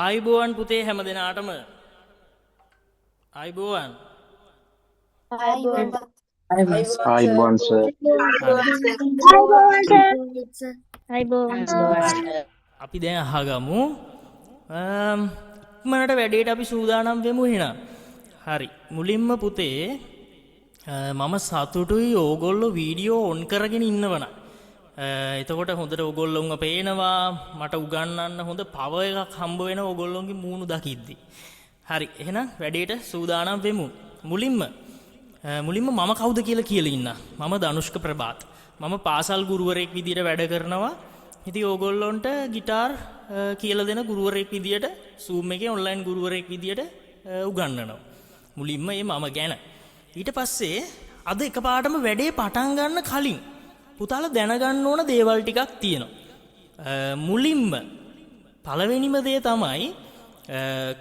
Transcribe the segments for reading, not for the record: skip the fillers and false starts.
ආයිබෝවන් පුතේ හැම දෙනාටම ආයිබෝවන්. ආයිබෝන් සර්. හරි. අපි දැන් අහගමු. මනට වැඩේට අපි සූදානම් වෙමු එහෙනම්. හරි. මුලින්ම පුතේ මම සතුටුයි ඕගොල්ලෝ වීඩියෝ ඔන් කරගෙන ඉන්නවනම්. එතකොට හොඳට ඕගොල්ලොන්ව පේනවා, මට උගන්වන්න හොඳ පවර් එකක් හම්බ වෙන ඕගොල්ලොන්ගේ මූණු දකිද්දි. හරි. එහෙනම් වැඩේට සූදානම් වෙමු. මුලින්ම මම කවුද කියලා ඉන්න. මම ධනුෂ්ක ප්‍රභාත්. මම පාසල් ගුරුවරයෙක් විදියට වැඩ කරනවා. ඉතින් ඕගොල්ලොන්ට গিitar කියලා දෙන ගුරුවරයෙක් විදියට Zoom එකේ ඔන්ලයින් ගුරුවරයෙක් විදියට උගන්වනවා. මුලින්ම මම ගැන. ඊට පස්සේ අද එකපාරටම වැඩේ පටන් ගන්න කලින් පුතාලා දැනගන්න ඕන දේවල් ටිකක් තියෙනවා. මුලින්ම පළවෙනිම දේ තමයි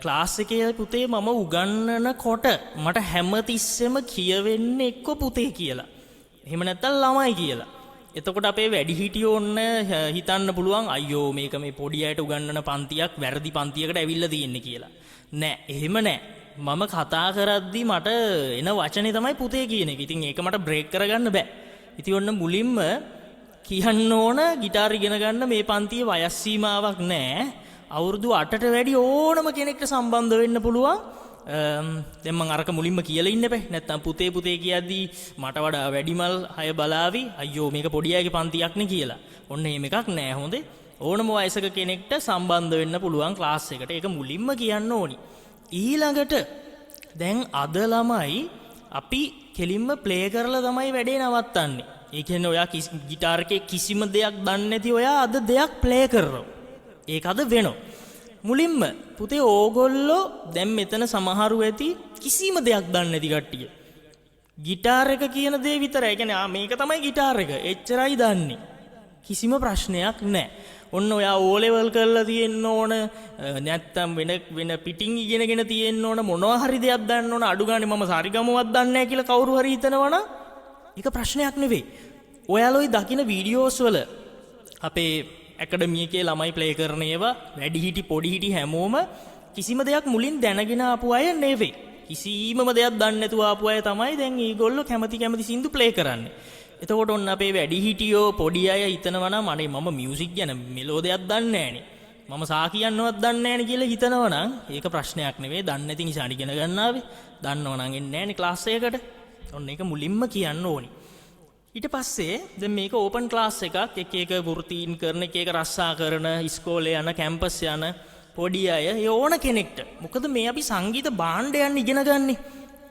ක්ලාස් එකේ පුතේ මම උගන්වනකොට මට හැමතිස්සෙම කියවෙන්නේ එක්ක පුතේ කියලා. එහෙම නැත්නම් ළමයි කියලා. එතකොට අපේ වැඩිහිටියෝ ඔන්න හිතන්න පුළුවන් අයියෝ මේක මේ පොඩි අයට උගන්වන පන්තියක් වැරදි පන්තියකට ඇවිල්ලා තියෙන්නේ කියලා. නෑ, එහෙම නෑ. මම කතා කරද්දි මට එන වචනේ තමයි පුතේ කියන එක. ඉතින් ඒක මට බ්‍රේක් කරගන්න බෑ. ඉතින් ඔන්න මුලින්ම කියන්න ඕන গিitar ඉගෙන ගන්න මේ පන්තියේ වයස් සීමාවක් නෑ. අවුරුදු 8ට වැඩි ඕනම කෙනෙක්ට සම්බන්ධ වෙන්න පුළුවන්. දැන් මම අරක මුලින්ම කියලා ඉන්න බෑ. නැත්තම් පුතේ කියද්දී මට වඩා වැඩිමල් අය බලාවි අයියෝ මේක පොඩි අයගේ පන්තියක් නේ කියලා. ඔන්න එහෙම එකක් නෑ හොඳේ. ඕනම වයසක කෙනෙක්ට සම්බන්ධ වෙන්න පුළුවන් ක්ලාස් එකට. ඒක මුලින්ම කියන්න ඕනි. ඊළඟට දැන් අද ළමයි අපි කෙලින්ම ප්ලේ කරලා තමයි වැඩේ නවත්තන්නේ. ඒ කියන්නේ ඔයා গিitar එකේ කිසිම දෙයක් දන්නේ නැති ඔයා අද දෙයක් ප්ලේ කරනවා. ඒක අද වෙනවා. මුලින්ම පුතේ ඕගොල්ලෝ දැන් මෙතන සමහරු ඇති කිසිම දෙයක් දන්නේ නැති කට්ටිය. গিitar එක කියන දේ විතරයි. ඒ කියන්නේ මේක තමයි গিitar එක. එච්චරයි දන්නේ. කිසිම ප්‍රශ්නයක් නැහැ. ඔන්න ඔයා O level කරලා තියෙන්න ඕන නැත්තම් වෙන පිටින් ඉගෙනගෙන තියෙන්න ඕන මොනවා හරි දෙයක් දන්න ඕන අඩු ගානේ මම සාරිගමවත් දන්නේ නැහැ කියලා කවුරු හරි හිතනවනම් ඒක ප්‍රශ්නයක් නෙවෙයි. ඔයාලෝයි දකින වීඩියෝස් වල අපේ ඇකඩමි එකේ ළමයි ප්ලේ කරන ඒවා වැඩිහිටි පොඩිහිටි හැමෝම කිසිම දෙයක් මුලින් දැනගෙන ආපු අය නෙවෙයි. කිසිමම දෙයක් දන්නේ නැතුව ආපු අය තමයි දැන් ඊගොල්ලෝ කැමති සින්දු ප්ලේ කරන්නේ. එතකොට ඔන්න අපේ වැඩිහිටියෝ පොඩි අය හිතනවා නම් අනේ මම මියුසික් ගැන මෙලෝඩියක් දන්නේ නැහනේ. මම සා කියන්නවත් දන්නේ නැහනේ කියලා හිතනවා නම් ඒක ප්‍රශ්නයක් නෙවෙයි. දන්නේ නැති නිසා ඉගෙන ගන්න ආවේ. දන්නව නම් එන්නේ නැහනේ ක්ලාස් එකකට. ඔන්න ඒක මුලින්ම කියන්න ඕනි. ඊට පස්සේ දැන් මේක ඕපන් ක්ලාස් එකක්. එක වෘත්තීන් කරන එක රස්සා කරන ඉස්කෝලේ යන කැම්පස් යන පොඩි අය ඒ ඕන කෙනෙක්ට. මොකද මේ අපි සංගීත භාණ්ඩයන් ඉගෙන ගන්නෙ.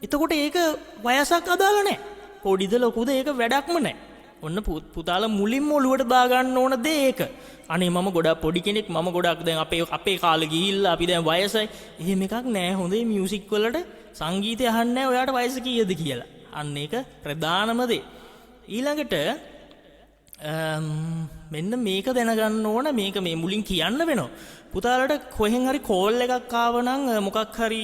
එතකොට ඒක වයසක් අදාළ නැහැ. පොඩිද ලොකුද ඒක වැඩක්ම නැහැ. ඔන්න පුතාලා මුලින්ම ඔළුවට දා ගන්න ඕන දේ ඒක. අනේ මම ගොඩක් පොඩි කෙනෙක් මම ගොඩක් දැන් අපේ කාලේ ගිහිල්ලා අපි දැන් වයසයි. එහෙම එකක් නැහැ. හොඳේ මියුසික් වලට සංගීතය අහන්නේ නැහැ ඔයාට වයස කීයද කියලා. අන්න ඒක ප්‍රධානම දේ. ඊළඟට මෙන්න මේක දැනගන්න ඕන මේක මේ මුලින් කියන්න වෙනවා. පුතාලට කොහෙන් හරි කෝල් එකක් ආව නම් මොකක් හරි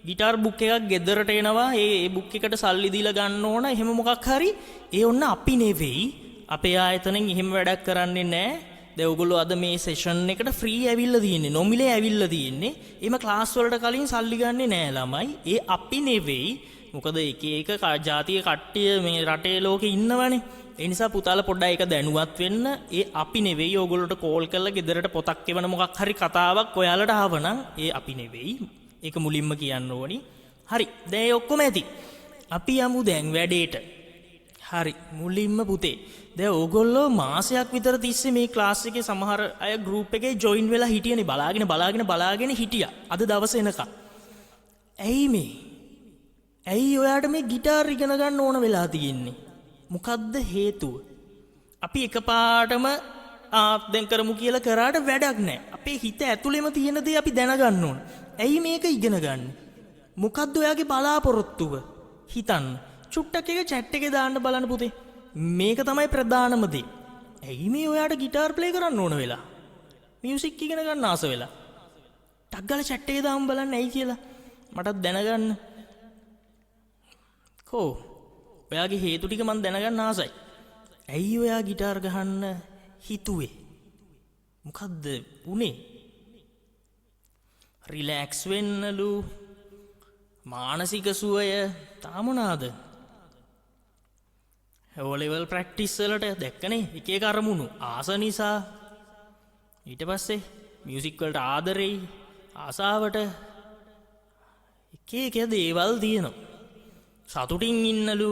গিitar බුක් එකක් ගෙදරට එනවා. ඒ බුක් එකට සල්ලි දීලා ගන්න ඕන. එහෙම මොකක් හරි ඒ ඔන්න අපි නෙවෙයි. අපේ ආයතනෙන් එහෙම වැඩක් කරන්නේ නැහැ. දැන් ඔයගොල්ලෝ අද මේ සෙෂන් එකට ෆ්‍රී ඇවිල්ලා තියෙන්නේ. නොමිලේ ඇවිල්ලා තියෙන්නේ. එහෙම ක්ලාස් වලට කලින් සල්ලි ගන්නෙ නැහැ ළමයි. ඒ අපි නෙවෙයි. මොකද එක ජාතිය කට්ටිය මේ රටේ ලෝකේ ඉන්නවනේ. ඒ නිසා පුතාලා පොඩ්ඩක් ඒක දැනුවත් වෙන්න. ඒ අපි නෙවෙයි. ඕගොල්ලෝට කෝල් කරලා ගෙදරට පොතක් එවන මොකක් හරි කතාවක් ඔයාලට ආවනම් ඒ අපි නෙවෙයි. ඒක මුලින්ම කියන්න ඕනි. හරි. දැන් ඔක්කොම ඇති. අපි යමු දැන් වැඩේට. හරි. මුලින්ම පුතේ. දැන් ඕගොල්ලෝ මාසයක් විතර තිස්සේ මේ ක්ලාස් එකේ සමහර අය ගෲප් එකේ ජොයින් වෙලා හිටියනේ. බලාගෙන හිටියා. අද දවස එනකම්. ඇයි ඔයාට මේ গিitar ඉගෙන ගන්න ඕන වෙලා තියෙන්නේ? මොකද්ද හේතුව? අපි එකපාරටම දැන් කරමු කියලා කරාට වැඩක් නැහැ. අපේ හිත ඇතුළෙම තියෙන දේ අපි දැනගන්න ඕන. ඇයි මේක ඉගෙන ගන්න? මොකද්ද ඔයාගේ බලාපොරොත්තුව? හිතන්න. චුට්ටක් එක chat එකේ දාන්න බලන්න පුතේ. මේක තමයි ප්‍රධානම දේ. ඇයි මේ ඔයාට গিitar ප්ලේ කරන්න ඕන වෙලා? මියුසික් ඉගෙන ගන්න ආස වෙලා. ටක් ගාලා chat එකේ දාන්න බලන්න ඇයි කියලා. මටත් දැනගන්න. ඔයාගේ හේතු ටික මම දැනගන්න ආසයි. ඇයි ඔයා গিitar ගහන්න හිතුවේ? මොකද්ද උනේ? රිලැක්ස් වෙන්නලු මානසික සුවය තාමනාද ඕලෙවල් ප්‍රැක්ටිස් වලට දැක්කනේ එක එක අරමුණු ආස නිසා ඊට පස්සේ මියුසික් වලට ආදරෙයි ආසාවට එක එක දේවල් තියෙනවා සතුටින් ඉන්නලු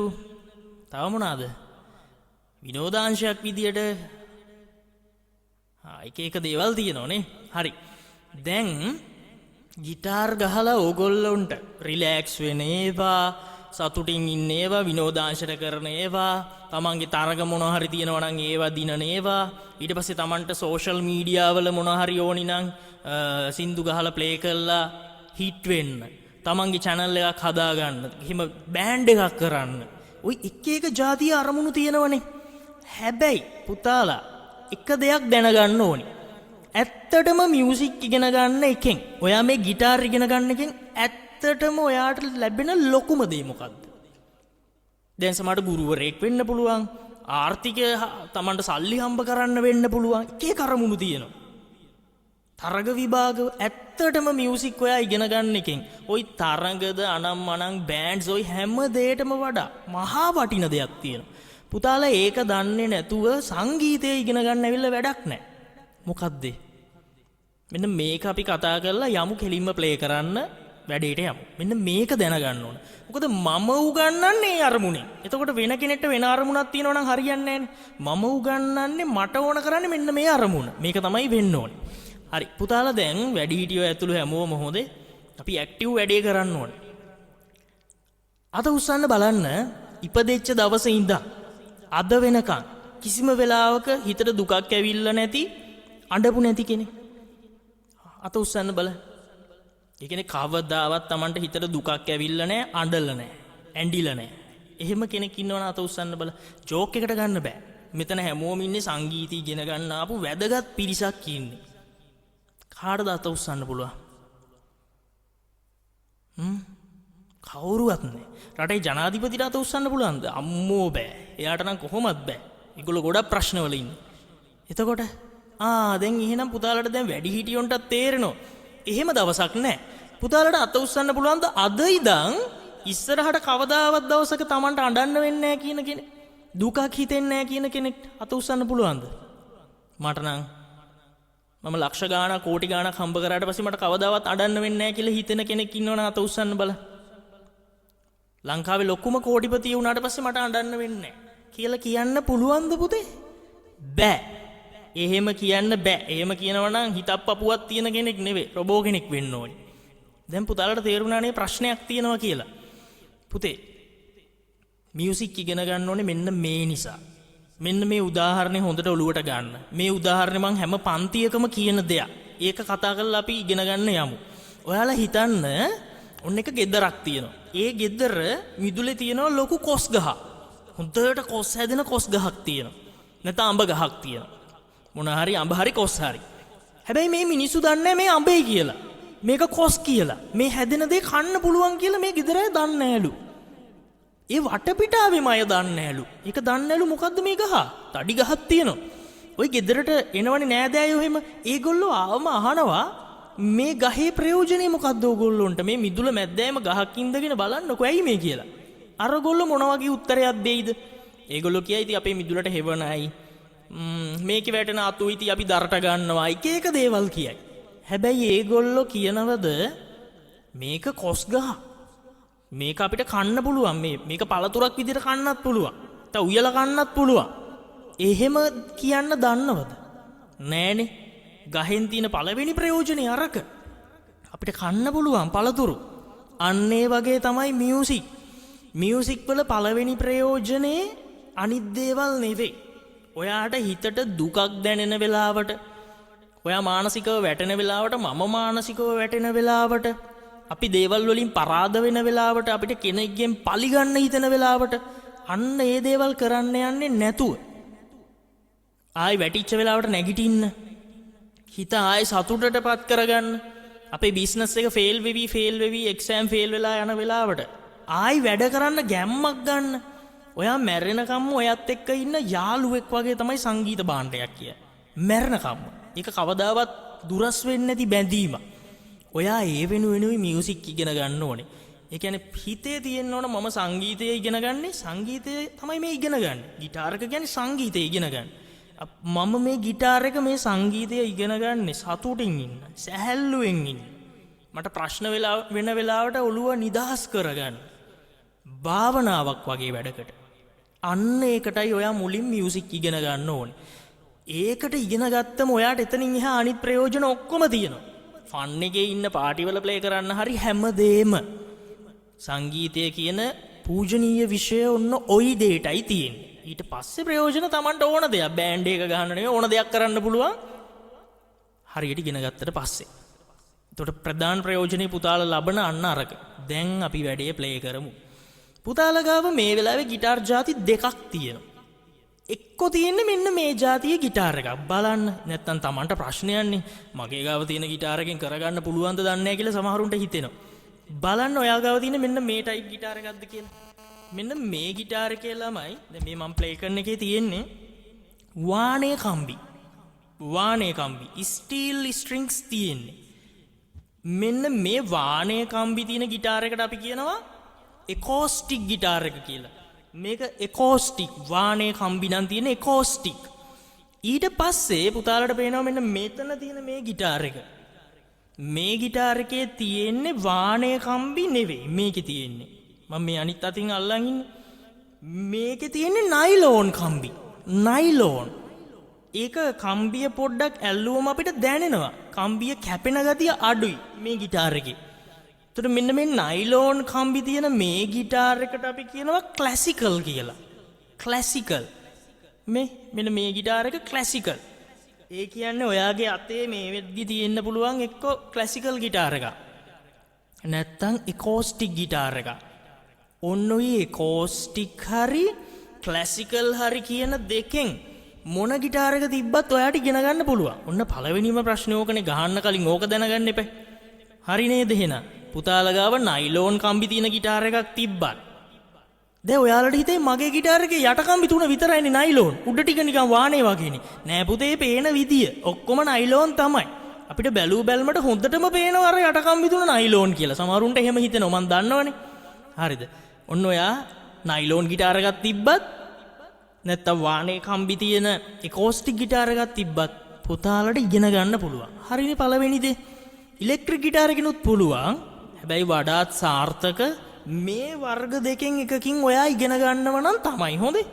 තව මොනවාද විනෝදාංශයක් විදියට එක එක දේවල් තියෙනවානේ හරි දැන් ගිටාර් ගහලා ඕගොල්ලොන්ට රිලැක්ස් වෙන ඒවා සතුටින් ඉන්න ඒවා විනෝදාංශන කරන ඒවා තමන්ගේ තරග මොනවා හරි තියෙනවා නම් ඒවා දිනන ඒවා ඊට පස්සේ තමන්ට සෝෂල් මීඩියා වල මොනවා හරි ඕනි නම් සින්දු ගහලා ප්ලේ කරලා හිට් වෙන්න තමන්ගේ channel එකක් හදා ගන්න එහෙම බෑන්ඩ් එකක් කරන්න ওই එක එක જાතිය අරමුණු තියෙනවනේ හැබැයි පුතාලා එක දෙයක් දැනගන්න ඕනි ඇත්තටම මියුසික් ඉගෙන ගන්න එකෙන් ඔයා මේ গিitar ඉගෙන ගන්න එකෙන් ඇත්තටම ඔයාට ලැබෙන ලොකුම දේ මොකද්ද දැන් සමහරට ගුරුවරයෙක් වෙන්න පුළුවන් ආර්ථිකය තමන්ට සල්ලි හම්බ කරන්න වෙන්න පුළුවන් එක එක අරමුණු තියෙනවා තරග විභාග ඇත්තටම මියුසික් ඔයා ඉගෙන ගන්න එකෙන් ওই තරගද අනම්මනම් බෑන්ඩ්ස් ওই හැම දෙයකටම වඩා මහා වටින දෙයක් තියෙනවා පුතාලා ඒක දන්නේ නැතුව සංගීතය ඉගෙන ගන්න ඇවිල්ලා වැඩක් නැහැ මොකද්ද මෙන්න මේක අපි කතා කරලා යමු කෙලින්ම ප්ලේ කරන්න වැඩේට යමු මෙන්න මේක දැනගන්න ඕන මොකද මම උගන්වන්නේ අරමුණේ එතකොට වෙන කෙනෙක්ට වෙන අරමුණක් තියෙනවා නම් හරියන්නේ නැහැ මම උගන්වන්නේ මට ඕන කරන්නේ මෙන්න මේ අරමුණ මේක තමයි වෙන්න ඕනේ හරි පුතාලා දැන් වැඩිහිටියෝ ඇතුළු හැමෝම හොඳේ අපි ඇක්ටිව් වැඩේ කරන්න ඕනේ අත උස්සන්න බලන්න ඉපදෙච්ච දවසේ ඉඳන් අද වෙනකන් කිසිම වෙලාවක හිතට දුකක් ඇවිල්ලා නැති අඬපු නැති කෙනෙක් අත උස්සන්න බලන්න ඒ කියන්නේ කවදාවත් Tamanට හිතට දුකක් ඇවිල්ලා නැහැ අඬලා නැහැ ඇඬිලා නැහැ එහෙම කෙනෙක් ඉන්නවනම් අත උස්සන්න බල ජෝක් එකට ගන්න බෑ මෙතන හැමෝම ඉන්නේ සංගීතය ඉගෙන ගන්න ආපු වැදගත් පිරිසක් ඉන්නේ කාටද අත උස්සන්න පුළුවන් කවුරුවත් නැහැ රටේ ජනාධිපතිට අත උස්සන්න පුළුවන්ද අම්මෝ බෑ එයාට නම් කොහොමත් බෑ ඒගොල්ලෝ ගොඩක් ප්‍රශ්නවල ඉන්නේ එතකොට දැන් එහෙනම් පුතාලට දැන් වැඩි හිටියොන්ටත් තේරෙනවා එහෙම දවසක් නැහැ පුතාලට අත උස්සන්න පුළුවන්ද අද ඉඳන් ඉස්සරහට කවදාවත් දවසක Tamanට අඬන්න වෙන්නේ නැහැ කියන කෙනෙක් දුකක් හිතෙන්නේ නැහැ කියන කෙනෙක්ට අත උස්සන්න පුළුවන්ද මට නම් මම ලක්ෂ ගාණක් කෝටි ගාණක් හම්බ කරාට පස්සේ මට කවදාවත් අඬන්න වෙන්නේ නැහැ කියලා හිතෙන කෙනෙක් ඉන්නවනම් අත උස්සන්න බලන්න ලංකාවේ ලොකුම කෝටිපතිය වුණාට පස්සේ මට අඬන්න වෙන්නේ නැහැ කියලා කියන්න පුළුවන්ද පුතේ බෑ එහෙම කියන්න බෑ එහෙම කියනවා නම් හිතක් පපුවක් තියෙන කෙනෙක් නෙවෙයි රොබෝ කෙනෙක් වෙන්න ඕනේ දැන් පුතාලට තේරුණානේ ප්‍රශ්නයක් තියෙනවා කියලා පුතේ මියුසික් ඉගෙන ගන්න ඕනේ මෙන්න මේ නිසා මෙන්න මේ උදාහරණය හොඳට ඔලුවට ගන්න මේ උදාහරණය මම හැම පන්තියකම කියන දෙයක් ඒක කතා කරලා අපි ඉගෙන ගන්න යමු ඔයාලා හිතන්න ඔන්න එක ගෙදරක් තියෙනවා ඒ ගෙදර මිදුලේ තියෙනවා ලොකු කොස් ගහ හොඳට කොස් හැදෙන කොස් ගහක් තියෙනවා නැත්නම් අඹ ගහක් තියෙනවා මොන හරි අඹ හරි කොස් හරි හැබැයි මේ මිනිස්සු දන්නේ මේ අඹේ කියලා මේක කොස් කියලා මේ හැදෙන දේ කන්න පුළුවන් කියලා මේ ගෙදර අය දන්නේ නැලු ඒ වටපිටාවෙම අය දන්නේ නැලු ඒක දන්නේ නැලු මොකද්ද මේ ගහ තඩි ගහක් තියෙනවා ওই ගෙදරට එනවනේ නෑදෑයෝ එහෙම ඒගොල්ලෝ ආවම අහනවා මේ ගහේ ප්‍රයෝජනේ මොකද්ද ඕගොල්ලොන්ට මේ මිදුල මැද්දෑම ගහක් ඉඳගෙන බලන්නකෝ ඇයි මේ කියලා අරගොල්ලෝ මොන වගේ උත්තරයක් දෙයිද ඒගොල්ලෝ කියයි ඉතින් අපේ මිදුලට හෙවණයි මේක වැටෙන අතු ඉති අපි දරට ගන්නවා එක එක දේවල් කියයි හැබැයි ඒගොල්ලෝ කියනවද මේක කොස් ගහ මේක අපිට කන්න පුළුවන් මේක පළතුරක් විදිහට කන්නත් පුළුවන් තව උයලා කන්නත් පුළුවන් එහෙම කියන්න දන්නවද නෑනේ ගහෙන් තියෙන පළවෙනි ප්‍රයෝජනේ අරක අපිට කන්න පුළුවන් පළතුරු අන්න ඒ වගේ තමයි මියුසික් වල පළවෙනි ප්‍රයෝජනේ අනිත් දේවල් නෙවෙයි ඔයාට හිතට දුකක් දැනෙන වෙලාවට ඔයා මානසිකව වැටෙන වෙලාවට මම මානසිකව වැටෙන වෙලාවට අපි දේවල් වලින් පරාද වෙන වෙලාවට අපිට කෙනෙක්ගෙන් පලි ගන්න හිතෙන වෙලාවට අන්න ඒ දේවල් කරන්න යන්නේ නැතුව ආයි වැටිච්ච වෙලාවට නැගිටින්න හිත ආයි සතුටටපත් කරගන්න අපේ බිස්නස් එක ෆේල් වෙවි එක්සෑම් ෆේල් වෙලා යන වෙලාවට ආයි වැඩ කරන්න ගැම්මක් ගන්න ඔයා මැරෙනකම්ම ඔයත් එක්ක ඉන්න යාළුවෙක් වගේ තමයි සංගීත භාණ්ඩයක් කිය. මැරෙනකම්ම. ඒක කවදාවත් දුරස් වෙන්නේ නැති බැඳීමක්. ඔයා ඒ වෙනුවෙනුයි මියුසික් ඉගෙන ගන්න ඕනේ. ඒ කියන්නේ හිතේ තියෙන්න ඕන මම සංගීතය ඉගෙන ගන්නේ සංගීතය තමයි මේ ඉගෙන ගන්න. ගිටාර් එක කියන්නේ සංගීතය ඉගෙන ගන්න. මම මේ ගිටාර් එක මේ සංගීතය ඉගෙන ගන්නේ සතුටින් ඉන්න. සැහැල්ලුවෙන් ඉන්න. මට ප්‍රශ්න වෙන වෙලාවට ඔළුව නිදහස් කරගන්න. භාවනාවක් වගේ වැඩකට. අන්න ඒකටයි ඔයා මුලින් මියුසික් ඉගෙන ගන්න ඕනේ. ඒකට ඉගෙන ගත්තම ඔයාට එතනින් එහා අනිත් ප්‍රයෝජන ඔක්කොම තියෙනවා. ෆන් එකේ ඉන්න පාටිවල ප්ලේ කරන්න හරි හැමදේම. සංගීතය කියන පූජනීය විෂය ඔන්න ওই දෙයටයි තියෙන්නේ. ඊට පස්සේ ප්‍රයෝජන Tamanට ඕන දෙයක් බෑන්ඩ් එක ගහන්න නෙවෙයි ඕන දෙයක් කරන්න පුළුවන්. හරියට ඉගෙන ගත්තට පස්සේ. එතකොට ප්‍රධාන ප්‍රයෝජනේ පුතාලා ලබන අන්න අරක. දැන් අපි වැඩේ ප්ලේ කරමු. පුතාලා ගාව මේ වෙලාවේ গিitar ಜಾති දෙකක් තියෙනවා. එක්ක තියෙන්නේ මෙන්න මේ જાතියේ গিitar එකක්. බලන්න. නැත්තම් Tamanට ප්‍රශ්නයන්නේ මගේ ගාව තියෙන গিitar එකෙන් කරගන්න පුළුවන්ද දන්නේ නැහැ කියලා සමහරුන්ට හිතෙනවා. බලන්න ඔයා ගාව තියෙන මෙන්න මේ ටයිප් গিitar එකක්ද කියලා. මෙන්න මේ গিitar එකේ ළමයි දැන් මේ මම ප්ලේ කරන එකේ තියෙන්නේ වාණේ කම්බි. වාණේ කම්බි. ස්ටීල් ස්ට්‍රින්ග්ස් තියෙන්නේ. මෙන්න මේ වාණේ කම්බි තියෙන গিitar එකට අපි කියනවා එකෝස්ටික් গিitar එක කියලා. මේක එකෝස්ටික් වාණේ කම්බි නම් තියෙන එකෝස්ටික්. ඊට පස්සේ පුතාලට පේනවා මෙන්න මෙතන තියෙන මේ গিitar එක. මේ গিitar එකේ තියෙන්නේ වාණේ කම්බි නෙවෙයි මේකේ තියෙන්නේ. මම මේ අනිත් අතින් අල්ලන් ඉන්නේ. මේකේ තියෙන්නේ නයිලෝන් කම්බි. නයිලෝන්. ඒක කම්බිය පොඩ්ඩක් ඇල්ලුවම අපිට දැනෙනවා. කම්බිය කැපෙන ගතිය අඩුයි මේ গিitar එකේ. එතකොට මෙන්න මේ නයිලෝන් කම්බි තියෙන මේ গিitar එකට අපි කියනවා ක්ලාසිකල් කියලා. ක්ලාසිකල්. මෙන්න මේ গিitar එක ක්ලාසිකල්. ඒ කියන්නේ ඔයාගේ අතේ මේ වෙද්දි තියෙන්න පුළුවන් එක්ක ක්ලාසිකල් গিitar එකක්. නැත්තම් එකෝස්ටික් গিitar එකක්. ඔන්න ඔය එකෝස්ටික් හරි ක්ලාසිකල් හරි කියන දෙකෙන් මොන গিitar එක තිබ්බත් ඔයාට ඉගෙන ගන්න පුළුවන්. ඔන්න පළවෙනිම ප්‍රශ්නේ ඕකනේ ගහන්න කලින් ඕක දැනගන්න එපා. හරි නේද එහෙනම්? පුතාලා ගාව නයිලෝන් කම්බි තියෙන গিitar එකක් තිබ්බත් දැන් ඔයාලට හිතේ මගේ গিitar එකේ යට කම්බි තුන විතරයිනේ නයිලෝන්. උඩ ටික නිකන් වාණේ වගේනේ. නෑ පුතේ පේන විදිය ඔක්කොම නයිලෝන් තමයි. අපිට බැලූ බැල්මට හොඳටම පේනවා අර යට කම්බි තුන නයිලෝන් කියලා. සමහරුන්ට එහෙම හිතෙනවා මම දන්නවනේ. හරිද? ඔන්න ඔයා නයිලෝන් গিitar එකක් තිබ්බත් නැත්තම් වාණේ කම්බි තියෙන එකෝස්ටික් গিitar එකක් තිබ්බත් පුතාලට ඉගෙන ගන්න පුළුවන්. හරිනේ පළවෙනි දේ. ඉලෙක්ට්‍රික් গিitar එකකිනුත් පුළුවන්. හැබැයි වඩාත් සාර්ථක මේ වර්ග දෙකෙන් එකකින් ඔයා ඉගෙන ගන්නව නම් තමයි හොඳේ.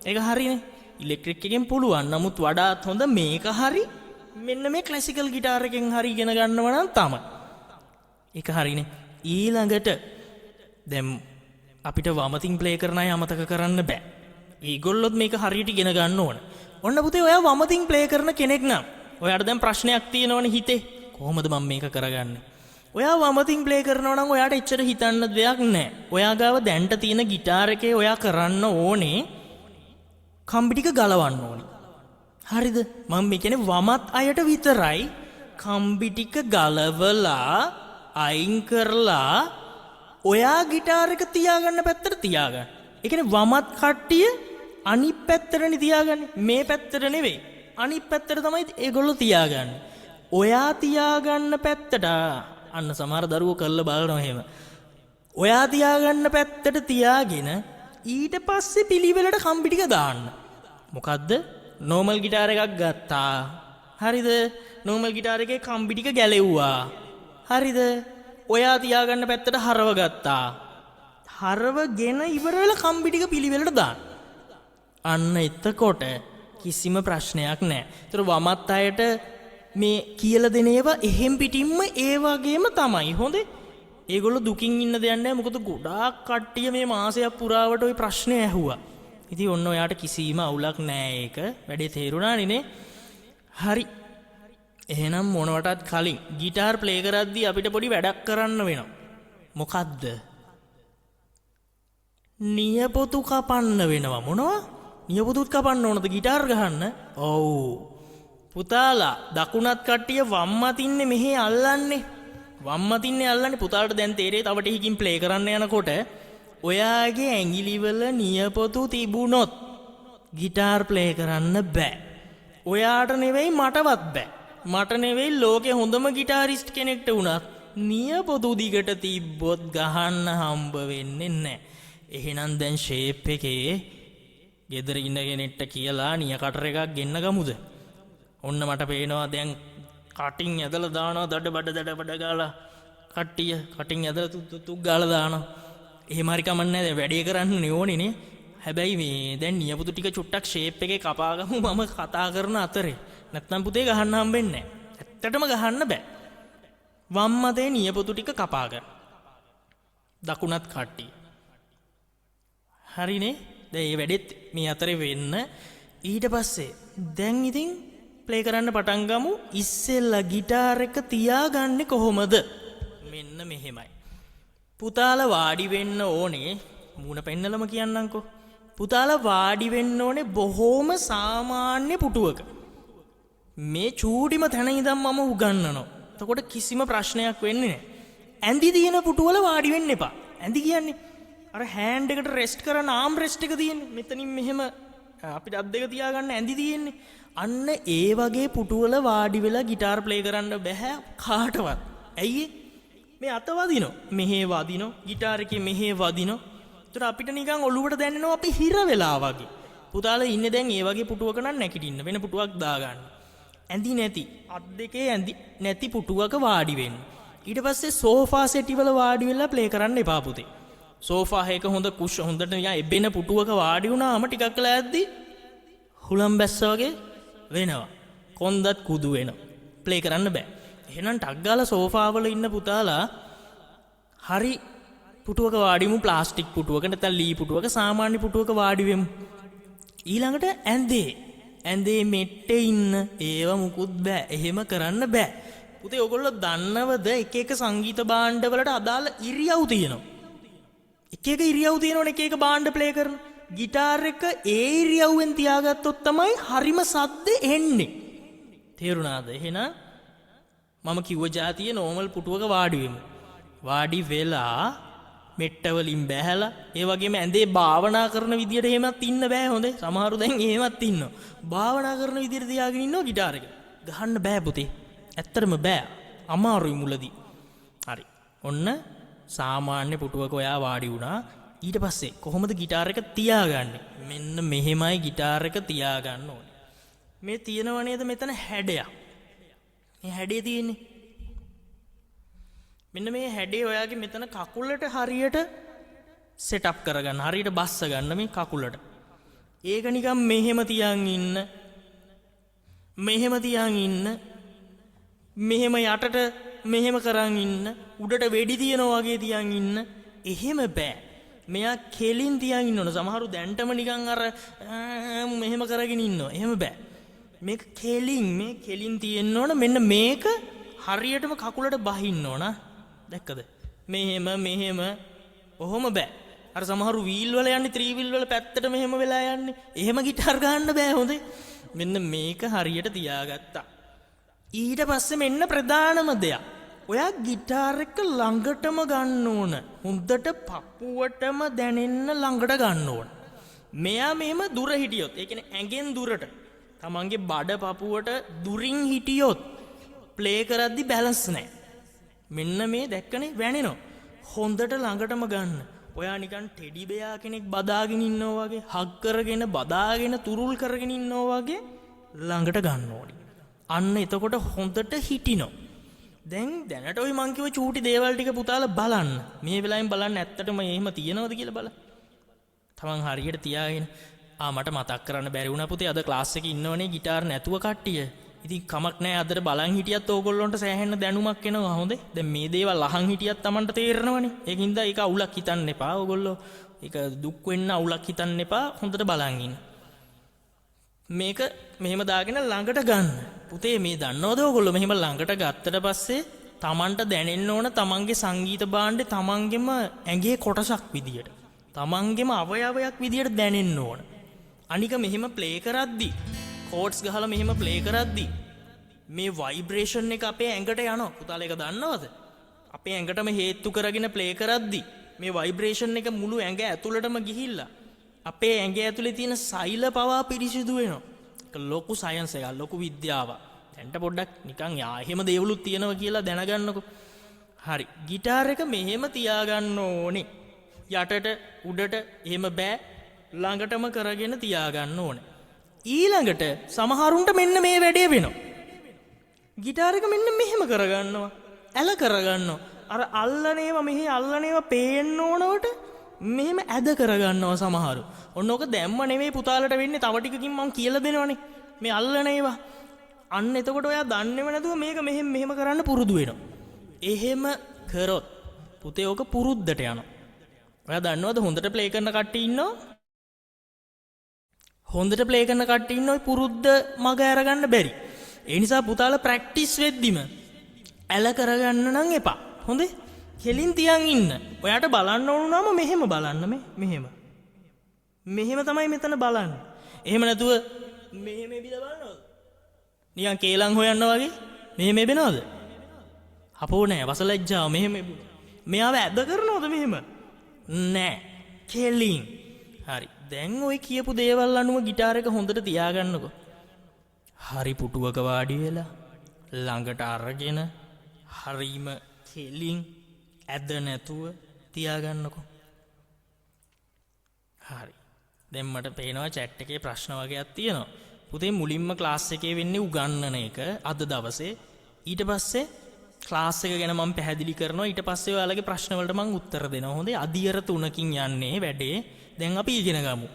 ඒක හරිනේ. ඉලෙක්ට්‍රික් එකෙන් පුළුවන්. නමුත් වඩාත් හොඳ මේක හරි මෙන්න මේ ක්ලාසිකල් গিitar එකෙන් හරි ඉගෙන ගන්නව නම් තමයි. ඒක හරිනේ. ඊළඟට දැන් අපිට වමතින් ප්ලේ කරන අය අමතක කරන්න බෑ. ඒගොල්ලොත් මේක හරියට ඉගෙන ගන්න ඕන. ඔන්න පුතේ ඔයා වමතින් ප්ලේ කරන කෙනෙක් නම් ඔයාට දැන් ප්‍රශ්නයක් තියෙනවනේ හිතේ. කොහොමද මම මේක කරගන්නේ? ඔයා වමතින් ප්ලේ කරනවා නම් ඔයාට එච්චර හිතන්න දෙයක් නැහැ. ඔයා ගාව දැන්ට තියෙන গিitar එකේ ඔයා කරන්න ඕනේ කම්බි ටික ගලවන්න ඕනේ. හරිද? මම මේ කියන්නේ වමත් අයට විතරයි කම්බි ටික ගලවලා අයින් කරලා ඔයා গিitar එක තියාගන්න පැත්තට තියාගන්න. ඒ කියන්නේ වමත් කට්ටිය අනිත් පැත්තටනේ තියාගන්නේ. මේ පැත්තට නෙවෙයි. අනිත් පැත්තට තමයි ඒගොල්ලෝ තියාගන්නේ. ඔයා තියාගන්න පැත්තට අන්න සමහර දරුවෝ කළා බලනවා එහෙම. ඔයා තියාගන්න පැත්තට තියාගෙන ඊට පස්සේ පිළිවෙලට කම්බි ටික දාන්න. මොකද්ද? නෝමල් গিitar එකක් ගත්තා. හරිද? නෝමල් গিitar එකේ කම්බි ටික ගැලෙව්වා. හරිද? ඔයා තියාගන්න පැත්තට හරව ගත්තා. හරවගෙන ඉවර වෙලා කම්බි ටික පිළිවෙලට දාන්න. අන්න එතකොට කිසිම ප්‍රශ්නයක් නැහැ. ඒතර වමත් අයට මේ කියලා දෙන ඒවා එහෙම් පිටින්ම ඒ වගේම තමයි. හොඳේ. ඒගොල්ලෝ දුකින් ඉන්න දෙයක් නැහැ. මොකද ගොඩාක් කට්ටිය මේ මාසයක් පුරාවට ওই ප්‍රශ්නේ ඇහුවා. ඉතින් ඔන්න ඔයාට කිසිම අවුලක් නැහැ ඒක. වැඩේ තේරුණානේ නේ? හරි. එහෙනම් මොනවටත් කලින් গিitar ප්ලේ කරද්දී අපිට පොඩි වැඩක් කරන්න වෙනවා. මොකද්ද? නියපොතු කපන්න වෙනවා. මොනවා? නියපොතුත් කපන්න ඕනද গিitar ගහන්න? ඔව්. පුතාලා දකුණත් කට්ටිය වම් අතින්නේ මෙහෙ අල්ලන්නේ. වම් අතින්නේ අල්ලන්නේ. පුතාලට දැන් තේරෙයි තව ටිකකින් ප්ලේ කරන්න යනකොට ඔයාගේ ඇඟිලිවල නියපොතු තිබුණොත් গিitar ප්ලේ කරන්න බෑ. ඔයාට නෙවෙයි මටවත් බෑ. මට නෙවෙයි ලෝකේ හොඳම গিitarist කෙනෙක්ට වුණත් නියපොතු දිගට තිබ්බොත් ගහන්න හම්බ වෙන්නේ නැහැ. එහෙනම් දැන් ෂේප් එකේ ගෙදර ඉන්න කෙනෙක්ට කියලා නිය කටර එකක් ගෙන්න ගමුද? ඔන්න මට පේනවා දැන් කටින් ඇදලා දානවා දඩ බඩ ගාලා කට්ටිය කටින් ඇදලා තුක් ගාලා දානවා. එහෙම හරි කමන්නේ නැහැ. වැඩේ කරන්න ඕනේ නේ. හැබැයි මේ දැන් නියපොතු ටික චුට්ටක් ෂේප් එකේ කපාගමු මම කතා කරන අතරේ. නැත්නම් පුතේ ගහන්න හම්බෙන්නේ නැහැ. ඇත්තටම ගහන්න බෑ. වම් අතේ නියපොතු ටික කපා ගන්න. දකුණත් කට්ටිය. හරිනේ. දැන් මේ වැඩෙත් මේ අතරේ වෙන්න. ඊට පස්සේ දැන් ඉතින් ප්ලේ කරන්න පටන් ගමු. ඉස්සෙල්ලා গিitar එක තියාගන්නේ කොහොමද? මෙන්න මෙහෙමයි. පුතාලා වාඩි වෙන්න ඕනේ. මූණ පෙන්නලම කියන්නම්කෝ. පුතාලා වාඩි වෙන්න ඕනේ බොහොම සාමාන්‍ය පුටුවක. මේ චූටිම තැන ඉඳන් මම උගන්වනවා. එතකොට කිසිම ප්‍රශ්නයක් වෙන්නේ නැහැ. ඇඳි තියෙන පුටුවල වාඩි වෙන්න එපා. ඇඳි කියන්නේ අර හෑන්ඩ් එකට රෙස්ට් කරන ආම් රෙස්ට් එක තියෙන්නේ. මෙතනින් මෙහෙම අපිට අත් දෙක තියාගන්න ඇඳි තියෙන්නේ. අන්න ඒ වගේ පුටුවල වාඩි වෙලා গিitar ප්ලේ කරන්න බෑ කාටවත්. ඇයි මේ අත වදිනෝ මෙහෙ වදිනෝ গিitar එකේ මෙහෙ වදිනෝ. ඒතර අපිට නිකන් ඔළුවට දැනෙනවා අපි හිර වෙලා වගේ. පුතාලා ඉන්නේ දැන් ඒ වගේ පුටුවක නම් නැගිටින්න වෙන පුටුවක් දාගන්න. ඇඳි නැති අත් දෙකේ ඇඳි නැති පුටුවක වාඩි වෙන්න. ඊට පස්සේ සෝෆා සෙටි වල වාඩි වෙලා ප්ලේ කරන්න එපා පුතේ. සෝෆා එක හොඳ කුෂ් හොඳට නිකන් එබෙන පුටුවක වාඩි වුණාම ටිකක් කළා ඇද්දි හුලම් බැස්ස වගේ වෙනවා. කොන්දත් කුදු වෙනවා. ප්ලේ කරන්න බෑ. එහෙනම් ටක් ගාලා සෝෆා වල ඉන්න පුතාලා හරි පුටුවක වාඩිමු. ප්ලාස්ටික් පුටුවක නැත්නම් ලී පුටුවක සාමාන්‍ය පුටුවක වාඩි වෙමු. ඊළඟට ඇඳේ මෙට්ටේ ඉන්න ඒව මුකුත් බෑ. එහෙම කරන්න බෑ. පුතේ ඔයගොල්ලෝ දන්නවද එක එක සංගීත භාණ්ඩ වලට අදාළ ඉරියව් තියෙනවා. එක එක ඉරියව් තියෙනවනේ එක එක භාණ්ඩ ප්ලේ කරන. গিitar එක ඒ ඉරියව්වෙන් තියාගත්තොත් තමයි හරිම සද්ද එන්නේ. තේරුණාද? එහෙනම් මම කිව්ව જાතිය නෝමල් පුටුවක වාඩි වෙමු. වාඩි වෙලා මෙට්ට වලින් බැහැලා ඒ වගේම ඇඳේ භාවනා කරන විදියට එහෙමත් ඉන්න බෑ හොඳේ. සමහරු දැන් එහෙමත් ඉන්නවා. භාවනා කරන විදියට තියාගෙන ඉන්නවා গিitar එක. ගහන්න බෑ පුතේ. ඇත්තටම බෑ. අමාරුයි මුලදී. හරි. ඔන්න සාමාන්‍ය පුටුවක ඔයා වාඩි වුණා. ඊට පස්සේ කොහොමද গিitar එක තියාගන්නේ? මෙන්න මෙහෙමයි গিitar එක තියාගන්න ඕනේ. මේ තියෙනව නේද මෙතන හැඩයක්. මේ හැඩේ තියෙන්නේ. මෙන්න මේ හැඩේ ඔයාගේ මෙතන කකුලට හරියට සෙට් අප් කරගන්න. හරියට බස්ස ගන්න මේ කකුලට. ඒක නිකන් මෙහෙම තියන් ඉන්න. මෙහෙම තියන් ඉන්න. මෙහෙම යටට මෙහෙම කරන් ඉන්න. උඩට වෙඩි තියනවා වගේ තියන් ඉන්න. එහෙම බෑ. මෙයා කෙලින් තියන් ඉන්න ඕන. සමහරු දැන්ටම නිකන් අර මෙහෙම කරගෙන ඉන්නවා. එහෙම බෑ. මේක කෙලින් තියෙන්න ඕන. මෙන්න මේක හරියටම කකුලට බහින්න ඕන. දැක්කද? මෙහෙම ඔහොම බෑ. අර සමහරු වීල් වල යන්නේ ත්‍රී වීල් වල පැත්තට මෙහෙම වෙලා යන්නේ. එහෙම গিitar ගන්න බෑ හොඳේ. මෙන්න මේක හරියට තියාගත්තා. ඊට පස්සේ මෙන්න ප්‍රධානම දෙයක්. ඔයා গিitar එක ළඟටම ගන්න ඕන. හොඳට පපුවටම දැනෙන්න ළඟට ගන්න ඕන. මෙයා මෙහෙම දුර හිටියොත්, ඒ කියන්නේ ඇඟෙන් දුරට, තමන්ගේ බඩ පපුවට දුරින් හිටියොත් ප්ලේ කරද්දි බැලන්ස් නැහැ. මෙන්න මේ දැක්කනේ වැනෙනවා. හොඳට ළඟටම ගන්න. ඔයා නිකන් ටෙඩි බෙයා කෙනෙක් බදාගෙන ඉන්නවා වගේ, හග් කරගෙන බදාගෙන තුරුල් කරගෙන ඉන්නවා වගේ ළඟට ගන්න ඕනේ. අන්න එතකොට හොඳට හිටිනවා. දැනට ওই මං කිව්ව චූටි දේවල් ටික පුතාලා බලන්න. මේ වෙලාවෙන් බලන්න ඇත්තටම එහෙම තියනවද කියලා බලන්න. තමන් හරියට තියාගෙන මට මතක් කරන්න බැරි වුණා පුතේ අද ක්ලාස් එකේ ඉන්නවනේ গিitar නැතුව කට්ටිය. ඉතින් කමක් නැහැ අදට බලන් හිටියත් ඕගොල්ලොන්ට සෑහෙන්න දැනුමක් එනවා හොඳේ. දැන් මේ දේවල් අහන් හිටියත් Tamanට තේරෙනවනේ. ඒකින්ද ඒක අවුලක් හිතන්න එපා. ඕගොල්ලෝ ඒක දුක් වෙන්න අවුලක් හිතන්න එපා. හොඳට බලන් ඉන්න. මේක මෙහෙම දාගෙන ළඟට ගන්න. පුතේ මේ දන්නවද ඕගොල්ලෝ මෙහෙම ළඟට ගත්තට පස්සේ Tamanට දැනෙන්න ඕන තමන්ගේ සංගීත භාණ්ඩේ තමන්ගෙම ඇඟේ කොටසක් විදියට. තමන්ගෙම අවයවයක් විදියට දැනෙන්න ඕන. අනික මෙහෙම ප්ලේ කරද්දි කෝඩ්ස් ගහලා මෙහෙම ප්ලේ කරද්දි මේ ভাইබ්‍රේෂන් එක අපේ ඇඟට යනවා. පුතාලා ඒක දන්නවද? අපේ ඇඟටම හේතු කරගෙන ප්ලේ කරද්දි මේ ভাইබ්‍රේෂන් එක මුළු ඇඟ ඇතුළටම ගිහිල්ලා අපේ ඇඟ ඇතුලේ තියෙන සෛල පවා පිරිසිදු වෙනවා. ඒක ලොකු සයන්ස් එකක්, ලොකු විද්‍යාවක්. දැන්ට පොඩ්ඩක් නිකන් එහෙම දේවලුත් තියෙනවා කියලා දැනගන්නකො. හරි. ගිටාර එක මෙහෙම තියාගන්න ඕනේ. යටට උඩට එහෙම බෑ. ළඟටම කරගෙන තියාගන්න ඕනේ. ඊළඟට සමහරුන්ට මෙන්න මේ වැඩේ වෙනවා. ගිටාර එක මෙන්න මෙහෙම කරගන්නවා. ඇල කරගන්නවා. අර අල්ලනේව මෙහි අල්ලනේව පේන්න ඕනවට මෙහෙම ඇද කරගන්නවා සමහරු. ඔන්න ඕක දැම්ම නෙමෙයි පුතාලට වෙන්නේ. තව ටිකකින් මම කියලා දෙනවනේ. මේ අල්ලන ඒවා. අන්න එතකොට ඔයා දන්නේම නැතුව මේක මෙහෙම කරන්න පුරුදු වෙනවා. එහෙම කරොත් පුතේ ඕක පුරුද්දට යනවා. ඔයා දන්නවද හොඳට ප්ලේ කරන කට්ටිය ඉන්නවා? හොඳට ප්ලේ කරන කට්ටිය ඉන්න ඔය පුරුද්ද මග අරගන්න බැරි. ඒ නිසා පුතාලා ප්‍රැක්ටිස් වෙද්දිම ඇල කරගන්න නම් එපා. හොඳේ? කෙලින් තියන් ඉන්න. ඔයාට බලන්න ඕන නම් මෙහෙම බලන්න මෙහෙම. මෙහෙම තමයි මෙතන බලන්න. එහෙම නැතුව මෙහෙම බිලා බලනවද? නිකන් කේලම් හොයන්න වගේ මෙහෙම එබෙනවද? අපෝ නෑ වසලැජ්ජාව මෙහෙම එබුණා. මෙයාව ඇද කරනවද මෙහෙම? නෑ. කෙලින්. හරි. දැන් ඔය කියපු දේවල් අනුව ගිටාර එක හොඳට තියාගන්නකො. හරි පුටුවක වාඩි වෙලා ළඟට අරගෙන හරීම කෙලින් ඇද නැතුව තියාගන්නකො. හරි. දැන් මට පේනවා chat එකේ ප්‍රශ්න වගේක් තියෙනවා. පුතේ මුලින්ම ක්ලාස් එකේ වෙන්නේ උගන්වන එක අද දවසේ. ඊට පස්සේ ක්ලාස් එක ගැන මම පැහැදිලි කරනවා. ඊට පස්සේ ඔයාලගේ ප්‍රශ්න වලට මම උත්තර දෙනවා. හොඳේ? අදියර 3කින් යන්නේ වැඩේ. දැන් අපි ඉගෙන ගමු.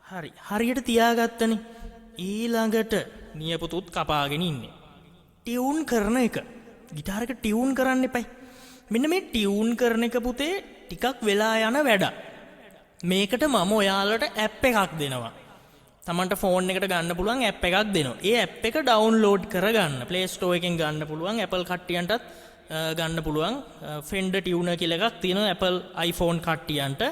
හරි. හරියට තියාගත්තනේ. ඊළඟට නියපොතුත් කපාගෙන ඉන්නේ. ටියුන් කරන එක. ගිටාර එක ටියුන් කරන්න එපයි. මෙන්න මේ ටියුන් කරන එක පුතේ ටිකක් වෙලා යන වැඩක්. මේකට මම ඔයාලට ඇප් එකක් දෙනවා. තමන්ට ෆෝන් එකට ගන්න පුළුවන් ඇප් එකක් දෙනවා. ඒ ඇප් එක ඩවුන්ලෝඩ් කරගන්න. Play Store එකෙන් ගන්න පුළුවන්. Apple කට්ටියන්ටත් ගන්න පුළුවන්. Fender Tuner කියලා එකක් තියෙනවා Apple iPhone කට්ටියන්ට.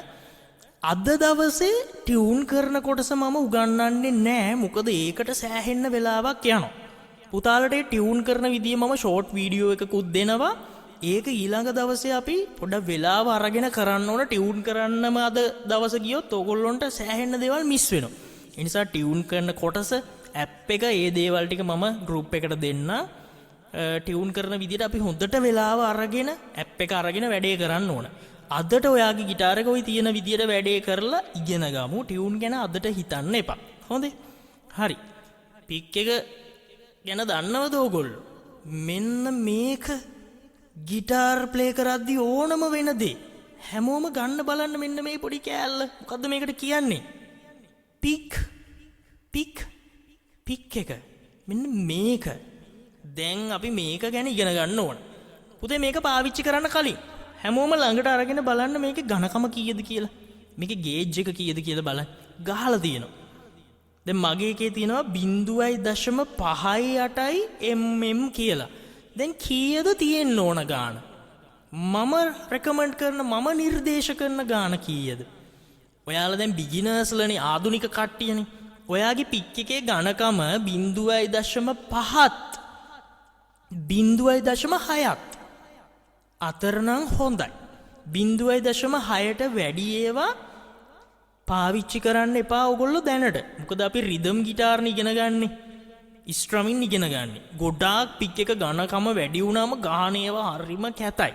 අද දවසේ ටියුන් කරන කොටස මම උගන්වන්නේ නැහැ. මොකද ඒකට සෑහෙන්න වෙලාවක් යනවා. පුතාලට ටියුන් කරන විදිය මම ෂෝට් වීඩියෝ එකකුත් දෙනවා. ඒක ඊළඟ දවසේ අපි පොඩ්ඩක් වෙලාව අරගෙන කරන්න ඕන. ටියුන් කරන්නම අද දවස ගියොත් ඕගොල්ලොන්ට සෑහෙන්න දේවල් මිස් වෙනවා. ඒ නිසා ටියුන් කරන කොටස ඇප් එක ඒ දේවල් ටික මම ගෲප් එකට දෙන්න. ටියුන් කරන විදියට අපි හොඳට වෙලාව අරගෙන ඇප් එක අරගෙන වැඩේ කරන්න ඕන. අදට ඔයාගේ ගිටාර එක ওই තියෙන විදියට වැඩේ කරලා ඉගෙන ගමු. ටියුන් ගැන අදට හිතන්න එපා. හොඳේ? හරි. පික් එක ගැන දන්නවද ඕගොල්ලෝ? මෙන්න මේක ගිටාර් ප්ලේ කරද්දී ඕනම වෙන දේ. හැමෝම ගන්න බලන්න මෙන්න මේ පොඩි කෑල්ල. මොකද්ද මේකට කියන්නේ? පික් එක. මෙන්න මේක. දැන් අපි මේක ගැන ඉගෙන ගන්න ඕන. පුතේ මේක පාවිච්චි කරන්න කලින් හැමෝම ළඟට අරගෙන බලන්න මේකේ ඝනකම කීයද කියලා. මේකේ ගේජ් එක කීයද කියලා බලන්න. ගහලා තියෙනවා. දැන් මගේ එකේ තියෙනවා 0.58 mm කියලා. දැන් කීයද තියෙන්න ඕන ගාන? මම රෙකමන්ඩ් කරන මම නිර්දේශ කරන ගාන කීයද? ඔයාලා දැන් බිගිනර්ස්ලානේ ආධුනික කට්ටියනේ. ඔයාගේ පික් එකේ ඝනකම 0.5 අතරනම් හොඳයි. 0.6ට වැඩි ඒවා පාවිච්චි කරන්න එපා ඔයගොල්ලෝ දැනට. මොකද අපි රිද්ම් ගිටාර්නේ ඉගෙන ගන්නේ. ස්ට්‍රමින් ඉගෙන ගන්නේ. ගොඩාක් පික් එක ඝනකම වැඩි වුණාම ගාන ඒවා හරිම කැතයි.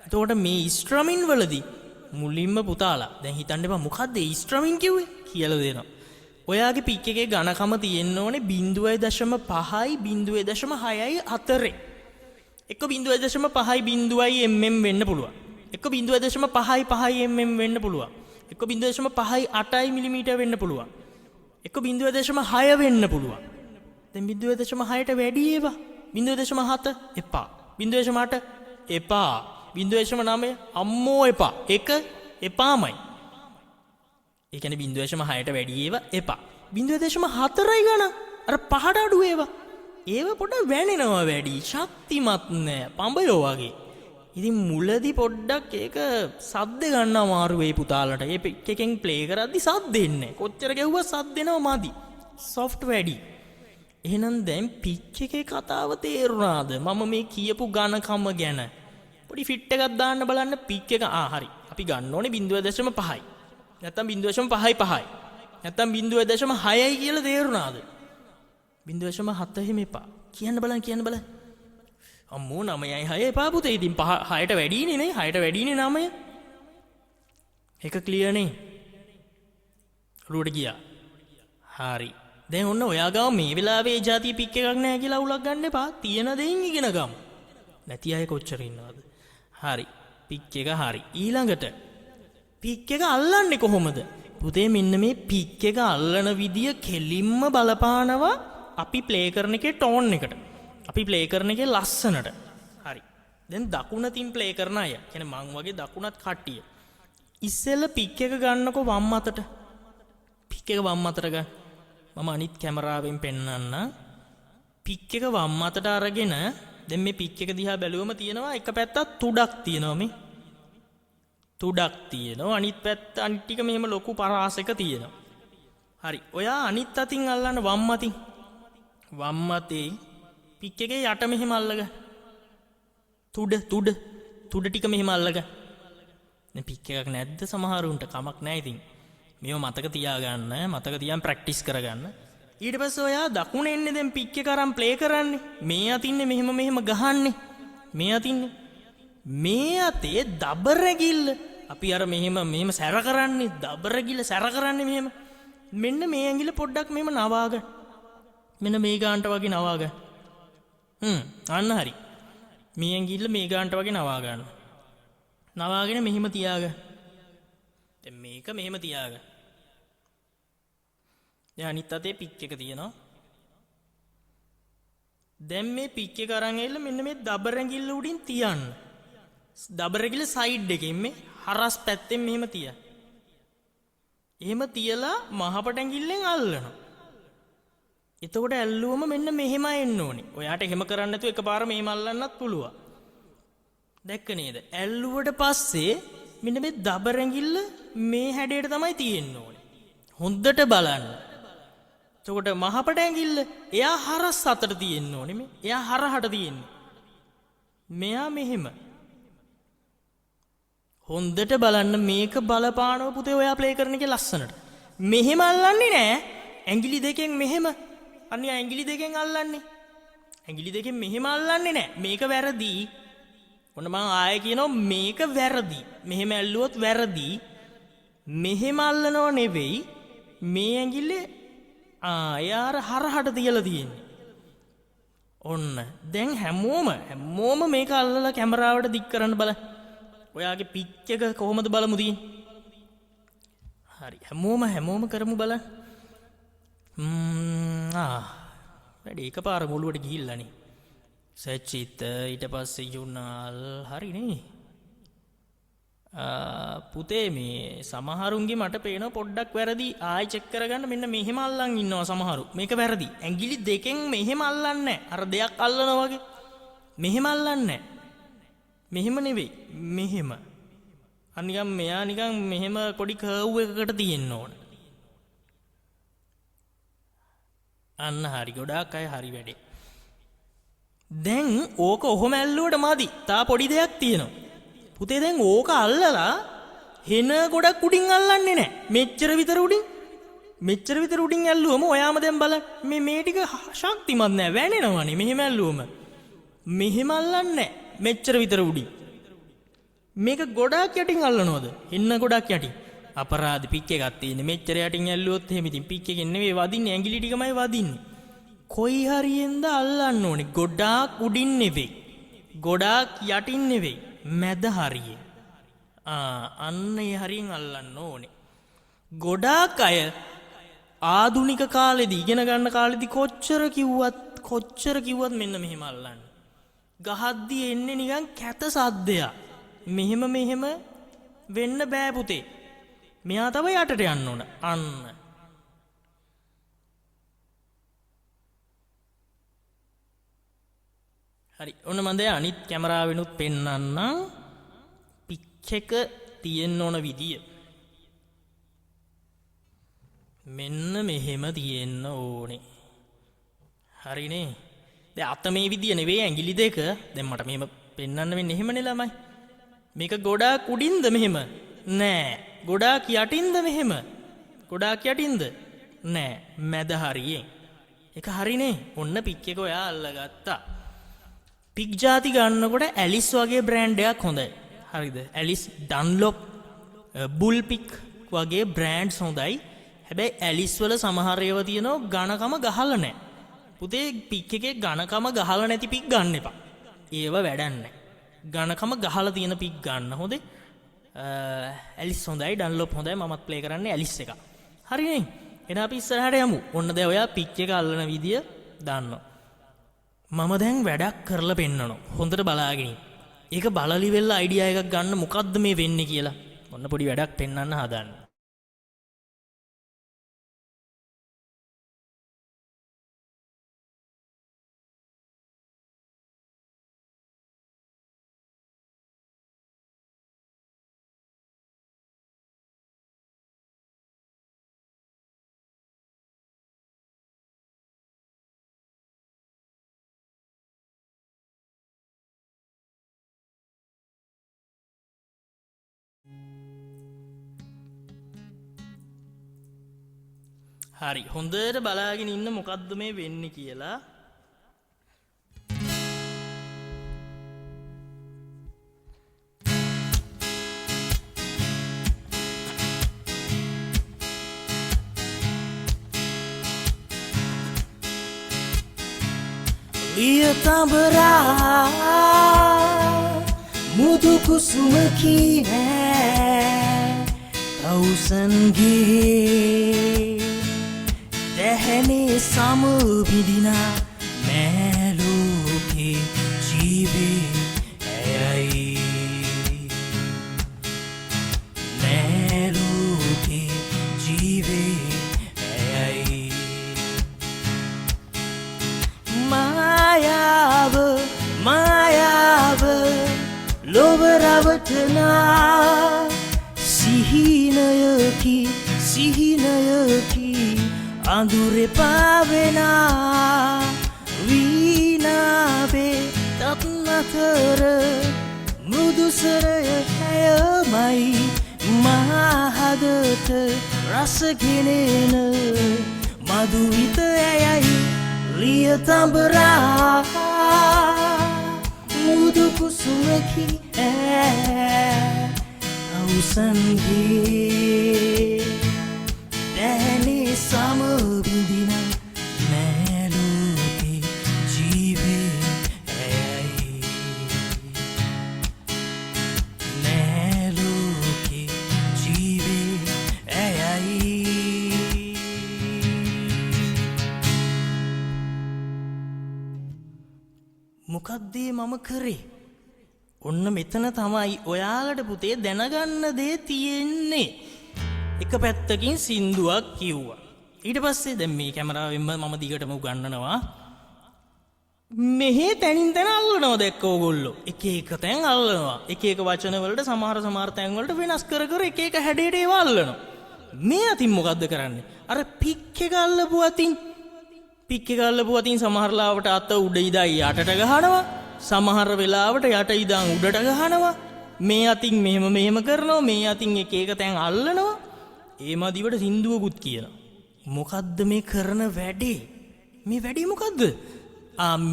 එතකොට මේ ස්ට්‍රමින් වලදී මුලින්ම පුතාලා දැන් හිතන්න එපා මොකද්ද ස්ට්‍රමින් කිව්වේ කියලා දෙනවා. ඔයාගේ පික් එකේ ඝනකම තියෙන්න ඕනේ 0.5යි 0.6යි අතරේ. එක 0.5යි mm වෙන්න පුළුවන්. එක 0.5යි mm වෙන්න පුළුවන්. එක 0.5යි mm වෙන්න පුළුවන්. එක 0.6 වෙන්න පුළුවන්. දැන් 0.6ට වැඩි ඒවා 0.7 එපා. 0.8 එපා. 0.9 අම්මෝ එපා. එක එපාමයි. ඒ කියන්නේ 0.6ට වැඩි ඒවා එපා. 0.4යි ගන්න. අර පහට අඩු ඒවා. ඒව පොඩ්ඩක් වැනෙනවා වැඩි. ශක්තිමත් නෑ. පඹයෝ වගේ. ඉතින් මුලදී පොඩ්ඩක් ඒක සද්ද ගන්න අමාරු වෙයි පුතාලට. ඒ පික් එකෙන් ප්ලේ කරද්දි සද්ද එන්නේ. කොච්චර ගැහුවා සද්ද එනවා මදි. සොෆ්ට් වැඩි. එහෙනම් දැන් පිච් එකේ කතාව තේරුණාද? මම මේ කියපු ඝනකම ගැන. පොඩි ෆිට් එකක් දාන්න බලන්න පිච් එක. හරි. අපි ගන්න ඕනේ 0.5යි. නැත්තම් 0.5යි. නැත්තම් 0.6යි කියලා තේරුණාද? 0.7 එහෙම එපා. කියන්න බලන්න. අම්මෝ 9යි 6යි එපා පුතේ. ඉතින් 6ට වැඩිනේ නේ. 6ට වැඩිනේ 9. එක ක්ලියර් නේ. රුවට ගියා. හරි. දැන් ඔන්න ඔයා ගාව මේ වෙලාවේ ජාතිය පික් එකක් නැහැ කියලා උලක් ගන්න එපා. තියෙන දෙයින් ඉගෙන ගමු. නැති අය කොච්චර ඉන්නවද? හරි. පික් එක හරි. ඊළඟට පික් එක අල්ලන්නේ කොහොමද? පුතේ මෙන්න මේ පික් එක අල්ලන විදිය කෙලින්ම බලපානවා අපි ප්ලේ කරන එකේ ටෝන් එකට. අපි ප්ලේ කරන එකේ ලස්සනට. හරි. දැන් දකුණතින් ප්ලේ කරන අය. කියන්නේ මං වගේ දකුණත් කට්ටිය. ඉස්සෙල්ලා පික් එක ගන්නකො වම් අතට. පික් එක වම් අතට ගන්න. මම අනිත් කැමරාවෙන් පෙන්නන්න. පික් එක වම් අතට අරගෙන දැන් මේ පික් එක දිහා බැලුවම තියෙනවා එක පැත්තක් තුඩක් තියෙනවා මේ. තුඩක් තියෙනවා. අනිත් පැත්ත අනිත් ටික මෙහෙම ලොකු පරාසයක තියෙනවා. හරි. ඔයා අනිත් අතින් අල්ලන්න වම් අතින්. වම් අතේ පික් එකේ යට මෙහෙම අල්ලගන්න. තුඩ ටික මෙහෙම අල්ලගන්න. දැන් පික් එකක් නැද්ද සමහරුන්ට කමක් නැහැ ඉතින්. මේව මතක තියාගන්න. මතක තියාන් ප්‍රැක්ටිස් කරගන්න. ඊට පස්සේ ඔයා දකුණේ එන්නේ දැන් පික් එක අරන් ප්ලේ කරන්නේ. මේ අතින්නේ මෙහෙම ගහන්නේ. මේ අතින්නේ. මේ අතේ දබරගිල්ල අපි අර මෙහෙම සැර කරන්නේ. දබරගිල්ල සැර කරන්නේ මෙහෙම. මෙන්න මේ ඇඟිල්ල පොඩ්ඩක් මෙහෙම නවාගන්න. මෙන්න මේ ගානට වගේ නවාගන්න. අන්න හරි. මේ ඇඟිල්ල මේ ගානට වගේ නවාගන්න. නවාගෙන මෙහෙම තියාගන්න. දැන් මේක මෙහෙම තියාගන්න. දැන් අනිත් අතේ පික් එක තියෙනවා. දැන් මේ පික් එක අරන් ඇවිල්ලා මෙන්න මේ දබර ඇඟිල්ල උඩින් තියන්න. දබර ඇඟිල්ල සයිඩ් එකෙන් මේ හරස් පැත්තෙන් මෙහෙම තියන්න. එහෙම තියලා මහපට ඇඟිල්ලෙන් අල්ලනවා. එතකොට ඇල්ලුවම මෙන්න මෙහෙම එන්න ඕනේ. ඔයාට එහෙම කරන්න නැතුව එකපාර මෙහෙම අල්ලන්නත් පුළුවන්. දැක්ක නේද? ඇල්ලුවට පස්සේ මෙන්න මේ දබර ඇඟිල්ල මේ හැඩයට තමයි තියෙන්න ඕනේ. හොඳට බලන්න. එතකොට මහපට ඇඟිල්ල එයා හරස් අතට තියෙන්න ඕනේ මේ. එයා හරහට තියෙන්නේ. මෙයා මෙහෙම. හොඳට බලන්න මේක බලපානව පුතේ ඔයා ප්ලේ කරන එකේ ලස්සනට. මෙහෙම අල්ලන්නේ නෑ. ඇඟිලි දෙකෙන් මෙහෙම. අනිත් ඇඟිලි දෙකෙන් අල්ලන්නේ. ඇඟිලි දෙකෙන් මෙහෙම අල්ලන්නේ නෑ. මේක වැරදි. ඔන්න මම ආයෙ කියනවා මේක වැරදි. මෙහෙම ඇල්ලුවොත් වැරදි. මෙහෙම අල්ලනව නෙවෙයි. මේ ඇඟිල්ලේ එයාර හරහට තියලා තියෙන්නේ. ඔන්න. දැන් හැමෝම මේක අල්ලලා කැමරාවට දික් කරන්න බලන්න. ඔයාගේ පික් එක කොහොමද බලමු දින්. හරි. හැමෝම කරමු බලන්න. වැඩි එකපාර මුලුවට ගිහිල්ලානේ. සච්චිත ඊට පස්සේ යුනාල් හරිනේ. පුතේ මේ සමහරුන්ගේ මට පේන පොඩ්ඩක් වැරදි. ආයෙ චෙක් කරගන්න. මෙන්න මෙහෙම අල්ලන් ඉන්නවා සමහරු. මේක වැරදි. ඇඟිලි දෙකෙන් මෙහෙම අල්ලන්නේ අර දෙයක් අල්ලනවා වගේ. මෙහෙම අල්ලන්නේ මෙහෙම නෙවෙයි. මෙහෙම. අනිකම් මෙයා නිකන් මෙහෙම පොඩි කර්ව් එකකට තියෙන්න ඕන. අන්න හරි. ගොඩාක් අය හරි වැඩේ. දැන් ඕක ඔහොම ඇල්ලුවට මදි. තා පොඩි දෙයක් තියෙනවා. පුතේ දැන් ඕක අල්ලලා හෙන ගොඩක් උඩින් අල්ලන්නේ නැහැ. මෙච්චර විතර උඩින් ඇල්ලුවම ඔයාම දැන් බලන්න මේ ටික ශක්තිමත් නැහැ. වැනෙනවනේ මෙහෙම ඇල්ලුවම. මෙහෙම අල්ලන්නේ නැහැ. මෙච්චර විතර උඩින්. මේක ගොඩක් යටින් අල්ලනවද? හෙන්න ගොඩක් යටින්. අපරාධ පික් එකක් තියෙන්නේ. මෙච්චර යටින් ඇල්ලුවොත් එහෙම ඉතින් පික් එකෙන් නෙවෙයි වදින්නේ. ඇඟිලි ටිකමයි වදින්නේ. කොයි හරියෙන්ද අල්ලන්න ඕනේ? ගොඩාක් උඩින් නෙවෙයි. ගොඩාක් යටින් නෙවෙයි. මැද හරියේ. අන්න ඒ හරියෙන් අල්ලන්න ඕනේ. ගොඩාක් අය ආධුනික කාලෙදී ඉගෙන ගන්න කාලෙදී කොච්චර කිව්වත් මෙන්න මෙහෙම අල්ලන්න. ගහද්දි එන්නේ නිකන් කැත සද්දයක්. මෙහෙම වෙන්න බෑ පුතේ. මෙයා තව යටට යන්න ඕන. අන්න. හරි. ඔන්න මම දැන් අනිත් කැමරාවෙනුත් පෙන්නන්නම්. පිච් එක තියෙන්න ඕන විදිය. මෙන්න මෙහෙම තියෙන්න ඕනේ. හරිනේ. දැන් අත මේ විදිය නෙවෙයි ඇඟිලි දෙක. දැන් මට මෙහෙම පෙන්නන්න වෙන්නේ එහෙමනේ ළමයි. මේක ගොඩාක් උඩින්ද මෙහෙම? නෑ. ගොඩාක් යටින්ද මෙහෙම? ගොඩාක් යටින්ද? නෑ. මැද හරියෙන්. ඒක හරිනේ. ඔන්න පික් එක ඔයා අල්ලගත්තා. පික් ජාති ගන්නකොට ඇලිස් වගේ බ්‍රෑන්ඩ් එකක් හොඳයි. හරිද? ඇලිස් ඩන්ලොප් බුල් පික් වගේ බ්‍රෑන්ඩ්ස් හොඳයි. හැබැයි ඇලිස් වල සමහර ඒවා තියෙනවා ඝනකම ගහලා නැහැ. පුතේ පික් එකේ ඝනකම ගහලා නැති පික් ගන්න එපා. ඒව වැඩක් නැහැ. ඝනකම ගහලා තියෙන පික් ගන්න හොඳේ. ඇලිස් හොඳයි, ඩන්ලොප් හොඳයි. මමත් ප්ලේ කරන්නේ ඇලිස් එක. හරිනේ? එහෙනම් අපි ඉස්සරහට යමු. ඔන්න දැන් ඔයා පික් එක අල්ලන විදිය දන්නවා. මම දැන් වැඩක් කරලා පෙන්නනවා. හොඳට බලාගෙන ඉන්න. ඒක බලලි වෙලා අයිඩියා එකක් ගන්න මොකද්ද මේ වෙන්නේ කියලා. ඔන්න පොඩි වැඩක් පෙන්වන්න හදන්නේ. හරි හොඳට බලාගෙන ඉන්න මොකද්ද මේ වෙන්නේ කියලා. ලියතඹරා මුදු කුසුමකි है තවුසන්ගේ දැහැනේ සමවිදිනා මෑලෝකේ ජීවේ ඇයයි මෑලෝකේ ජීවේ ඇයයි මායාව මායාව ලොව රවටනා සිහිනයකි සිහිනයකි අඳුරේ පාවෙනා වීණාවේ තත් නතර මෘදුසරය හැයමයි මහහදට රසගෙනෙන මදුවිත ඇයයි ලියතඹරා මුදු කුසුමකි තවුසන්ගේ දැහැනේ සමවිදින මෑලෝකේ ජීවේ ඇයයි මෑලෝකේ ජීවේ ඇයයි. මොකක්දේ මම කරේ? ඔන්න මෙතන තමයි ඔයාලට පුතේ දැනගන්න දේ තියෙන්නේ. එක පැත්තකින් සින්දුවක් කිව්වා. ඊට පස්සේ දැන් මේ කැමරාවෙන්ම මම දිගටම උගන්වනවා. මෙහි තැනින් තැන අල්ලනවා දැක්ක ඕගොල්ලෝ. එක එක තැන් අල්ලනවා. එක එක වචන වලට සමහර තැන් වලට වෙනස් කර එක එක හැඩයට ඒවා අල්ලනවා. මේ අතින් මොකද්ද කරන්නේ? අර පික් එක අල්ලපු අතින් සමහර ලාවට අත උඩ ඉඳන් යටට ගහනවා. සමහර වෙලාවට යට ඉඳන් උඩට ගහනවා. මේ අතින් මෙහෙම කරනවා. මේ අතින් එක එක තැන් අල්ලනවා. ඒ මදිවට සින්දුවකුත් කියනවා. මොකද්ද මේ කරන වැඩේ? මේ වැඩේ මොකද්ද?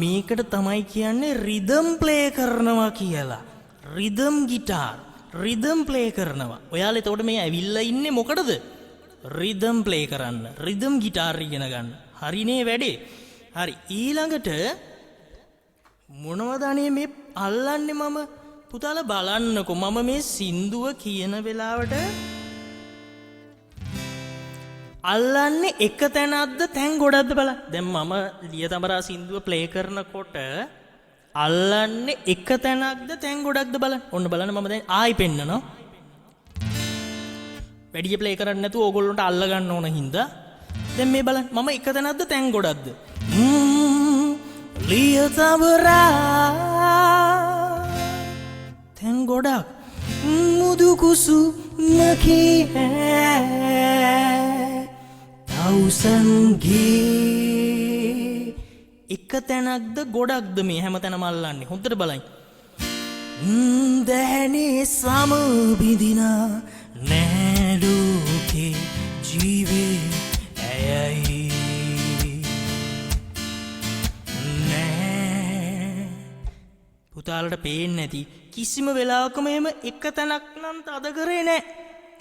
මේකට තමයි කියන්නේ රිද්ම් ප්ලේ කරනවා කියලා. රිද්ම් ගිටාර්, රිද්ම් ප්ලේ කරනවා. ඔයාලා එතකොට මේ ඇවිල්ලා ඉන්නේ මොකටද? රිද්ම් ප්ලේ කරන්න. රිද්ම් ගිටාර් ඉගෙන ගන්න. හරිනේ වැඩේ. හරි ඊළඟට මොනවද අනේ මේ අල්ලන්නේ මම? පුතාලා බලන්නකෝ මම මේ සින්දුව කියන වෙලාවට අල්ලන්නේ එක තැනක්ද තැන් ගොඩක්ද බලන්න. දැන් මම ලියතඹරා සින්දුව ප්ලේ කරනකොට අල්ලන්නේ එක තැනක්ද තැන් ගොඩක්ද බලන්න. ඔන්න බලන්න මම දැන් ආයි පෙන්නනවා. වැඩි ප්ලේ කරන්නේ නැතුව ඕගොල්ලන්ට අල්ල ගන්න ඕන හින්දා දැන් මේ බලන්න මම එක තැනක්ද තැන් ගොඩක්ද? ලියතඹරා තැන් ගොඩක් මුදු කුසුමකි තවුසන්ගේ එක තැනක්ද ගොඩක්ද මේ හැමතැනම අල්ලන්නේ? හොඳට බලන්න. දැහැනේ සමබිඳිනා නෑලෝකේ ජීවේ ඇයයි පුතාලට පේන්නේ නැති කිසිම වෙලාවකම එහෙම එක තැනක් නම් තද කරේ නැහැ.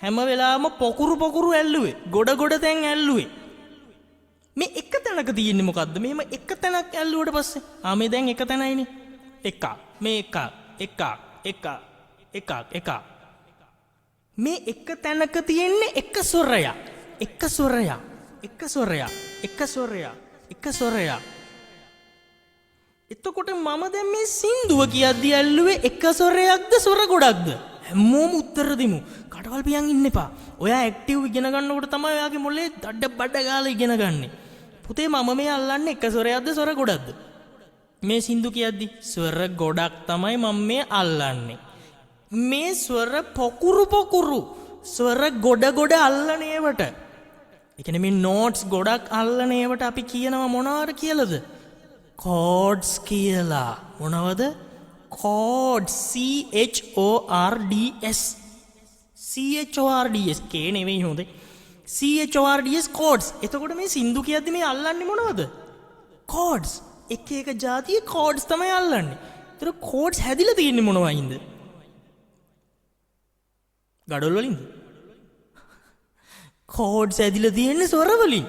හැම වෙලාවම පොකුරු ඇල්ලුවේ. ගොඩ තැන් ඇල්ලුවේ. මේ එක තැනක තියෙන්නේ මොකද්ද? මෙහෙම එක තැනක් ඇල්ලුවට පස්සේ මේ දැන් එක තැනයිනේ. එකක්. මේ එකක්. මේ එක තැනක තියෙන්නේ එක ස්වරයක්. එතකොට මම දැන් මේ සින්දුව කියද්දි ඇල්ලුවේ එක ස්වරයක්ද ස්වර ගොඩක්ද? හැමෝම උත්තර දෙමු. කටවල් පියන් ඉන්න එපා. ඔයා ඇක්ටිව් ඉගෙන ගන්නකොට තමයි ඔයාගේ මොලේ දඩ බඩ ගාලා ඉගෙන ගන්නෙ. පුතේ මම මේ අල්ලන්නේ එක ස්වරයක්ද ස්වර ගොඩක්ද? මේ සින්දු කියද්දි ස්වර ගොඩක් තමයි මම මේ අල්ලන්නේ. මේ ස්වර පොකුරු ස්වර ගොඩ අල්ලන ඒවට. ඒ කියන්නේ මේ නෝට්ස් ගොඩක් අල්ලන ඒවට අපි කියනවා මොනවාද කියලාද? chords කියලා. මොනවද? chords. chords කේ නෙවෙයි හොඳේ. chords chords. එතකොට මේ සින්දු කියද්දි මේ අල්ලන්නේ මොනවද? chords. එක જાතිය chords තමයි අල්ලන්නේ. ඒතර chords හැදිලා තියෙන්නේ මොනවයින්ද? ගඩොල් වලින්ද? chords හැදිලා තියෙන්නේ ස්වර වලින්.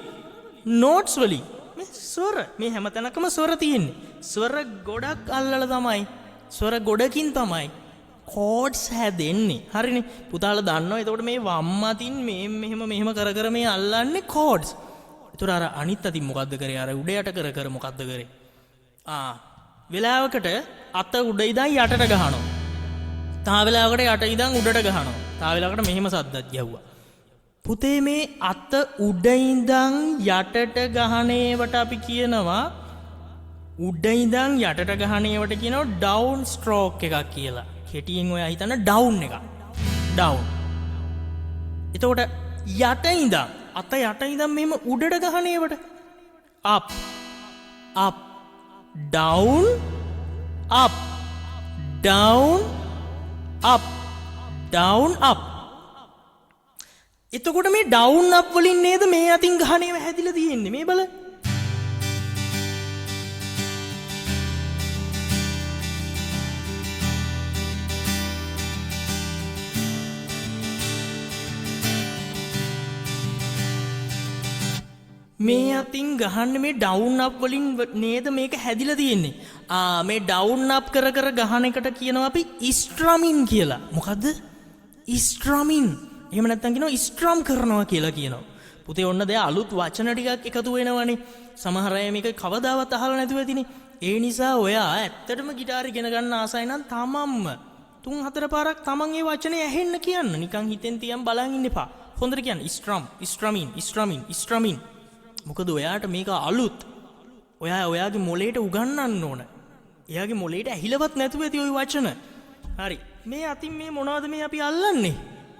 notes වලින්. මේ ස්වර මේ හැම තැනකම ස්වර තියෙන්නේ. ස්වර ගොඩක් අල්ලලා තමයි. ස්වර ගොඩකින් තමයි chords හැදෙන්නේ. හරිනේ. පුතාලා දන්නවා. එතකොට මේ වම් අතින් මෙහෙම කර මේ අල්ලන්නේ chords. ඒතර අර අනිත් අතින් මොකද්ද කරේ? අර උඩ යට කර මොකද්ද කරේ? වෙලාවකට අත උඩ ඉඳන් යටට ගහනවා. තා වෙලාවකට යට ඉඳන් උඩට ගහනවා. තා වෙලාවකට මෙහෙම සද්දක් ගැහුවා. පුතේ මේ අත උඩ ඉඳන් යටට ගහන ඒවට අපි කියනවා උඩ ඉඳන් යටට ගහන ඒවට කියනවා ඩවුන් ස්ට්‍රෝක් එකක් කියලා. කෙටියෙන් ඔයා හිතන්න ඩවුන් එකක්. ඩවුන්. එතකොට යට ඉඳන් අත යට ඉඳන් මෙහෙම උඩට ගහන ඒවට up down up down up. එතකොට මේ ඩවුන් අප් වලින් නේද මේ අතින් ගහණේව හැදිලා තියෙන්නේ. මේ බල. මේ අතින් ගහන්නේ මේ ඩවුන් අප් වලින් නේද මේක හැදිලා තියෙන්නේ. මේ ඩවුන් අප් කර ගහන එකට කියනවා අපි ස්ට්‍රමින් කියලා. මොකද්ද? ස්ට්‍රමින්. එහෙම නැත්නම් කියනවා ස්ට්‍රම් කරනවා කියලා කියනවා. පුතේ ඔන්න දැන් අලුත් වචන ටිකක් එකතු වෙනවනේ. සමහර අය මේක කවදාවත් අහලා නැතුව ඇතිනේ. ඒ නිසා ඔයා ඇත්තටම গিitar ඉගෙන ගන්න ආසයි නම් තමන්ම 3-4 පාරක් තමන් ඒ වචනේ ඇහෙන්න කියන්න. නිකන් හිතෙන් තියන් බලන් ඉන්න එපා. හොඳට කියන්න. ස්ට්‍රමින්. මොකද ඔයාට මේක අලුත්. ඔයාගේ මොලේට උගන්වන්න ඕන. එයාගේ මොලේට ඇහිලවත් නැතුව ඇති ওই වචන. හරි. මේ අතින් මේ මොනවද මේ අපි අල්ලන්නේ?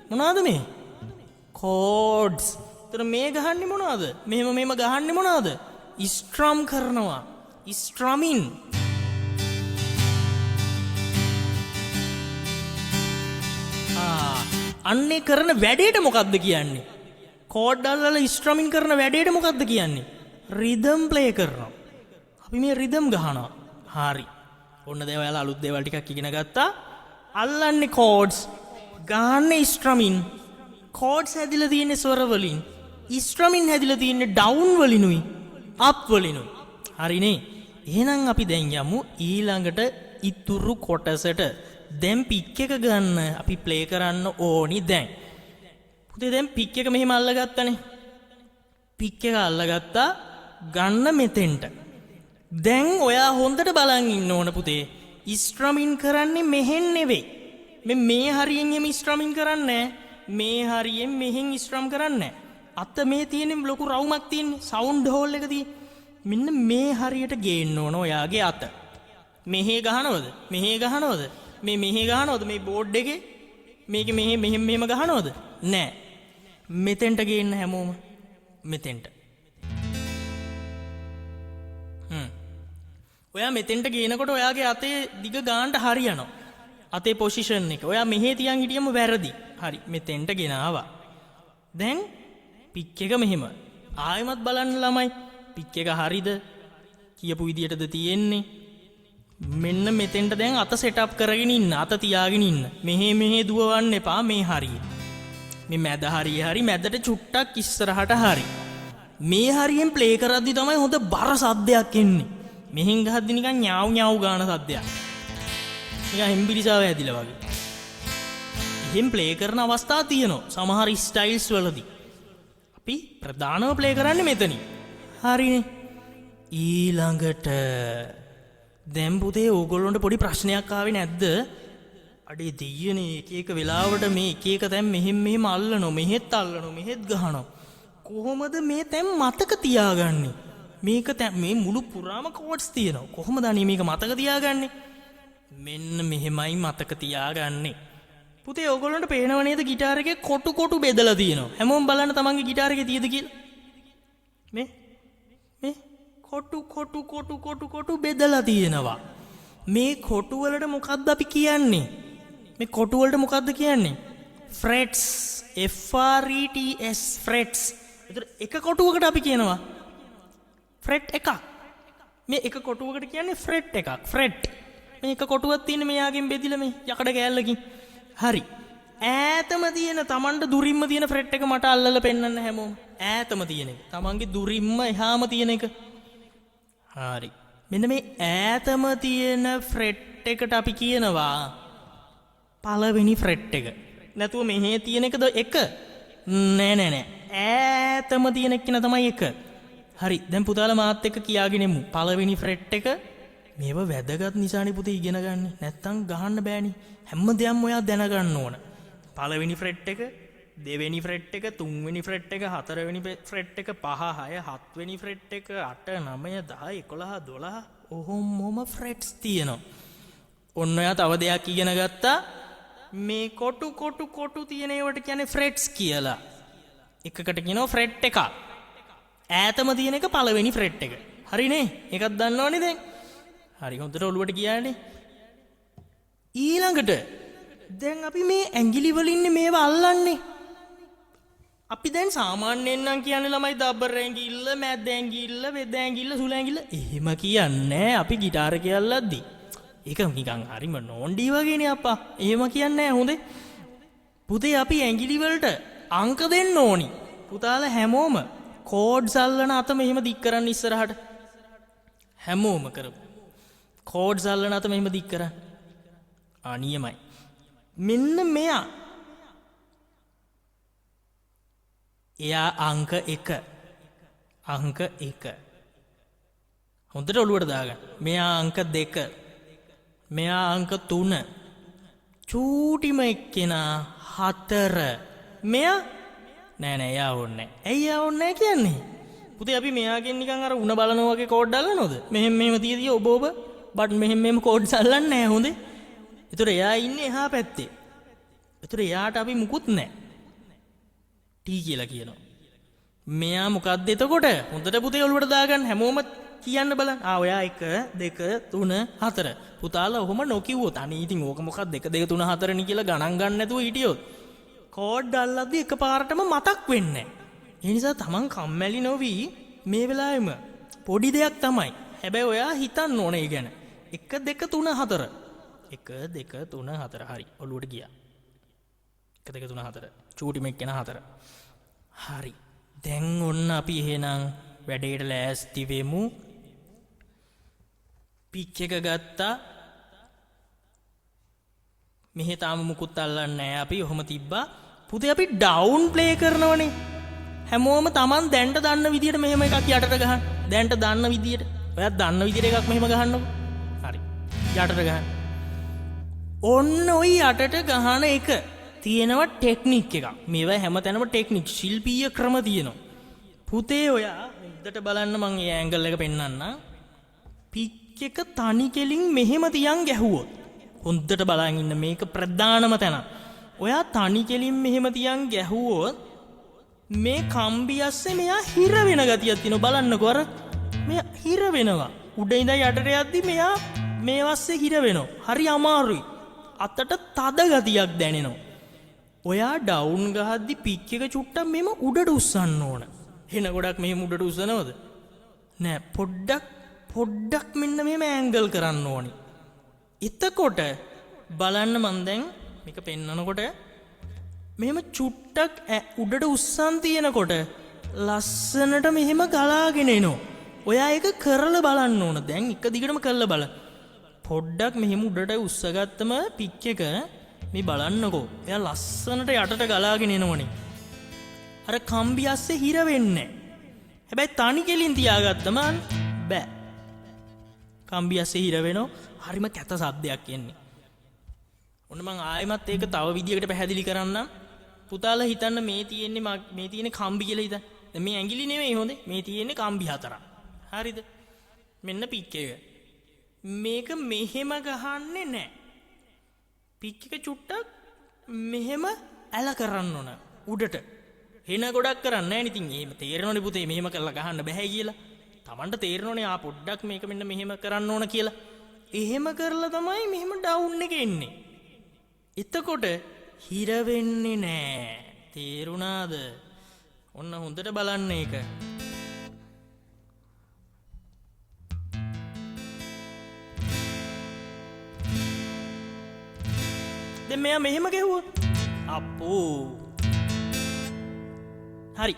මොනවද මේ? chords. ඒතර මේ ගහන්නේ මොනවද? මෙහෙම ගහන්නේ මොනවද? ස්ට්‍රම් කරනවා. ස්ට්‍රමින්. අන්නේ කරන වැඩේට මොකද්ද කියන්නේ? කෝඩ් අල්ලලා ස්ට්‍රමින් කරන වැඩේට මොකද්ද කියන්නේ? රිද්ම් ප්ලේ කරනවා. අපි මේ රිද්ම් ගහනවා. හරි. ඔන්න දැන් ඔයාලා අලුත් දේවල් ටිකක් ඉගෙන ගත්තා. අල්ලන්නේ කෝඩ්ස්. ගහන්නේ ස්ට්‍රමින්. කෝඩ්ස් හැදිලා තියෙන්නේ ස්වර වලින්. ස්ට්‍රමින් හැදිලා තියෙන්නේ ඩවුන් වලිනුයි අප් වලිනුයි. හරිනේ. එහෙනම් අපි දැන් යමු ඊළඟට ඉතුරු කොටසට. දැන් පික් එක ගන්න අපි ප්ලේ කරන්න ඕනි දැන්. පුතේ දැන් පික් එක මෙහෙම අල්ලගත්තනේ. පික් එක අල්ලගත්තා ගන්න මෙතෙන්ට. දැන් ඔයා හොඳට බලන් ඉන්න ඕන පුතේ. ස්ට්‍රමින් කරන්නේ මෙහෙන් නෙවෙයි. මේ හරියෙන් එම ස්ට්‍රමින් කරන්නේ නැහැ. මේ හරියෙන් මෙහෙන් ස්ට්‍රම් කරන්නේ නැහැ. අත මේ තියෙන ලොකු රවුමක් තියෙන්නේ සවුන්ඩ් හෝල් එක තියෙන්නේ. මෙන්න මේ හරියට ගේන්න ඕන ඔයාගේ අත. මෙහෙ ගහනවද? මෙහෙ ගහනවද? මෙහෙ ගහනවද මේ බෝඩ් එකේ? මේක මෙහෙම ගහනවද? නෑ. මෙතෙන්ට ගේන්න හැමෝම. මෙතෙන්ට. ඔයා මෙතෙන්ට ගේනකොට ඔයාගේ අතේ දිග ගානට හරියනවා. අතේ පොසිෂන් එක. ඔයා මෙහෙ තියන් හිටියම වැරදි. හරි. මෙතෙන්ට ගෙනාවා. දැන් පික් එක මෙහෙම. ආයෙමත් බලන්න ළමයි. පික් එක හරිද? කියපු විදියටද තියෙන්නේ? මෙන්න මෙතෙන්ට දැන් අත සෙටප් කරගෙන ඉන්න, අත තියාගෙන ඉන්න. මෙහෙ දුවවන්න එපා මේ හරිය. මේ මැද හරිය හරි මැදට චුට්ටක් ඉස්සරහට හරි. මේ හරියෙන් ප්ලේ කරද්දි තමයි හොඳ බර සද්දයක් එන්නේ. මෙහෙන් ගහද්දි නිකන් ඥාව් ඥාව් ගාන සද්දයක්. නිකන් හෙම්බිරිසාව ඇදිලා වගේ. එහෙන් ප්ලේ කරන අවස්ථා තියෙනවා සමහර ස්ටයිල්ස් වලදී. අපි ප්‍රධානව ප්ලේ කරන්නේ මෙතනින්. හරිනේ. ඊළඟට දැන් පුතේ ඕගොල්ලන්ට පොඩි ප්‍රශ්නයක් ආවේ නැද්ද? අඩේ දෙයියනේ එක එක වෙලාවට මේ එක එක තැන් මෙහෙම අල්ලනවා, මෙහෙත් අල්ලනවා, මෙහෙත් ගහනවා. කොහොමද මේ තැන් මතක තියාගන්නේ? මේක මේ මුළු පුරාම කෝඩ්ස් තියෙනවා. කොහොමද අනේ මේක මතක තියාගන්නේ? මෙන්න මෙහෙමයි මතක තියාගන්නේ. පුතේ ඕගොල්ලන්ට පේනව නේද গিitar එකේ කොටු බෙදලා තියෙනවා. හැමෝම බලන්න තමන්ගේ গিitar එකේ තියෙද කියලා. මේ කොටු බෙදලා තියෙනවා. මේ කොටු වලට මොකද්ද අපි කියන්නේ? මේ කොටු වලට මොකද්ද කියන්නේ? frets. FRETS frets. ඒතර එක කොටුවකට අපි කියනවා fret එකක්. මේ එක කොටුවකට කියන්නේ fret එකක්. fret. මේ එක කොටුවක් තියෙන මෙයාගෙන් බෙදිලා මේ යකඩ කෑල්ලකින්. හරි. ඈතම තියෙන Tamanට දුරින්ම තියෙන fret එක මට අල්ලලා පෙන්නන්න හැමෝම. ඈතම තියෙන එක. Tamanගේ දුරින්ම එහාම තියෙන එක. හරි. මෙන්න මේ ඈතම තියෙන ෆ්‍රෙට් එකට අපි කියනවා පළවෙනි ෆ්‍රෙට් එක. නැතුව මෙහෙ තියෙන එකද එක? නෑ. ඈතම තියෙන එක න තමයි එක. හරි. දැන් පුතාලා මාත් එක්ක කියාගෙන ඉමු. පළවෙනි ෆ්‍රෙට් එක මේව වැදගත් නිසානේ පුතේ ඉගෙන ගන්න. නැත්තම් ගහන්න බෑනේ. හැම දෙයක්ම ඔයා දැනගන්න ඕන. පළවෙනි ෆ්‍රෙට් එක, දෙවෙනි ෆ්‍රෙට් එක, තුන්වෙනි ෆ්‍රෙට් එක, හතරවෙනි ෆ්‍රෙට් එක, 5, 6, 7වෙනි ෆ්‍රෙට් එක, 8, 9, 10, 11, 12 ඔහොමම ෆ්‍රෙට්ස් තියෙනවා. ඔන්න ඔයා තව දෙයක් ඉගෙන ගත්තා. මේ කොටු තියෙන ඒවට කියන්නේ ෆ්‍රෙට්ස් කියලා. එකකට කියනවා ෆ්‍රෙට් එකක්. ඈතම තියෙන එක පළවෙනි ෆ්‍රෙට් එක. හරිනේ? ඒකත් දන්නවනේ දැන්. හරි හොඳට ඔළුවට ගියානේ. ඊළඟට දැන් අපි මේ ඇඟිලි වලින් මේව අල්ලන්නේ. අපි දැන් සාමාන්‍යයෙන් නම් කියන්නේ ළමයි දබර ඇඟිල්ල, මැද ඇඟිල්ල, වෙද ඇඟිල්ල, සුල ඇඟිල්ල. එහෙම කියන්නේ අපි গিitar එක අල්ලද්දි. ඒක නිකන් හරිම නෝන්ඩි වගේනේ අප්පා. එහෙම කියන්නේ නැහැ හොඳේ. පුතේ අපි ඇඟිලි වලට අංක දෙන්න ඕනි. පුතාලා හැමෝම කෝඩ්ස් අල්ලන අත මෙහෙම දික් කරන්න ඉස්සරහට. හැමෝම කරමු. කෝඩ්ස් අල්ලන අත මෙහෙම දික් කරන්න. නියමයි. මෙන්න මෙයා. එයා අංක 1. අංක 1. හොඳට ඔළුවට දාගන්න. මෙයා අංක 2. මෙයා අංක 3. චූටිම එක්කෙනා 4. මෙයා නෑ එයා ඕනේ නෑ. ඇයි එයා ඕනේ නෑ කියන්නේ? පුතේ අපි මෙයාගෙන් නිකන් අර උණ බලනවා වගේ කෝඩ් අල්ලනවද? මෙහෙම තියදී ඔබ බට් මෙහෙම කෝඩ්ස් අල්ලන්නේ නෑ හොඳේ. ඒතර එයා ඉන්නේ එහා පැත්තේ. ඒතර එයාට අපි මුකුත් නෑ. ටී කියලා කියනවා. මෙයා මොකක්ද එතකොට? හොඳට පුතේ ඔළුවට දාගන්න. හැමෝම කියන්න බලන්න. ඔයා 1 2 3 4. පුතාලා ඔහොම නොකියුවොත් අනේ ඉතින් ඕක මොකක්ද 1 2 3 4 නේ කියලා ගණන් ගන්න නැතුව හිටියොත් කෝඩ් අල්ලද්දි එකපාරටම මතක් වෙන්නේ නැහැ. ඒ නිසා තමන් කම්මැලි නොවි මේ වෙලාවෙම පොඩි දෙයක් තමයි. හැබැයි ඔයා හිතන්න ඕනේ ඒ ගැන. 1 2 3 4. 1 2 3 4. හරි. ඔළුවට ගියා. 1 2 3 4. චූටි මෙක්කෙන 4. හරි. දැන් ඔන්න අපි එහෙනම් වැඩේට ලෑස්ති වෙමු. පිච් එක ගත්තා. මෙහෙ තාම මුකුත් අල්ලන්නේ නැහැ අපි. ඔහොම තිබ්බා. පුතේ අපි ඩවුන් ප්ලේ කරනවනේ. හැමෝම Taman දැන්ට දන්න විදියට මෙහෙම එකක් යටට ගහන්න. දැන්ට දන්න විදියට. ඔයත් දන්න විදියට එකක් මෙහෙම ගහන්නකො. හරි. යටට ගහන්න. ඔන්න ඔය යටට ගහන එක තියෙනවා ටෙක්නික් එකක්. මේවා හැමතැනම ටෙක්නික් ශිල්පීය ක්‍රම තියෙනවා. පුතේ ඔයා හොඳට බලන්න මම මේ ඇන්ගල් එක පෙන්නන්නම්. පිච් එක තනි කෙලින් මෙහෙම තියන් ගැහුවොත් හොඳට බලන් ඉන්න මේක ප්‍රධානම තැන. ඔයා තනි කෙලින් මෙහෙම තියන් ගැහුවොත් මේ කම්බි ඇස්සේ මෙයා හිර වෙන ගතියක් තියෙනවා. බලන්නකෝ අර මෙයා හිර වෙනවා. උඩ ඉඳන් යටට යද්දි මෙයා මේ වස්සේ හිර වෙනවා. හරි අමාරුයි. අතට තද ගතියක් දැනෙනවා. ඔයා ඩවුන් ගහද්දි පිච් එක චුට්ටක් මෙහෙම උඩට උස්සන්න ඕන. එන ගොඩක් මෙහෙම උඩට උස්සනවද? නෑ පොඩ්ඩක් මෙන්න මෙහෙම ඇන්ගල් කරන්න ඕනි. එතකොට බලන්න මන් දැන් මේක පෙන්නනකොට මෙහෙම චුට්ටක් උඩට උස්සන් තියෙනකොට ලස්සනට මෙහෙම ගලාගෙන එනවා. ඔයා ඒක කරලා බලන්න ඕන. දැන් එක දිගටම කරලා බලන්න. පොඩ්ඩක් මෙහෙම උඩට උස්සගත්තම පිච් එක මේ බලන්නකෝ. එයා ලස්සනට යටට ගලාගෙන එනවනේ. අර කම්බි ඇස්සේ හිර වෙන්නේ. හැබැයි තනි කෙලින් තියාගත්තම බෑ. කම්බි ඇස්සේ හිර වෙනෝ. හරිම කැත සද්දයක් එන්නේ. ඔන්න මං ආයෙමත් ඒක තව විදියකට පැහැදිලි කරන්නම්. පුතාලා හිතන්න මේ තියෙන්නේ කම්බි කියලා හිතන්න. දැන් මේ ඇඟිලි නෙමෙයි හොඳේ. මේ තියෙන්නේ කම්බි හතරක්. හරිද? මෙන්න පිච් එක. මේක මෙහෙම ගහන්නේ නැහැ. පිච් එක චුට්ටක් මෙහෙම ඇල කරන්න ඕන උඩට. හෙන ගොඩක් කරන්නේ නැහැ නේ. ඉතින් එහෙම තේරෙනවනේ පුතේ මෙහෙම කරලා ගහන්න බෑ කියලා. Tamanට තේරෙනවනේ පොඩ්ඩක් මේක මෙන්න මෙහෙම කරන්න ඕන කියලා. එහෙම කරලා තමයි මෙහෙම ඩවුන් එක එන්නේ. එතකොට හිර වෙන්නේ නෑ. තේරුණාද? ඔන්න හොඳට බලන්න ඒක. දැන් මෙයා මෙහෙම ගැහුවොත් අප්පෝ. හරි.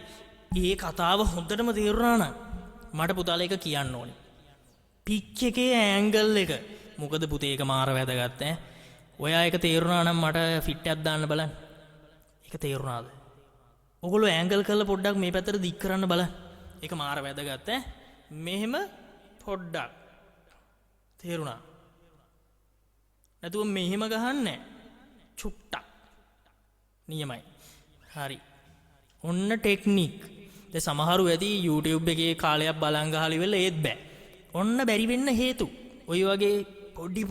මේ කතාව හොඳටම තේරුණා නම් මට පුතාලා එක කියන්න ඕනේ. පිච් එකේ ඇන්ගල් එක. මොකද පුතේ ඒක මාර වැදගත් ඈ. ඔයා ඒක තේරුණා නම් මට ෆිට් එකක් දාන්න බලන්න. ඒක තේරුණාද? ඔගොල්ලෝ ඇන්ගල් කරලා පොඩ්ඩක් මේ පැත්තට දික් කරන්න බලන්න. ඒක මාර වැදගත් ඈ. මෙහෙම පොඩ්ඩක්. තේරුණා? නැතුව මෙහෙම ගහන්නේ චුට්ටක්. නියමයි. හරි. ඔන්න ටෙක්නික්. දැන් සමහරු ඇති YouTube එකේ කාලයක් බලන් ගහලා ඉවරලා ඒත් බෑ. ඔන්න බැරි වෙන්න හේතු. ඔය වගේ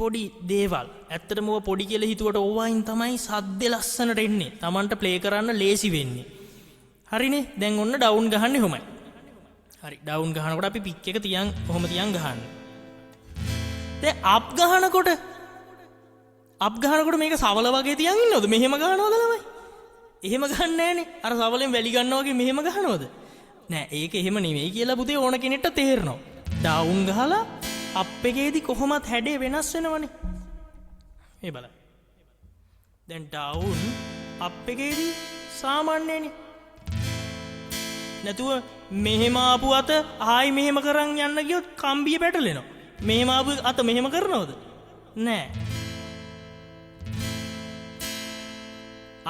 පොඩි දේවල්. ඇත්තටම ඔය පොඩි කියලා හිතුවට ඕවයින් තමයි සද්ද ලස්සනට එන්නේ. Tamanට ප්ලේ කරන්න ලේසි වෙන්නේ. හරිනේ? දැන් ඔන්න ඩවුන් ගහන්නේ කොහොමයි? හරි. ඩවුන් ගහනකොට අපි පිච් එක කොහොම තියන් ගහන්නේ. දැන් අප් ගහනකොට මේක සවල වගේ තියන් ඉන්නවද? මෙහෙම ගහනවද ළමයි? එහෙම ගහන්නේ නැහනේ. අර සවලෙන් වැලි ගන්නවා වගේ මෙහෙම ගහනවද? නෑ. ඒක එහෙම නෙවෙයි කියලා පුතේ ඕන කෙනෙක්ට තේරෙනවා. ඩවුන් ගහලා අප් එකේදී කොහොමත් හැඩේ වෙනස් වෙනවනේ. මේ බලන්න. දැන් ඩවුන් අප් එකේදී සාමාන්‍යනේ. නැතුව මෙහෙම ආපු අත ආයි මෙහෙම කරන් යන්න ගියොත් කම්බිය පැටලෙනවා. මෙහෙම ආපු අත මෙහෙම කරනවද? නෑ.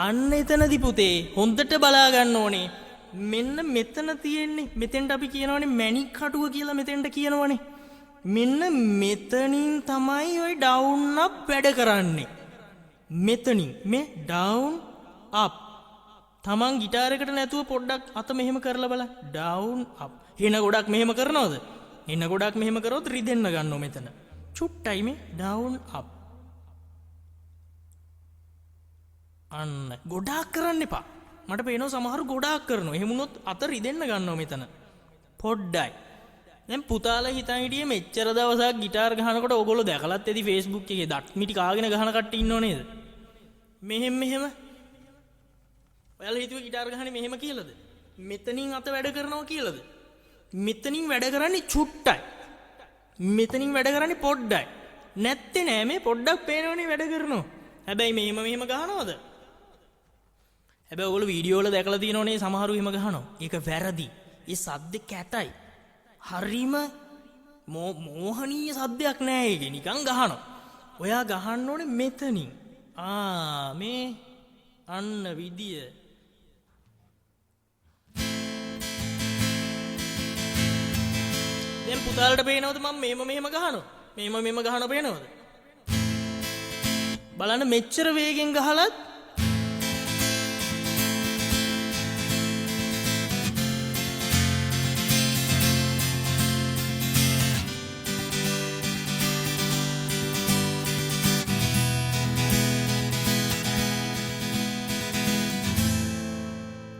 අන්න එතනදී පුතේ හොඳට බලා ගන්න ඕනේ. මෙන්න මෙතන තියෙන්නේ. මෙතෙන්ට අපි කියනවනේ මැණික් කටුව කියලා මෙතෙන්ට කියනවනේ. මෙන්න මෙතනින් තමයි ওই ඩවුන් අප් වැඩ කරන්නේ. මෙතනින් මේ ඩවුන් අප්. තමන් গিitar එකට නැතුව පොඩ්ඩක් අත මෙහෙම කරලා බලන්න. Down up. හෙන ගොඩක් මෙහෙම කරනවද? හෙන ගොඩක් මෙහෙම කරොත් රිදෙන්න ගන්නව මෙතන. චුට්ටයි මේ ඩවුන් අප්. අන්න ගොඩාක් කරන්න එපා. මට පේනවා සමහරු ගොඩාක් කරනවා. එහෙම වුණොත් අත රිදෙන්න ගන්නවා මෙතන. පොඩ්ඩයි. දැන් පුතාලා හිතන් හිටියේ මෙච්චර දවසක් গিitar ගහනකොට ඕගොල්ලෝ දැකලත් ඇති Facebook එකේ දත් මිටි කාගෙන ගහන කට්ටිය ඉන්නව නේද? මෙහෙම. ඔයාලා හිතුවේ গিitar ගහන්නේ මෙහෙම කියලාද? මෙතනින් අත වැඩ කරනවා කියලාද? මෙතනින් වැඩ කරන්නේ චුට්ටයි. මෙතනින් වැඩ කරන්නේ පොඩ්ඩයි. නැත්තේ නෑ මේ පොඩ්ඩක් පේනවනේ වැඩ කරනවා. හැබැයි මෙහෙම ගහනවද? හැබැයි ඔයගොල්ලෝ වීඩියෝ වල දැකලා තියෙනවනේ සමහරු එහෙම ගහනවා. ඒක වැරදි. ඒ සද්දේ කැතයි. හරිම මෝහනීය සද්දයක් නෑ ඒකේ. නිකන් ගහනවා. ඔයා ගහන්න ඕනේ මෙතනින්. මේ අන්න විදිය. දැන් පුතාලට පේනවද මම මෙහෙම ගහනවා? මෙහෙම ගහනවා පේනවද? බලන්න මෙච්චර වේගෙන් ගහලත්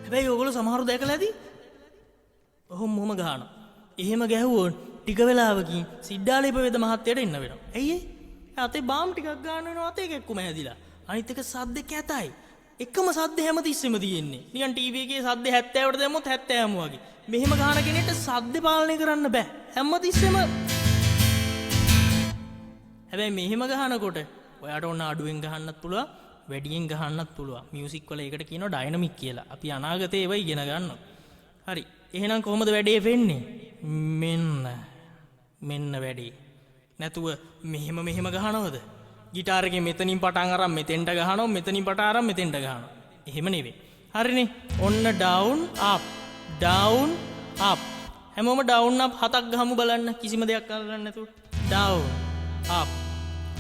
හැබැයි ඔයගොල්ලෝ සමහරව දැකලා ඇති. ඔහොම ගහනවා. එහෙම ගැහුවොත් ටික වෙලාවකින් සිද්ධාලේප වේද මහත්තයට එන්න වෙනවා. ඇයි අතේ බාම් ටිකක් ගන්න වෙනවා අතේ එක්කම හැදිලා. අනිත් එක සද්ද කැතයි. එකම සද්ද හැමතිස්සෙම තියෙන්නේ. නිකන් ටීවී එකේ සද්ද 70ට දැම්මොත් 70ම වගේ. මෙහෙම ගහන කෙනෙක්ට සද්ද පාලනය කරන්න බෑ. හැමතිස්සෙම හැබැයි මෙහෙම ගහනකොට ඔයාට ඔන්න අඩුවෙන් ගහන්නත් පුළුවන් වැඩියෙන් ගහන්නත් පුළුවන්. මියුසික් වල ඒකට කියනවා ඩයිනමික් කියලා. අපි අනාගතේ ඒවා ඉගෙන ගන්නවා. හරි. එහෙනම් කොහොමද වැඩේ වෙන්නේ? මෙන්න වැඩේ. නැතුව මෙහෙම ගහනවද? ගිටාර් එකේ මෙතනින් පටන් අරන් මෙතෙන්ට ගහනවා, මෙතනින් පටන් අරන් මෙතෙන්ට ගහනවා. එහෙම නෙවෙයි. හරිනේ. ඔන්න down up down up. හැමෝම down up 7ක් ගහමු බලන්න. කිසිම දෙයක් අල්ලන්න නැතුව. down up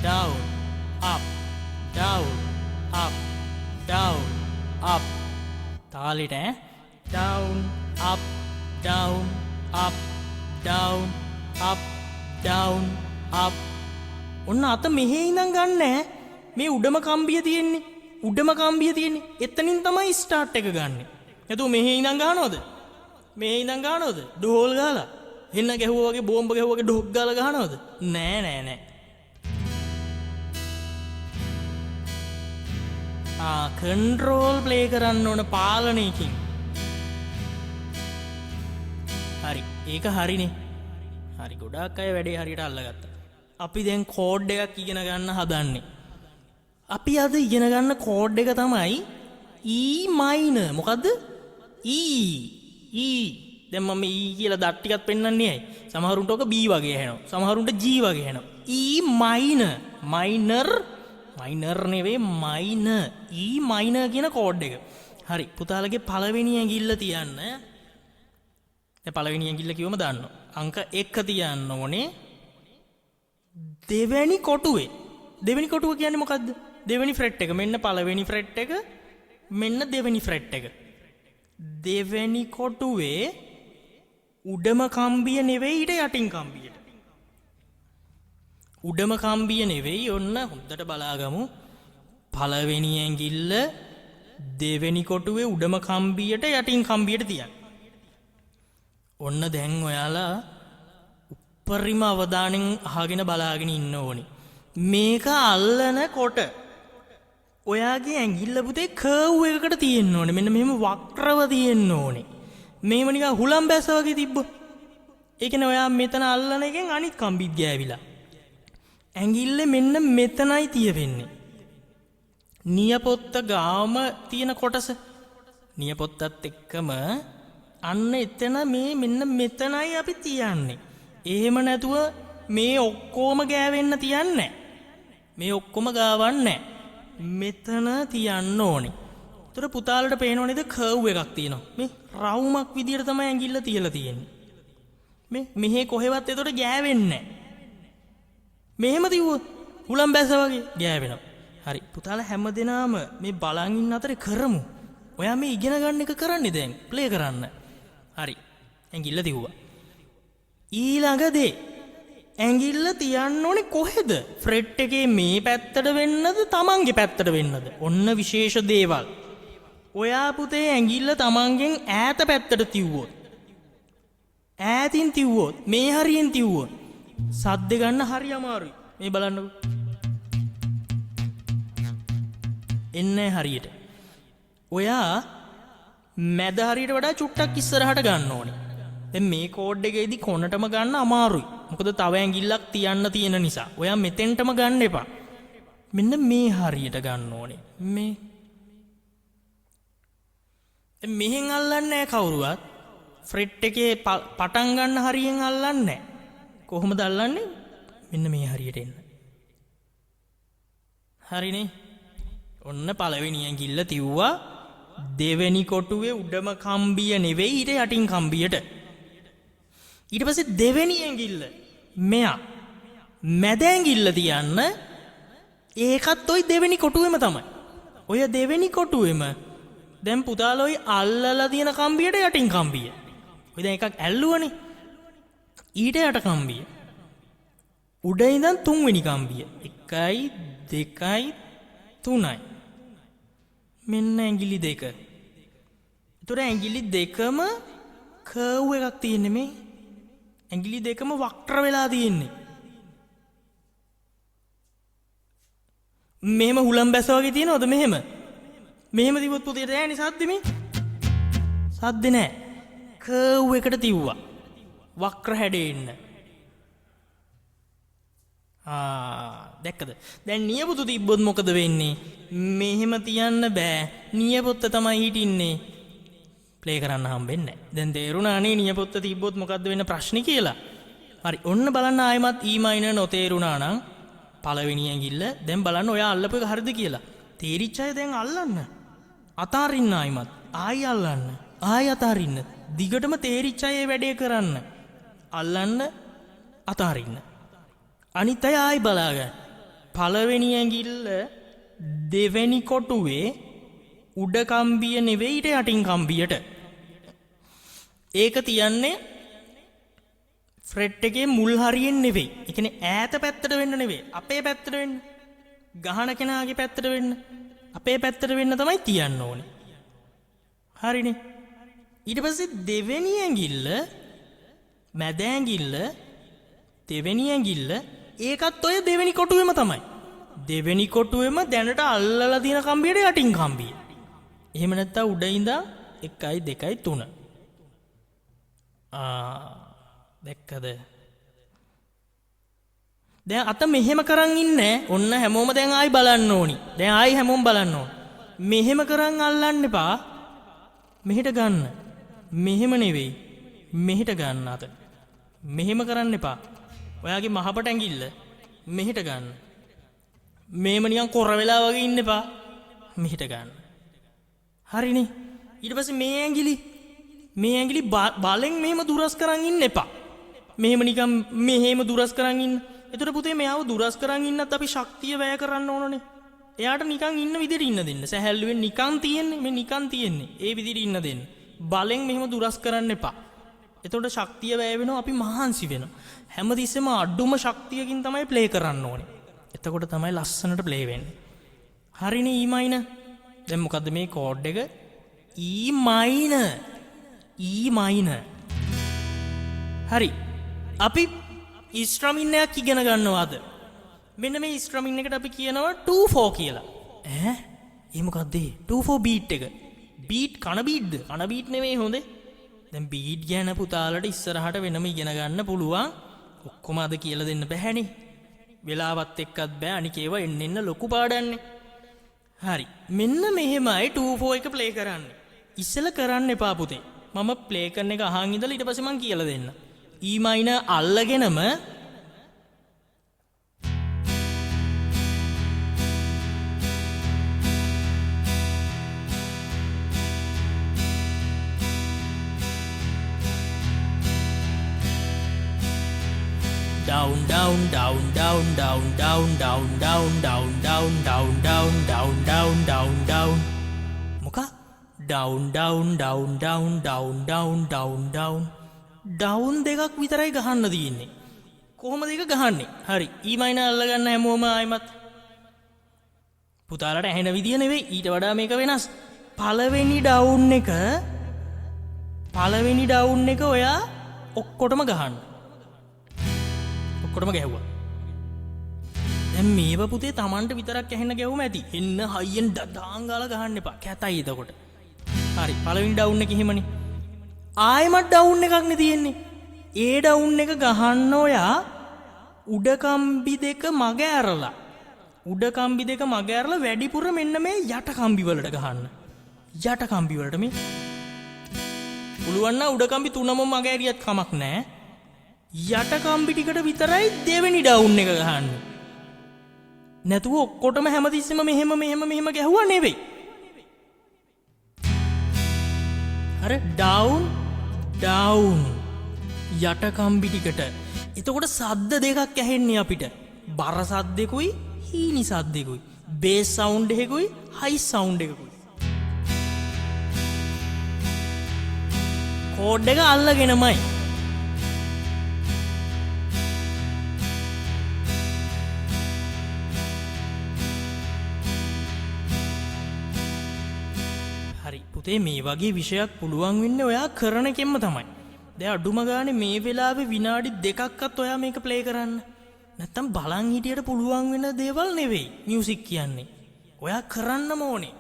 down up down up down up. තාලෙට ඈ. down up down up down up down up. ඔන්න අත මෙහෙ ඉඳන් ගන්න ඈ. මේ උඩම කම්බිය තියෙන්නේ. එතනින් තමයි ස්ටාර්ට් එක ගන්නෙ. නැතුව මෙහෙ ඉඳන් ගහනවද? ඩෝල් ගාලා. හෙන්න ගැහුවා වගේ බෝම්බ ගැහුවා වගේ ඩොක් ගාලා ගහනවද? නෑ. කන්ට්‍රෝල් ප්ලේ කරන්න ඕන පාලනයකින්. හරි. ඒක හරිනේ. හරි. ගොඩාක් අය වැඩේ හරියට අල්ලගත්තා. අපි දැන් කෝඩ් එකක් ඉගෙන ගන්න හදන්නේ. අපි අද ඉගෙන ගන්න කෝඩ් එක තමයි E minor. මොකද්ද? E. දැන් මම E කියලා දත් ටිකක් පෙන්නන්නේ ඇයි? සමහරුන්ට ඔක B වගේ ඇහෙනවා. සමහරුන්ට G වගේ ඇහෙනවා. E minor. මයිනර් නෙවෙයි minor. E minor කියන කෝඩ් එක. හරි. පුතාලගේ පළවෙනි ඇඟිල්ල තියන්න. දැන් පළවෙනි ඇඟිල්ල කිව්වම දාන්න. අංක 1 තියන්න ඕනේ. දෙවෙනි කොටුවේ. දෙවෙනි කොටුව කියන්නේ මොකද්ද? දෙවෙනි ෆ්‍රෙට් එක. මෙන්න පළවෙනි ෆ්‍රෙට් එක. මෙන්න දෙවෙනි ෆ්‍රෙට් එක. දෙවෙනි කොටුවේ උඩම කම්බිය නෙවෙයි ඊට යටින් කම්බියට. උඩම කම්බිය නෙවෙයි. ඔන්න හොඳට බලාගමු. පළවෙනි ඇඟිල්ල දෙවෙනි කොටුවේ උඩම කම්බියට යටින් කම්බියට තියන්න. ඔන්න දැන් ඔයාලා උපරිම අවධානයෙන් අහගෙන බලාගෙන ඉන්න ඕනි. මේක අල්ලනකොට ඔයාගේ ඇඟිල්ල පුතේ කර්ව් එකකට තියෙන්න ඕනේ. මෙන්න මෙහෙම වක්‍රව තියෙන්න ඕනේ. මේව නිකන් හුලම් බැස වගේ තිබ්බොත්. ඒ කියන්නේ ඔයා මෙතන අල්ලන එකෙන් අනිත් කම්බිත් ගෑවිලා. ඇඟිල්ල මෙන්න මෙතනයි තියෙන්නේ. නියපොත්ත ගාම තියෙන කොටස. නියපොත්තත් එක්කම අන්න එතන මෙන්න මෙතනයි අපි තියන්නේ. එහෙම නැතුව මේ ඔක්කොම ගෑවෙන්න තියන්නේ. මේ ඔක්කොම ගාවන්නේ. මෙතන තියන්න ඕනේ. ඒතර පුතාලට පේනව නේද කර්ව් එකක් තියෙනවා. මේ රවුමක් විදියට තමයි ඇඟිල්ල තියලා තියෙන්නේ. මෙහෙ කොහෙවත් ඒතර ගෑවෙන්නේ නැහැ. මෙහෙම තියුවොත් හුලම් බැස වගේ ගෑවෙනවා. හරි. පුතාලා හැමදෙනාම මේ බලන් ඉන්න අතරේ කරමු. ඔයා මේ ඉගෙන ගන්න එක කරන්නේ දැන් ප්ලේ කරන්න. හරි. ඇඟිල්ල තියුවා. ඊළඟ දේ ඇඟිල්ල තියන්න ඕනේ කොහෙද? ෆ්‍රෙට් එකේ මේ පැත්තට වෙන්නද තමන්ගේ පැත්තට වෙන්නද? ඔන්න විශේෂ දේවල්. ඔයා පුතේ ඇඟිල්ල තමන්ගෙන් ඈත පැත්තට තියුවොත්, ඈතින් තියුවොත්, මේ හරියෙන් තියුවොත් සද්ද ගන්න හරි අමාරුයි. මේ බලන්නකෝ. එන්නේ හරියට. ඔයා මැද හරියට වඩා චුට්ටක් ඉස්සරහට ගන්න ඕනේ. දැන් මේ කෝඩ් එකේදී කොනටම ගන්න අමාරුයි. මොකද තව ඇඟිල්ලක් තියන්න තියෙන නිසා. ඔයා මෙතෙන්ටම ගන්න එපා. මෙන්න මේ හරියට ගන්න ඕනේ. මෙහෙන් අල්ලන්නේ නැහැ කවුරුවත්. ෆ්‍රෙට් එකේ පටන් ගන්න හරියෙන් අල්ලන්නේ නැහැ. කොහොමද අල්ලන්නේ? මෙන්න මේ හරියට එන්න. හරිනේ. ඔන්න පළවෙනි ඇඟිල්ල තියුවා. දෙවෙනි කොටුවේ උඩම කම්බිය නෙවෙයි ඊට යටින් කම්බියට. ඊට පස්සේ දෙවෙනි ඇඟිල්ල මෙයා මැද ඇඟිල්ල තියන්න. ඒකත් ওই දෙවෙනි කොටුවේම තමයි. ඔය දෙවෙනි කොටුවේම දැන් පුතාලා ওই අල්ලලා තියෙන කම්බියට යටින් කම්බිය. ඔය දැන් එකක් ඇල්ලුවනේ. ඊට යට කම්බිය. උඩ ඉඳන් තුන්වෙනි කම්බිය. 1යි 2යි 3යි. මෙන්න ඇඟිලි දෙක. ඒතර ඇඟිලි දෙකම කර්ව් එකක් තියෙන්නේ මේ. ඇඟිලි දෙකම වක්‍ර වෙලා තියෙන්නේ. මෙහෙම හුලම් බැස වගේ තියෙනවද මෙහෙම? මෙහෙම තිබුත් පුතේට ඇහෙන්නේ සද්ද මේ? සද්ද නැහැ. කර්ව් එකට තිව්වා. වක්‍ර හැඩේ ඉන්න. දැක්කද? දැන් නියපොතු තිබ්බොත් මොකද වෙන්නේ? මෙහෙම තියන්න බෑ. නියපොත්ත තමයි හිටින්නේ. ප්ලේ කරන්න හම්බෙන්නේ නැහැ. දැන් තේරුණානේ නියපොත්ත තිබ්බොත් මොකද්ද වෙන ප්‍රශ්නේ කියලා. හරි. ඔන්න බලන්න ආයෙමත් E minor නොතේරුණා නම් පළවෙනි ඇඟිල්ල දැන් බලන්න ඔයා අල්ලපු එක හරිද කියලා. තේරිච්ච අය දැන් අල්ලන්න. අතාරින්න ආයෙමත්. ආයෙ අල්ලන්න. ආයෙ අතාරින්න. දිගටම තේරිච්ච අය වැඩේ කරන්න. අල්ලන්න අතාරින්න. අනිත් අය ආයි බලාගන්න. පළවෙනි ඇඟිල්ල දෙවෙනි කොටුවේ උඩ කම්බිය නෙවෙයි ඊට යටින් කම්බියට. ඒක තියන්නේ ෆ්‍රෙට් එකේ මුල් හරියෙන් නෙවෙයි. ඒ කියන්නේ ඈත පැත්තට වෙන්න නෙවෙයි. අපේ පැත්තට වෙන්න. ගහන කෙනාගේ පැත්තට වෙන්න. අපේ පැත්තට වෙන්න තමයි තියන්න ඕනේ. හරිනේ. ඊට පස්සේ දෙවෙනි ඇඟිල්ල මැද ඇඟිල්ල දෙවෙනි ඇඟිල්ල ඒකත් ඔය දෙවෙනි කොටුවෙම තමයි. දෙවෙනි කොටුවෙම දැනට අල්ලලා තියෙන කම්බියට යටින් කම්බිය. එහෙම නැත්තම් උඩ ඉඳන් 1 2 3. දැක්කද? දැන් අත මෙහෙම කරන් ඉන්නේ. ඔන්න හැමෝම දැන් ආයි බලන්න ඕනි. දැන් ආයි හැමෝම බලන්න ඕනි. මෙහෙම කරන් අල්ලන්න එපා. මෙහෙට ගන්න. මෙහෙම නෙවෙයි. මෙහෙට ගන්න අත. මෙහෙම කරන්න එපා. ඔයාගේ මහපට ඇඟිල්ල මෙහෙට ගන්න. මේම නිකන් කොර වෙලා වගේ ඉන්න එපා. මෙහෙට ගන්න. හරිනේ. ඊට පස්සේ මේ ඇඟිලි බලෙන් මෙහෙම දුරස් කරන් ඉන්න එපා. මෙහෙම නිකන් මෙහෙම දුරස් කරන් ඉන්න. එතකොට පුතේ මෙයාව දුරස් කරන් ඉන්නත් අපි ශක්තිය වැය කරන්න ඕනනේ. එයාට නිකන් ඉන්න විදිහට ඉන්න දෙන්න. සැහැල්ලුවෙන් නිකන් තියෙන්නේ. මේ නිකන් තියෙන්නේ. ඒ විදිහට ඉන්න දෙන්න. බලෙන් මෙහෙම දුරස් කරන්න එපා. එතකොට ශක්තිය වැය වෙනවා, අපි මහන්සි වෙනවා. හැමතිස්සෙම අඩුම ශක්තියකින් තමයි ප්ලේ කරන්න ඕනේ. එතකොට තමයි ලස්සනට ප්ලේ වෙන්නේ. හරිනේ E minor. දැන් මොකද්ද මේ කෝඩ් එක? E minor. E minor. හරි. අපි ස්ට්‍රමින් එකක් ඉගෙන ගන්නවාද? මෙන්න මේ ස්ට්‍රමින් එකට අපි කියනවා 2/4 කියලා. ඒ මොකද්ද? 2/4 බීට් එක. බීට් කන බීට්ද? කන බීට් නෙමෙයි හොඳේ. දැන් බීට් ගැන පුතාලට ඉස්සරහට වෙනම ඉගෙන ගන්න පුළුවන්. ඔක්කොම අද කියලා දෙන්න බැහැනේ. වෙලාවත් එක්කත් බෑ. අනික ඒවා එන්න ලොකු පාඩන්නේ. හරි. මෙන්න මෙහෙමයි 2/4 එක ප්ලේ කරන්නේ. ඉස්සෙල්ලා කරන්න එපා පුතේ. මම ප්ලේ කරන එක අහන් ඉඳලා ඊට පස්සේ මං කියලා දෙන්න. E minor අල්ලගෙනම down down down down down down down down down down down down down down down down මොකක් down down down down down down down down down දෙකක් විතරයි ගහන්න තියෙන්නේ. කොහොමද ඒක ගහන්නේ? හරි. E minor අල්ලගන්න හැමෝම ආයිමත් පුතාලට ඇහෙන විදිය නෙවෙයි, ඊට වඩා මේක වෙනස්. පළවෙනි ඩවුන් එක ඔයා ඔක්කොටම ගහන්න. ඔක්කොටම ගැහුවා. දැන් මේව පුතේ Tamanට විතරක් ඇහෙන්න ගැහුවම ඇති. එන්න හයියෙන් ඩඩාන් ගාලා ගහන්න එපා. කැතයි එතකොට. හරි. පළවෙනි ඩවුන් එක එහෙමනේ. ආයෙමත් ඩවුන් එකක් නේ තියෙන්නේ. ඒ ඩවුන් එක ගහන්න ඔයා උඩ කම්බි දෙක මග ඇරලා වැඩිපුර මෙන්න මේ යට කම්බි වලට ගහන්න. යට කම්බි වලට මේ පුළුවන් නම් උඩ කම්බි තුනම මග ඇරියත් කමක් නැහැ. යට කම්බි ටිකට විතරයි දෙවෙනි ඩවුන් එක ගහන්නේ. නැතුව ඔක්කොටම හැමතිස්සෙම මෙහෙම ගැහුවා නෙවෙයි. අර ඩවුන් යට කම්බි ටිකට. එතකොට සද්ද දෙකක් ඇහෙන්නේ අපිට. බර සද්දෙකුයි හීනි සද්දෙකුයි. බේස් සවුන්ඩ් එකකුයි හයි සවුන්ඩ් එකකුයි. කෝඩ් එක අල්ලගෙනමයි. හරි පුතේ, මේ වගේ විෂයක් පුළුවන් වෙන්නේ ඔයා කරන එකෙන්ම තමයි. දැන් අඩුම ගානේ මේ වෙලාවේ විනාඩි 2ක්වත් ඔයා මේක ප්ලේ කරන්න. නැත්තම් බලන් හිටියට පුළුවන් වෙන දේවල් නෙවෙයි මියුසික් කියන්නේ. ඔයා කරන්නම ඕනේ.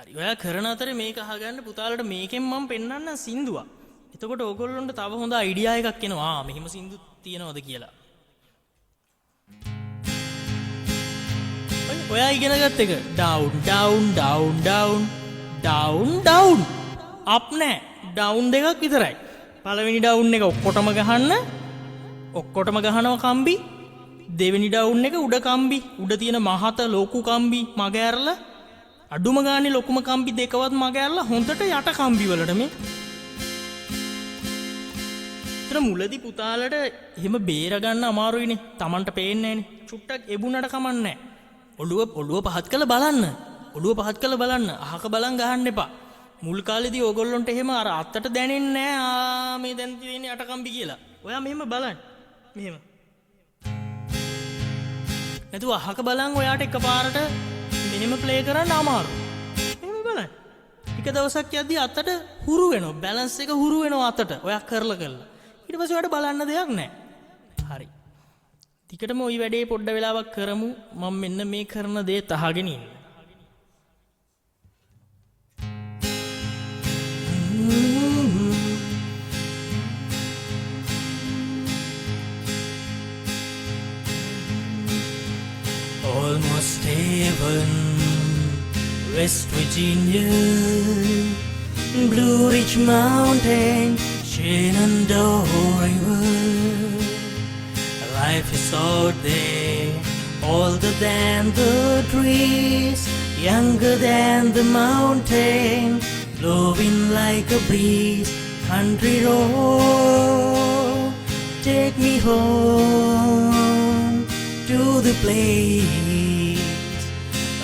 හරි. ඔයා කරන අතරේ මේක අහගන්න පුතාලට මේකෙන් මම පෙන්නන්න සින්දුවක්. එතකොට ඕගොල්ලොන්ට තව හොඳ අයිඩියා එකක් එනවා. මෙහෙම සින්දු තියනවද කියලා. ඔයා ඉගෙන ගත්ත එක down down down down down down up නෑ down දෙකක් විතරයි. පළවෙනි down එක ඔක්කොටම ගහනවා කම්බි. දෙවෙනි down එක උඩ කම්බි. උඩ තියෙන මහත ලොකු කම්බි මග ඇරලා අඩුම ගානේ ලොකුම කම්බි දෙකවත් මග ඇරලා හොඳට යට කම්බි වලට මේ. ඒතර මුලදී පුතාලට එහෙම බේර ගන්න අමාරුයිනේ. Tamanට පේන්නේ නෑනේ. චුට්ටක් එබුණට කමන්නේ නෑ. ඔළුව පහත් කළ බලන්න. අහක බලන් ගහන්න එපා. මුල් කාලේදී ඕගොල්ලොන්ට එහෙම අර අත්තට දැනෙන්නේ නෑ මේ දැන් තියෙන්නේ අටකම්බි කියලා. ඔයා මෙහෙම බලන්න. මෙහෙම. නැතුව අහක බලන් ඔයාට එකපාරට මෙහෙම ප්ලේ කරන්න අමාරුයි. මෙහෙම බලන්න. එක දවසක් යද්දී අතට හුරු වෙනවා. බැලන්ස් එක හුරු වෙනවා අතට. ඔයා කරලා. ඊට පස්සේ ඔයාට බලන්න දෙයක් නෑ. හරි. ටිකටම ওই වැඩේ පොඩ්ඩ වෙලාවක් කරමු. මම මෙන්න මේ කරන දේ තහගෙන ඉන්න. Almost heaven, West Virginia, Blue Ridge Mountain, Shenandoah River. Life is out there, older than the trees, younger than the mountain, blowing like a breeze. Country road, take me home to the place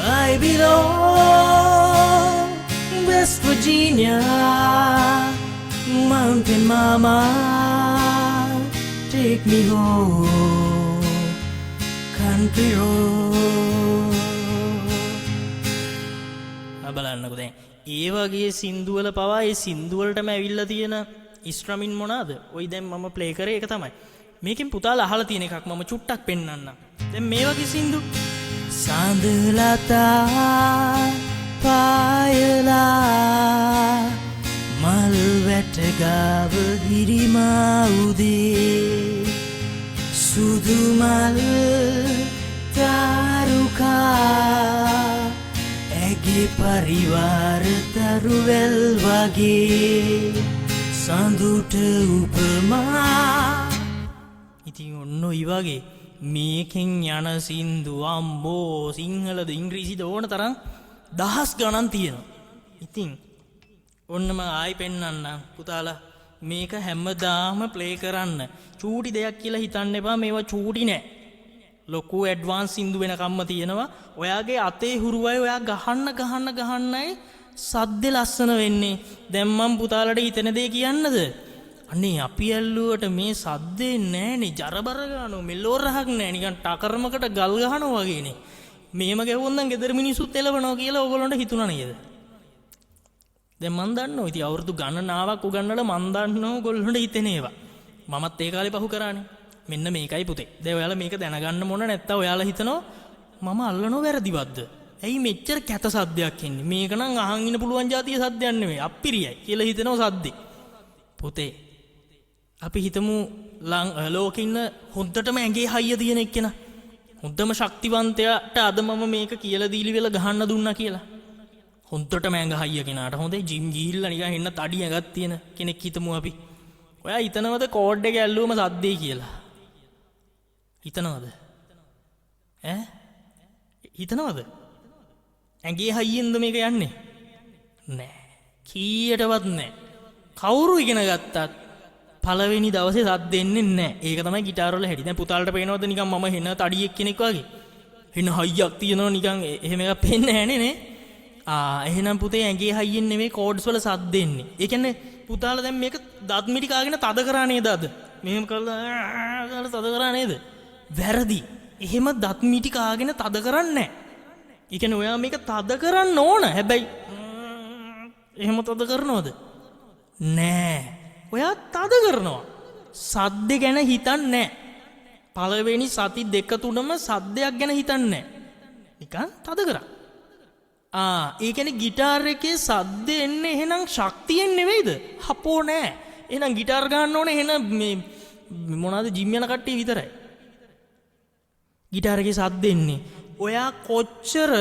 I belong. West Virginia, mountain mama, take me home, country road. බලන්නකෝ දැන් ඒ වගේ සින්දු වල පවා ඒ සින්දු වලටම ඇවිල්ලා තියෙන ඉස්ට්‍රමින් මොනවාද? ওই දැන් මම ප්ලේ කරේ ඒක තමයි. මේකෙන් පුතාලා අහලා තියෙන එකක් මම චුට්ටක් පෙන්නන්නම්. දැන් මේ වගේ සින්දු සඳලතා පායලා මල් වැට ගාව ගිරිමා උදේ සුදු මල් තාරුකා ඇගේ පරිවාර තරුවැල් වගේ සඳුට උපමා. ඉතින් ඔන්න ඔය වගේ මේකෙන් යන සින්දු අම්බෝ සිංහලද ඉංග්‍රීසිද ඕන තරම් දහස් ගණන් තියෙනවා. ඉතින් ඔන්නම ආයි පෙන්නන්න පුතාලා මේක හැමදාම ප්ලේ කරන්න. චූටි දෙයක් කියලා හිතන්න එපා. මේවා චූටි නෑ. ලොකු ඇඩ්වාන්ස් සින්දු වෙනකම්ම තියෙනවා. ඔයාගේ අතේ හුරුවයි ඔයා ගහන්නයි සද්ද ලස්සන වෙන්නේ. දැන් මම පුතාලට හිතන දේ කියන්නද? අනේ අපි ඇල්ලුවට මේ සද්දේ නෑනේ. ජරබර ගානෝ මෙලෝරහක් නෑ. නිකන් ටකරමකට ගල් ගහනවා වගේනේ. මේම ගැහුවොත් නම් ගෙදර මිනිස්සුත් එළවනවා කියලා ඕගොල්ලන්ට හිතුණා නේද? දැන් මන් දන්නවා. ඉතින් අවුරුදු ගණනාවක් උගන්නලා මන් දන්නවා ඕගොල්ලන්ට හිතෙන ඒවා. මමත් ඒ කාලේ පහු කරානේ. මෙන්න මේකයි පුතේ. දැන් ඔයාලා මේක දැනගන්න මොන නැත්තම් ඔයාලා හිතනවා මම අල්ලනෝ වැරදිවත්ද? ඇයි මෙච්චර කැත සද්දයක් එන්නේ? මේක නම් අහන් ඉන්න පුළුවන් જાතිය සද්දයක් නෙමෙයි. අප්පිරියයි කියලා හිතනවා සද්දේ. පුතේ අපි හිතමු ලෝකේ ඉන්න හොද්දටම ඇඟේ හයිය තියෙන එක්කෙනා. හොද්දම ශක්තිවන්තයාට අද මම මේක කියලා දීලි වෙලා ගහන්න දුන්නා කියලා. හොද්දටම ඇඟ හයිය කෙනාට හොඳේ ජිම් ගිහිල්ලා නිකන් එන්න තඩි ඇඟක් තියෙන කෙනෙක් හිතමු අපි. ඔයා හිතනවද කෝඩ් එක ඇල්ලුවම සද්දේ කියලා? හිතනවද? හිතනවද? ඇඟේ හයියෙන්ද මේක යන්නේ? නෑ. කීයටවත් නෑ. කවුරු ඉගෙන ගත්තත් පළවෙනි දවසේ සද්ද එන්නේ නෑ. ඒක තමයි ගිටාර වල හැටි. දැන් පුතාලට පේනවද නිකන් මම හෙන තඩියෙක් කෙනෙක් වගේ? හෙන හයියක් තියෙනවා නිකන් එහෙම එකක් පේන්නේ නෑනේ නේ. එහෙනම් පුතේ ඇඟේ හයියෙන් නෙමෙයි කෝඩ්ස් වල සද්ද එන්නේ. ඒ කියන්නේ පුතාලා දැන් මේක දත් මිටි කාගෙන තද කරා නේද අද? මෙහෙම කරලා තද කරා නේද? වැරදි. එහෙම දත් මිටි කාගෙන තද කරන්නේ නැහැ. ඒ කියන්නේ ඔයා මේක තද කරන්න ඕන. හැබැයි එහෙම තද කරනවද? නෑ. ඔයා තද කරනවා. සද්ද ගැන හිතන්නේ නැහැ. පළවෙනි සති දෙක තුනම සද්දයක් ගැන හිතන්නේ නැහැ. නිකන් තද කරා. ඒ කියන්නේ ගිටාර් එකේ සද්ද එන්නේ එහෙනම් ශක්තියෙන් නෙවෙයිද? හපෝ නෑ. එහෙනම් ගිටාර් ගන්න ඕනේ එහෙනම් මේ මොනවාද ජිම් යන කට්ටිය විතරයි. ගිටාර් එකේ සද්ද එන්නේ. ඔයා කොච්චර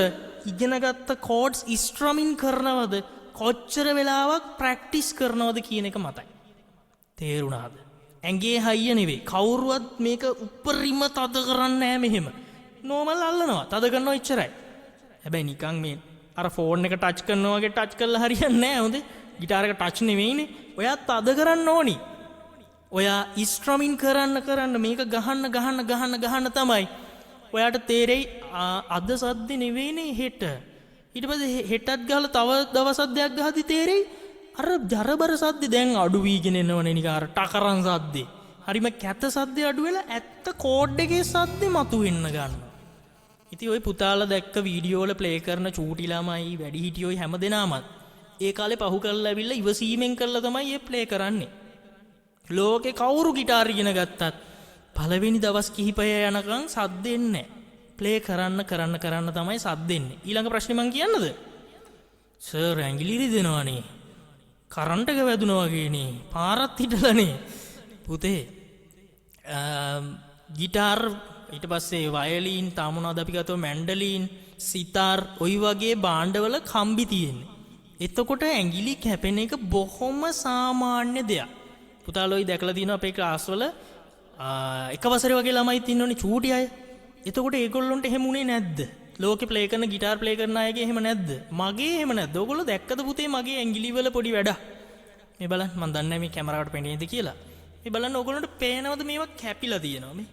ඉගෙනගත්ත කෝඩ්ස් ස්ට්‍රමින් කරනවද? කොච්චර වෙලාවක් ප්‍රැක්ටිස් කරනවද කියන එක මතයි. තේරුණාද? ඇඟේ හයිය නෙවෙයි. කවුරුවත් මේක උපරිම තද කරන්නේ නෑ මෙහෙම. නෝමල් අල්ලනවා. තද කරනවා එච්චරයි. හැබැයි නිකන් මේ අර ෆෝන් එක ටච් කරනවා වගේ ටච් කරලා හරියන්නේ නෑ හොඳේ. ගිටාර එක ටච් නෙවෙයිනේ. ඔයා තද කරන්න ඕනි. ඔයා ස්ට්‍රමින් කරන්න මේක ගහන්න තමයි. ඔයාට තේරෙයි අද සද්ද නෙවෙයිනේ හෙට. ඊට පස්සේ හෙටත් ගහලා තව දවස් දෙකක් ගහද්දි තේරෙයි අර ජරබර සද්ද දැන් අඩු වීගෙන එනවනේ නිකන් අර ටකරන් සද්දේ. හරිම කැත සද්දේ අඩු වෙලා ඇත්ත කෝඩ් එකේ සද්දේ මතුවෙන්න ගන්නවා. ඉතින් ওই පුතාලා දැක්ක වීඩියෝ වල ප්ලේ කරන චූටි ළමයි වැඩිහිටියෝයි හැමදෙනාමත් ඒ කාලේ පහු කරලා ඇවිල්ලා ඉවසීමෙන් කරලා තමයි මේ ප්ලේ කරන්නේ. ලෝකේ කවුරු ගිටාර් ඉගෙන ගත්තත් පළවෙනි දවස් කිහිපය යනකම් සද්ද එන්නේ නැහැ. ප්ලේ කරන්න තමයි සද්ද එන්නේ. ඊළඟ ප්‍රශ්නේ මං කියන්නද? සර් ඇඟිලි රිදෙනවනේ. කරන්ට් එක වැදුනා වගේනේ. පාරත් හිටලානේ. පුතේ ගිටාර් ඊට පස්සේ වයලීන් තාමුණාද අපි ගත්තොත් මැන්ඩලින් සිතාර් ඔයි වගේ භාණ්ඩවල කම්බි තියෙන්නේ. එතකොට ඇඟිලි කැපෙන එක බොහොම සාමාන්‍ය දෙයක්. පුතාලෝයි දැකලා තියෙනවා අපේ ක්ලාස් වල එක වසරේ වගේ ළමයි ඉන්නෝනේ චූටි අය. එතකොට ඒගොල්ලොන්ට එහෙම උනේ නැද්ද? ලෝකේ ප්ලේ කරන ගිටාර් ප්ලේ කරන අයගේ එහෙම නැද්ද? මගේ එහෙම නැද්ද? ඔයගොල්ලෝ දැක්කද පුතේ මගේ ඇඟිලි වල පොඩි වැඩ? මේ බලන්න මන් දන්නේ නැහැ මේ කැමරාවට පේනේද කියලා. මේ බලන්න ඔයගොල්ලන්ට පේනවද මේවා කැපිලා තියෙනවා මේ?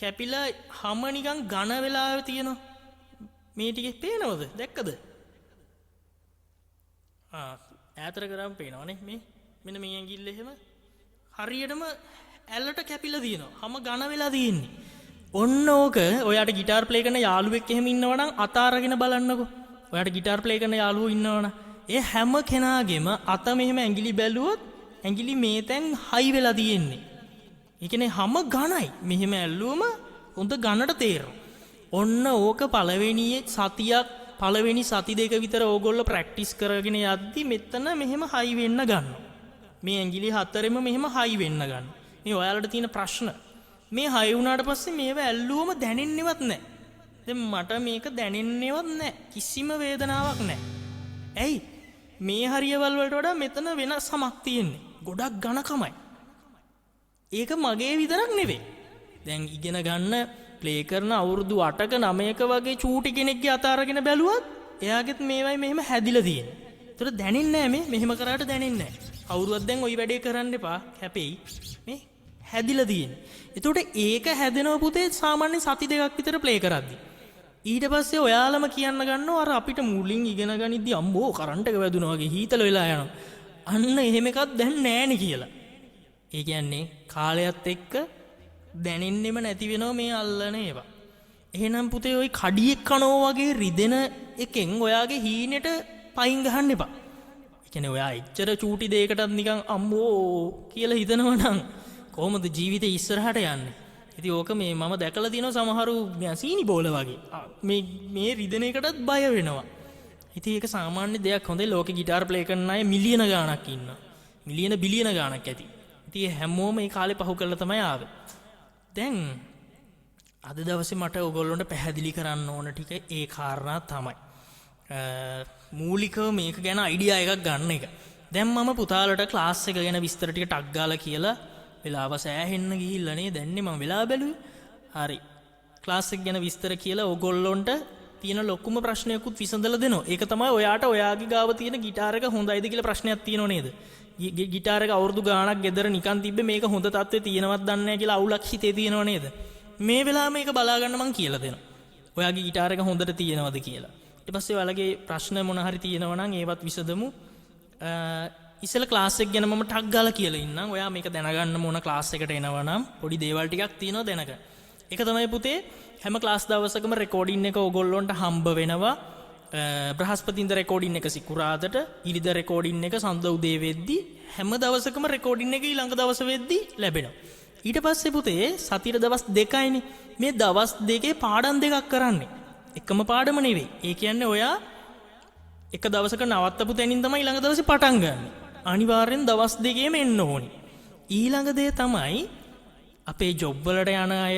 කැපිලා හැම නිකන් ඝන වෙලා තියෙනවා. මේ ටිකේ පේනවද? දැක්කද? ඈතට කරාම පේනවනේ මේ. මෙන්න මේ ඇඟිල්ල එහෙම හරියටම ඇල්ලට කැපිලා තියෙනවා. හැම ඝන වෙලා තියෙන්නේ. ඔන්න ඕක ඔයාට ගිටාර් ප්ලේ කරන යාළුවෙක් එහෙම ඉන්නවනම් අත අරගෙන බලන්නකෝ. ඔයාට ගිටාර් ප්ලේ කරන යාළුවෝ ඉන්නවනම් ඒ හැම කෙනාගේම අත මෙහෙම ඇඟිලි බැලුවොත් ඇඟිලි මේ තැන් හයි වෙලා තියෙන්නේ. ඒ කියන්නේ හැම ඝනයි. මෙහෙම ඇල්ලුවම හොඳ ඝනට තේරෙනවා. ඔන්න ඕක පළවෙනි සති දෙක විතර ඕගොල්ලෝ ප්‍රැක්ටිස් කරගෙන යද්දි මෙතන මෙහෙම හයි වෙන්න ගන්නවා. මේ ඇඟිලි හතරෙම මෙහෙම හයි වෙන්න ගන්නවා. මේ ඔයාලට තියෙන ප්‍රශ්න මේ හයි වුණාට පස්සේ මේව ඇල්ලුවම දැනෙන්නේවත් නැහැ. දැන් මට මේක දැනෙන්නේවත් නැහැ. කිසිම වේදනාවක් නැහැ. ඇයි? මේ හරියවල් වලට වඩා මෙතන වෙනසක් තියෙන්නේ. ගොඩක් ඝනකමයි. ඒක මගේ විතරක් නෙවෙයි. දැන් ඉගෙන ගන්න ප්ලේ කරන අවුරුදු 8ක 9ක වගේ චූටි කෙනෙක්ගේ අත අරගෙන බැලුවත් එයාගෙත් මේවයි මෙහෙම හැදිලා තියෙන්නේ. ඒතර දැනෙන්නේ නැහැ මෙහෙම කරාට දැනෙන්නේ නැහැ. අවුරුද්දක් දැන් ওই වැඩේ කරන්න එපා. හැපෙයි. මේ හැදිලා තියෙන්නේ. එතකොට ඒක හැදෙනව පුතේ සාමාන්‍ය සති දෙකක් විතර ප්ලේ කරද්දි. ඊට පස්සේ ඔයාලම කියන්න ගන්නවා අර අපිට මුලින් ඉගෙන ගනිද්දි අම්මෝ කරන්ට් එක වැදුනා වගේ හීතල වෙලා යනවා. අන්න එහෙම එකක් දැන් නැහෙනි කියලා. ඒ කියන්නේ කාලයත් එක්ක දැනෙන්නෙම නැති වෙනවා මේ අල්ලන ඒවා. එහෙනම් පුතේ ওই කඩියෙක් කනෝ වගේ රිදෙන එකෙන් ඔයාගේ හීනෙට පයින් ගහන්න එපා. ඒ කියන්නේ ඔයා එච්චර චූටි දෙයකටත් නිකන් අම්මෝ කියලා හිතනවා නම් කොහොමද ජීවිතේ ඉස්සරහට යන්නේ? ඉතින් ඕක මේ මම දැකලා තියෙනවා සමහරු සීනි බෝල වගේ. මේ රිදෙන එකටත් බය වෙනවා. ඉතින් ඒක සාමාන්‍ය දෙයක්. හොඳේ ලෝකේ ගිටාර් ප්ලේ කරන අය මිලියන ගාණක් ඉන්නවා. මිලියන බිලියන ගාණක් ඇති. ඉතින් හැමෝම මේ කාලේ පහු කරලා තමයි ආවේ. දැන් අද දවසේ මට ඔයගොල්ලන්ට පැහැදිලි කරන්න ඕන ටික ඒ කාරණා තමයි. මූලිකව මේක ගැන අයිඩියා එකක් ගන්න එක. දැන් මම පුතාලට ක්ලාස් එක ගැන විස්තර ටික ටක් ගාලා කියලා වෙලාව සෑහෙන්න ගිහිල්ලා නේ දැන්නේ මම වෙලාව බැලුවේ. හරි. ක්ලාස් එක ගැන විස්තර කියලා ඔයගොල්ලන්ට තියෙන ලොකුම ප්‍රශ්නයකුත් විසඳලා දෙනවා. ඒක තමයි ඔයාට ඔයාගේ ගාව තියෙන ගිටාර එක හොඳයිද කියලා ප්‍රශ්නයක් තියෙනව නේද? ගිටාර එක අවුරුදු ගාණක් ගෙදර නිකන් තිබ්බේ මේක හොඳ තත්ත්වේ තියෙනවද දන්නේ නැහැ කියලා අවුලක් හිතේ තියෙනව නේද? මේ වෙලාව මේක බලා ගන්න මං කියලා දෙනවා. ඔයාගේ ගිටාර එක හොඳට තියෙනවද කියලා. ඊට පස්සේ ඔයාලගේ ප්‍රශ්න මොන හරි තියෙනවා නම් ඒවත් විසඳමු. ඉස්සෙල්ලා ක්ලාස් එක ගැන මම ටක් ගාලා කියලා ඉන්නම්. ඔයා මේක දැනගන්න මොන ක්ලාස් එකට එනවා නම් පොඩි දේවල් ටිකක් තියෙනවා දැනගන්න. ඒක තමයි පුතේ හැම ක්ලාස් දවසකම රෙකෝඩින් එක ඕගොල්ලොන්ට හම්බ වෙනවා. බ්‍රහස්පතින්ද රෙකෝඩින් එක සිකුරාදට, ඉරිදා රෙකෝඩින් එක සඳ උදේ වෙද්දි හැම දවසකම රෙකෝඩින් එක ඊළඟ දවස වෙද්දි ලැබෙනවා. ඊට පස්සේ පුතේ සතියේ දවස් දෙකයිනේ. මේ දවස් දෙකේ පාඩම් දෙකක් කරන්නේ. එකම පාඩම නෙවෙයි. ඒ කියන්නේ ඔයා එක දවසක නවත්තපු තැනින් තමයි ඊළඟ දවසේ පටන් ගන්න. අනිවාර්යෙන් දවස් දෙකේම එන්න ඕනි. ඊළඟ දේ තමයි අපේ ජොබ් වලට යන අය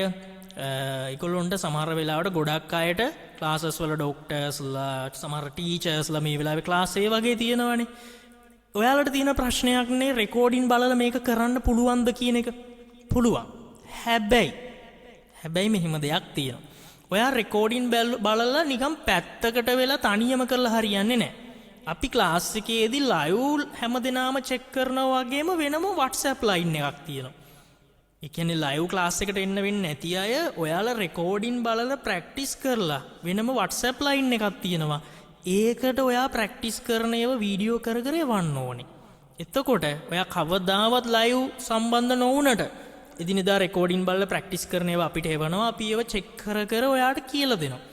ඒගොල්ලොන්ට සමහර වෙලාවට ගොඩක් අයට ක්ලාසස් වල ඩොක්ටර්ස්ලා සමහර ටීචර්ස්ලා මේ වෙලාවේ ක්ලාස් ඒ වගේ තියෙනවනේ. ඔයාලට තියෙන ප්‍රශ්නයක් නේ රෙකෝඩින් බලලා මේක කරන්න පුළුවන්ද කියන එක. පුළුවන්. හැබැයි මෙහෙම දෙයක් තියෙනවා. ඔයා රෙකෝඩින් බලලා නිකන් පැත්තකට වෙලා තනියම කරලා හරියන්නේ නැහැ. අපි ක්ලාස් එකේදී ලයිව් හැමදෙනාම චෙක් කරනවා වගේම වෙනම WhatsApp line එකක් තියෙනවා. ඒ කියන්නේ ලයිව් ක්ලාස් එකට එන්න වෙන්නේ නැති අය ඔයාලා රෙකෝඩින් බලලා ප්‍රැක්ටිස් කරලා වෙනම WhatsApp line එකක් තියෙනවා. ඒකට ඔයා ප්‍රැක්ටිස් කරන ඒවා වීඩියෝ කර කර එවන්න ඕනේ. එතකොට ඔයා කවදාවත් ලයිව් සම්බන්ධ නොවුනට එදිනෙදා රෙකෝඩින් බලලා ප්‍රැක්ටිස් කරන ඒවා අපිට එවනවා. අපි ඒවා චෙක් කර කර ඔයාට කියලා දෙනවා.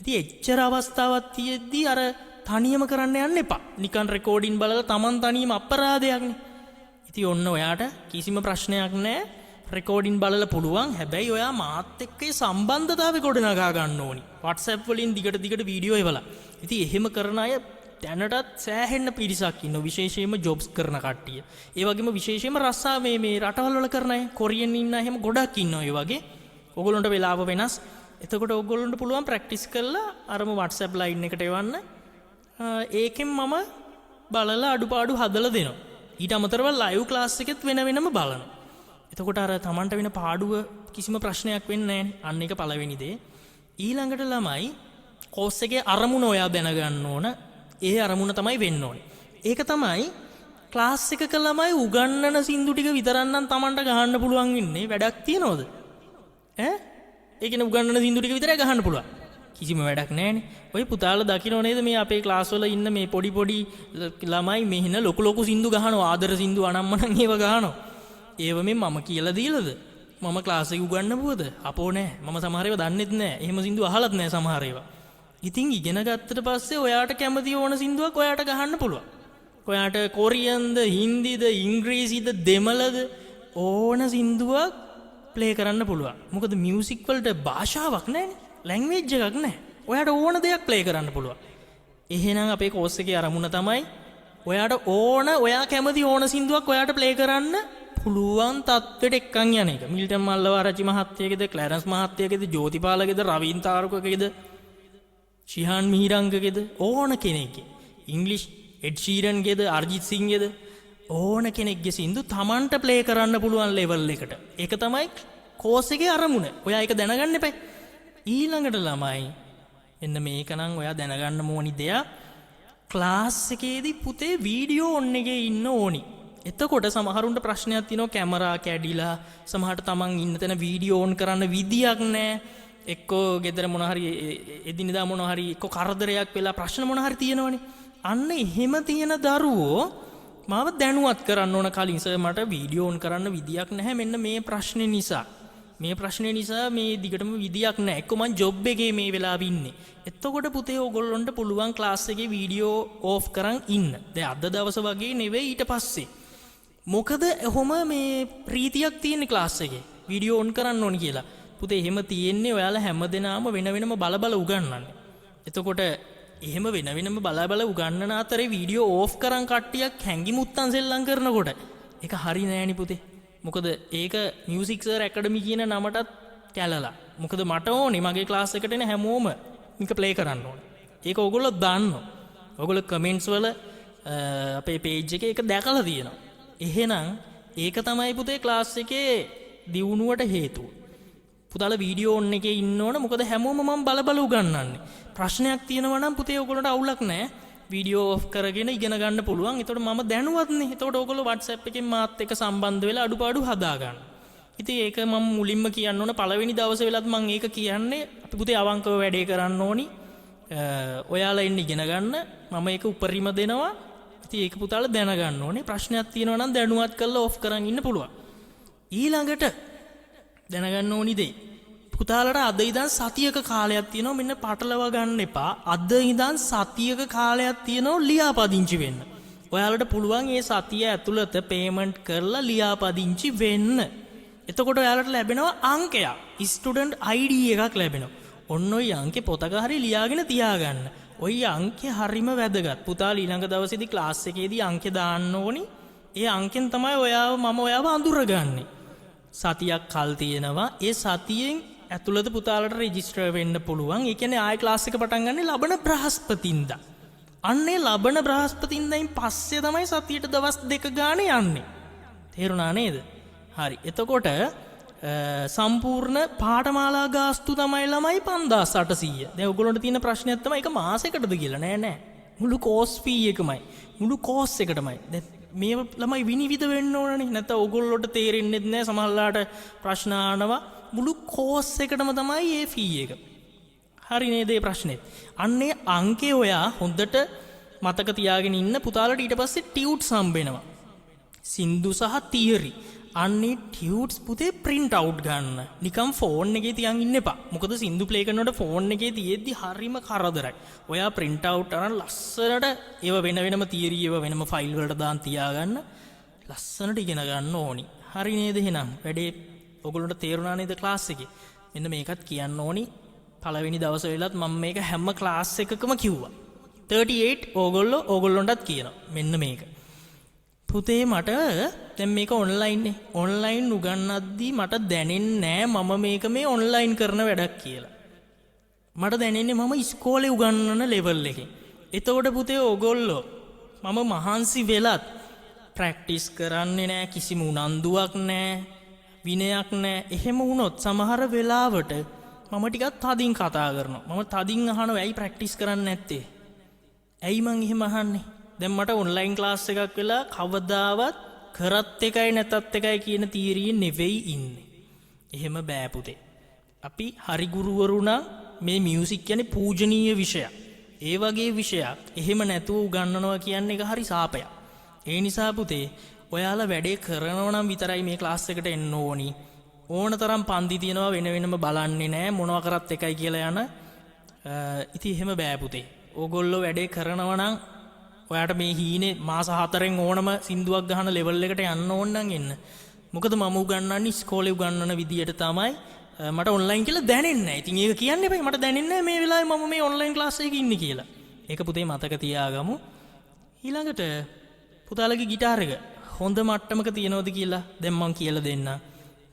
ඉතින් එච්චර අවස්ථාවක් තියෙද්දි අර තනියම කරන්න යන්න එපා. නිකන් රෙකෝඩින් බලලා Taman තනියම අපරාධයක්නේ. ඉතින් ඔන්න ඔයාට කිසිම ප්‍රශ්නයක් නැහැ. රෙකෝඩින් බලලා පුළුවන්. හැබැයි ඔයා මාත් එක්ක සම්බන්ධතාවය ගොඩනගා ගන්න ඕනි. WhatsApp වලින් දිගට වීඩියෝ එවලා. ඉතින් එහෙම කරන අය දැනටත් සෑහෙන්න පිරිසක් ඉන්නවා. විශේෂයෙන්ම ජොබ්ස් කරන කට්ටිය. ඒ වගේම විශේෂයෙන්ම රස්සා මේ රටවල් වල කරන අය, කොරියන් ඉන්න අය එහෙම ගොඩක් ඉන්නවා. ඒ වගේ ඕගොල්ලන්ට වෙලාව වෙනස්. එතකොට ඕගොල්ලන්ට පුළුවන් ප්‍රැක්ටිස් කරලා අරම WhatsApp line එකට එවන්න. ඒකෙන් මම බලලා අඩුපාඩු හදලා දෙනවා. ඊට අමතරව ලයිව් ක්ලාස් එකෙත් වෙනම බලනවා. එතකොට අර Tamanට වෙන පාඩුව කිසිම ප්‍රශ්නයක් වෙන්නේ නැහැ. අන්න ඒක පළවෙනි දේ. ඊළඟට ළමයි කෝස් එකේ අරමුණ ඔයා දැනගන්න ඕන. ඒ අරමුණ තමයි වෙන්න ඕනේ. ඒක තමයි ක්ලාස් එකක ළමයි උගන්නන සින්දු ටික විතරක් නම් Tamanට ගහන්න පුළුවන් ඉන්නේ. වැඩක් තියනවද? ඒ කියන්නේ උගන්නන සින්දු ටික විතරයි ගහන්න පුළුවන්. කිසිම වැඩක් නැහැනේ. ඔය පුතාලා දකින්නව නේද මේ අපේ ක්ලාස් වල ඉන්න මේ පොඩි ළමයි මෙහින ලොකු සින්දු ගහනවා. ආදර සින්දු අනම්මනම් ඒව ගහනවා. ඒව මේ මම කියලා දීලාද? මම ක්ලාස් එකේ උගන්නපුවද? අපෝ නෑ. මම සමහර ඒවා දන්නෙත් නෑ. එහෙම සින්දු අහලත් නෑ සමහර ඒවා. ඉතින් ඉගෙන ගත්තට පස්සේ ඔයාට කැමති ඕන සින්දුවක් ඔයාට ගහන්න පුළුවන්. ඔයාට කොරියන්ද, හින්දිද, ඉංග්‍රීසිද, දෙමළද ඕන සින්දුවක් ප්ලේ කරන්න පුළුවන්. මොකද මියුසික් වලට භාෂාවක් නැහැනේ. ලැන්ග්වේජ් එකක් නැහැ. ඔයාට ඕන දෙයක් ප්ලේ කරන්න පුළුවන්. එහෙනම් අපේ කෝස් එකේ අරමුණ තමයි ඔයාට ඔයා කැමති ඕන සින්දුවක් ඔයාට ප්ලේ කරන්න පුළුවන් තත්ත්වයට එක්කන් යන එක. මිල්ටන් මල්ලවආරච්චි මහත්තයගේද, ක්ලැරන්ස් මහත්තයගේද, ජෝතිපාලගේද, රවීන් තාරකගේද, ශිහාන් මිහිරංගගේද ඕන කෙනෙක්ගේ. ඉංග්ලිෂ් එඩ් ෂීරන්ගේද, අර්ජිත් සිංගේද ඕන කෙනෙක්ගේ සින්දු Tamanට ප්ලේ කරන්න පුළුවන් ලෙවල් එකට. ඒක තමයි කෝස් එකේ අරමුණ. ඔයා ඒක දැනගන්න එපා. ඊළඟට ළමයි එන්න මේක නම් ඔයා දැනගන්න ඕනි දෙයක්. ක්ලාස් එකේදී පුතේ වීඩියෝ ඔන් එකේ ඉන්න ඕනි. එතකොට සමහරුන්ට ප්‍රශ්නයක් තියෙනවා කැමරා කැඩිලා සමහරට Taman ඉන්න තැන වීඩියෝ ඔන් කරන්න විදියක් නැහැ. එක්කෝ ගෙදර මොන හරි එදිනෙදා මොන හරි එක්කෝ කරදරයක් වෙලා ප්‍රශ්න මොන හරි තියෙනවනේ. අන්න එහෙම තියෙන දරුවෝ මාව දැනුවත් කරන්න ඕන කලින් සර් මට වීඩියෝ ඔන් කරන්න විදියක් නැහැ මෙන්න මේ ප්‍රශ්නේ නිසා. මේ ප්‍රශ්නේ නිසා මේ දිගටම විදියක් නැහැ. එක්කෝ මං ජොබ් එකේ මේ වෙලාවෙ ඉන්නේ. එතකොට පුතේ ඕගොල්ලන්ට පුළුවන් ක්ලාස් එකේ වීඩියෝ ඕෆ් කරන් ඉන්න. දැන් අද දවස වගේ නෙවෙයි ඊට පස්සේ. මොකද එහෙම මේ ප්‍රීතියක් තියෙන ක්ලාස් එකේ වීඩියෝ ඔන් කරන්න ඕනි කියලා. පුතේ එහෙම තියෙන්නේ ඔයාලා හැමදෙනාම වෙන බල උගන්වන්නේ. එතකොට එහෙම වෙන බල උගන්වන අතරේ වීඩියෝ ඕෆ් කරන් කට්ටියක් හැංගි මුත්තන් සෙල්ලම් කරනකොට ඒක හරි නෑනි පුතේ. මොකද ඒක මියුසික් සර් ඇකඩමි කියන නමටත් කැලලා. මොකද මට ඕනේ මගේ ක්ලාස් එකට එන හැමෝම මේක ප්ලේ කරන්න ඕනේ. ඒක ඕගොල්ලෝ දන්නවා. ඕගොල්ලෝ කමෙන්ට්ස් වල අපේ පේජ් එකේ ඒක දැකලා තියෙනවා. එහෙනම් ඒක තමයි පුතේ ක්ලාස් එකේ දියුණුවට හේතුව. පුතාලා වීඩියෝ ඔන් එකේ ඉන්න ඕන. මොකද හැමෝම මම බල උගන්වන්නේ. ප්‍රශ්නයක් තියෙනවා නම් පුතේ ඕගොල්ලන්ට අවුලක් නැහැ. වීඩියෝ ඔෆ් කරගෙන ඉගෙන ගන්න පුළුවන්. එතකොට මම දැනුවත්නේ. එතකොට ඕගොල්ලෝ WhatsApp එකෙන් මාත් එක්ක සම්බන්ධ වෙලා අඩුපාඩු හදා ගන්න. ඉතින් ඒක මම මුලින්ම කියන්න ඕන පළවෙනි දවසේ වෙලත් මම ඒක කියන්නේ අපි පුතේ අවංකව වැඩේ කරන්න ඕනි. ඔයාලා ඉන්න ඉගෙන ගන්න. මම ඒක උපරිම දෙනවා. ඉතින් ඒක පුතාලා දැනගන්න ඕනේ. ප්‍රශ්නයක් තියෙනවා නම් දැනුවත් කරලා ඔෆ් කරන් ඉන්න පුළුවන්. ඊළඟට දැනගන්න ඕනි දේ පුතාලට අද ඉඳන් සතියක කාලයක් තියෙනවා. මෙන්න පටලව ගන්න එපා. අද ඉඳන් සතියක කාලයක් තියෙනවා ලියාපදිංචි වෙන්න. ඔයාලට පුළුවන් මේ සතිය ඇතුළත පේමන්ට් කරලා ලියාපදිංචි වෙන්න. එතකොට ඔයාලට ලැබෙනවා අංකයක්. ස්ටුඩන්ට් ID එකක් ලැබෙනවා. ඔන්න ඔය අංකේ පොතක හරි ලියාගෙන තියාගන්න. ඔය අංකේ හරිම වැදගත්. පුතාලා ඊළඟ දවසේදී ක්ලාස් එකේදී අංකේ දාන්න ඕනි. ඒ අංකෙන් තමයි මම ඔයාව අඳුරගන්නේ. සතියක් කල් තියෙනවා. ඒ සතියෙන් ඇතුළත පුතාලට රෙජිස්ටර් වෙන්න පුළුවන්. ඒ කියන්නේ ආයෙ ක්ලාස් එක පටන් ගන්න ලබන බ්‍රහස්පතින්දා. අන්නේ ලබන බ්‍රහස්පතින්දායින් පස්සේ තමයි සතියට දවස් 2 ගානේ යන්නේ. තේරුණා නේද? හරි. එතකොට සම්පූර්ණ පාඨමාලා ගාස්තු තමයි ළමයි 5800. දැන් ඔයගොල්ලන්ට තියෙන ප්‍රශ්නයක් තමයි ඒක මාසයකටද කියලා. නෑ. මුළු කෝස් ෆී එකමයි. මුළු කෝස් එකටමයි. දැන් මේ ළමයි විනිවිද වෙන්න ඕනනේ. නැත්නම් ඔයගොල්ලොන්ට තේරෙන්නේ නැහැ. සමහරලාට ප්‍රශ්න ආනවා. මුළු කෝස් එකටම තමයි මේ ෆී එක. හරි නේද මේ ප්‍රශ්නේ? අන්නේ අංකේ ඔයා හොඳට මතක තියාගෙන ඉන්න. පුතාලට ඊට පස්සේ ටියුට්ස් හම්බෙනවා. සින්දු සහ තියරි. අන්නේ ටියුට්ස් පුතේ print out ගන්න. නිකන් ෆෝන් එකේ තියන් ඉන්න එපා. මොකද සින්දු ප්ලේ කරනකොට ෆෝන් එකේ තියෙද්දි හරිම කරදරයි. ඔයා print out අරන් ලස්සනට ඒව වෙනම තියරි ඒව වෙනම ෆයිල් වලට දාන් තියාගන්න. ලස්සනට ඉගෙන ගන්න ඕනි. හරි නේද එහෙනම්? වැඩේ ඔයගොල්ලන්ට තේරුණා නේද ක්ලාස් එකේ? මෙන්න මේකත් කියන්න ඕනි. පළවෙනි දවසේ වෙලත් මම මේක හැම ක්ලාස් එකකම කිව්වා. 38 ඕගොල්ලොන්ටත් කියනවා. මෙන්න මේක. පුතේ මට දැන් මේක ඔන්ලයින් නේ. ඔන්ලයින් උගන්වද්දී මට දැනෙන්නේ නෑ මම මේක මේ ඔන්ලයින් කරන වැඩක් කියලා. මට දැනෙන්නේ මම ඉස්කෝලේ උගන්වන ලෙවල් එකේ. එතකොට පුතේ ඕගොල්ලෝ මම මහන්සි වෙලත් ප්‍රැක්ටිස් කරන්නේ නෑ, කිසිම උනන්දුවක් නෑ, විනයක් නෑ. එහෙම වුණොත් සමහර වෙලාවට මම ටිකක් තදින් කතා කරනවා. මම තදින් අහනවා ඇයි ප්‍රැක්ටිස් කරන්නේ නැත්තේ? ඇයි මං එහෙම අහන්නේ? දැන් මට ඔන්ලයින් ක්ලාස් එකක් වෙලා කවදාවත් කරත් එකයි නැතත් එකයි කියන තීරියේ නෙවෙයි ඉන්නේ. එහෙම බෑ පුතේ. අපි හරි ගුරුවරු නම් මේ මියුසික් කියන්නේ පූජනීය විෂයක්. ඒ වගේ විෂයක් එහෙම නැතුව උගන්වනවා කියන්නේ ඒක හරි සාපයක්. ඒ නිසා පුතේ ඔයාලා වැඩේ කරනවා නම් විතරයි මේ ක්ලාස් එකට එන්න ඕනි. ඕන තරම් පන්ති තියනවා වෙනම බලන්නේ නැහැ මොනවා කරත් එකයි කියලා යන. ඉතින් එහෙම බෑ පුතේ. ඕගොල්ලෝ වැඩේ කරනවා නම් ඔයාට මේ හීනේ මාස 4න් ඕනම සින්දුවක් ගහන ලෙවල් එකට යන්න ඕන නම් එන්න. මොකද මම උගන්වන්නේ ඉස්කෝලේ උගන්වන විදියට තමයි. මට ඔන්ලයින් කියලා දැනෙන්නේ නැහැ. ඉතින් ඒක කියන්න එපා. මට දැනෙන්නේ නැහැ මේ වෙලාවේ මම මේ ඔන්ලයින් ක්ලාස් එකේ ඉන්නේ කියලා. ඒක පුතේ මතක තියාගමු. ඊළඟට පුතාලගේ গিitar එක හොඳ මට්ටමක තියනවද කියලා දැන් මම කියලා දෙන්න.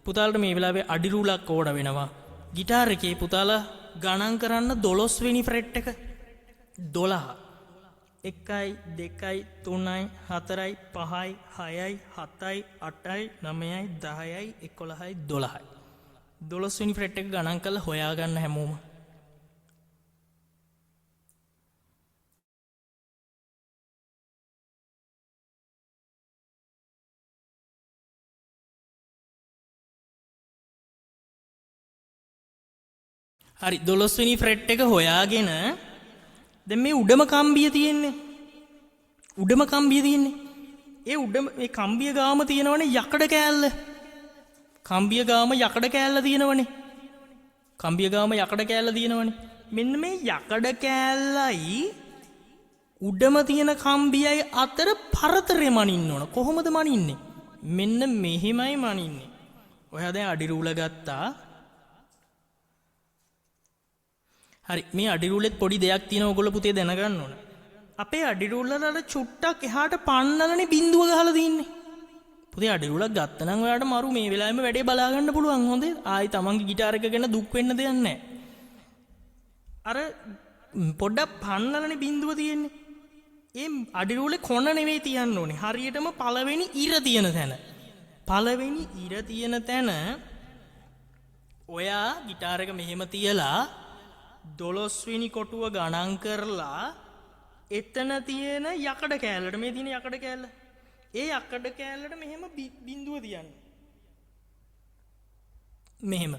පුතාලට මේ වෙලාවේ අඩි රූලක් ඕන වෙනවා. গিitar එකේ පුතාලා ගණන් කරන්න 12 වෙනි ෆ්‍රෙට් එක 12. 1යි 2යි 3යි 4යි 5යි 6යි 7යි 8යි 9යි 10යි 11යි 12යි 12 වෙනි ෆ්‍රෙට් එක ගණන් කරලා හොයාගන්න හැමෝම. හරි 12 වෙනි ෆ්‍රෙට් එක හොයාගෙන දැන් මේ උඩම කම්බිය තියෙන්නේ. ඒ උඩම මේ කම්බිය ගාම තියෙනවනේ යකඩ කෑල්ල. කම්බිය ගාම යකඩ කෑල්ල තියෙනවනේ. මෙන්න මේ යකඩ කෑල්ලයි උඩම තියෙන කම්බියයි අතර පරතරේ මනින්න ඕන. කොහොමද මනින්නේ? මෙන්න මෙහෙමයි මනින්නේ. ඔයා දැන් අඩි රූල ගත්තා. හරි මේ අඩි රූලෙත් පොඩි දෙයක් තියෙනවා ඔයගොල්ලෝ පුතේ දැනගන්න ඕන. අපේ අඩි රූලවල චුට්ටක් එහාට පන්නලනේ බිඳුව ගහලා තින්නේ. පුතේ අඩි රූලක් ගත්තා නම් ඔයාලට මරු මේ වෙලාවෙම වැඩේ බලා ගන්න පුළුවන් හොඳේ. ආයි තමන්ගේ গিitar එක ගැන දුක් වෙන්න දෙයක් නැහැ. අර පොඩ්ඩක් පන්නලනේ බිඳුව තියෙන්නේ. ඒ අඩි රූලේ කොන නෙවෙයි තියන්න ඕනේ. හරියටම පළවෙනි ඉර තියෙන තැන ඔයා গিitar එක මෙහෙම තියලා 12 වෙනි කොටුව ගණන් කරලා එතන තියෙන යකඩ කෑල්ලට මේ තියෙන යකඩ කෑල්ල ඒ යකඩ කෑල්ලට මෙහෙම බිඳුව තියන්න. මෙහෙම.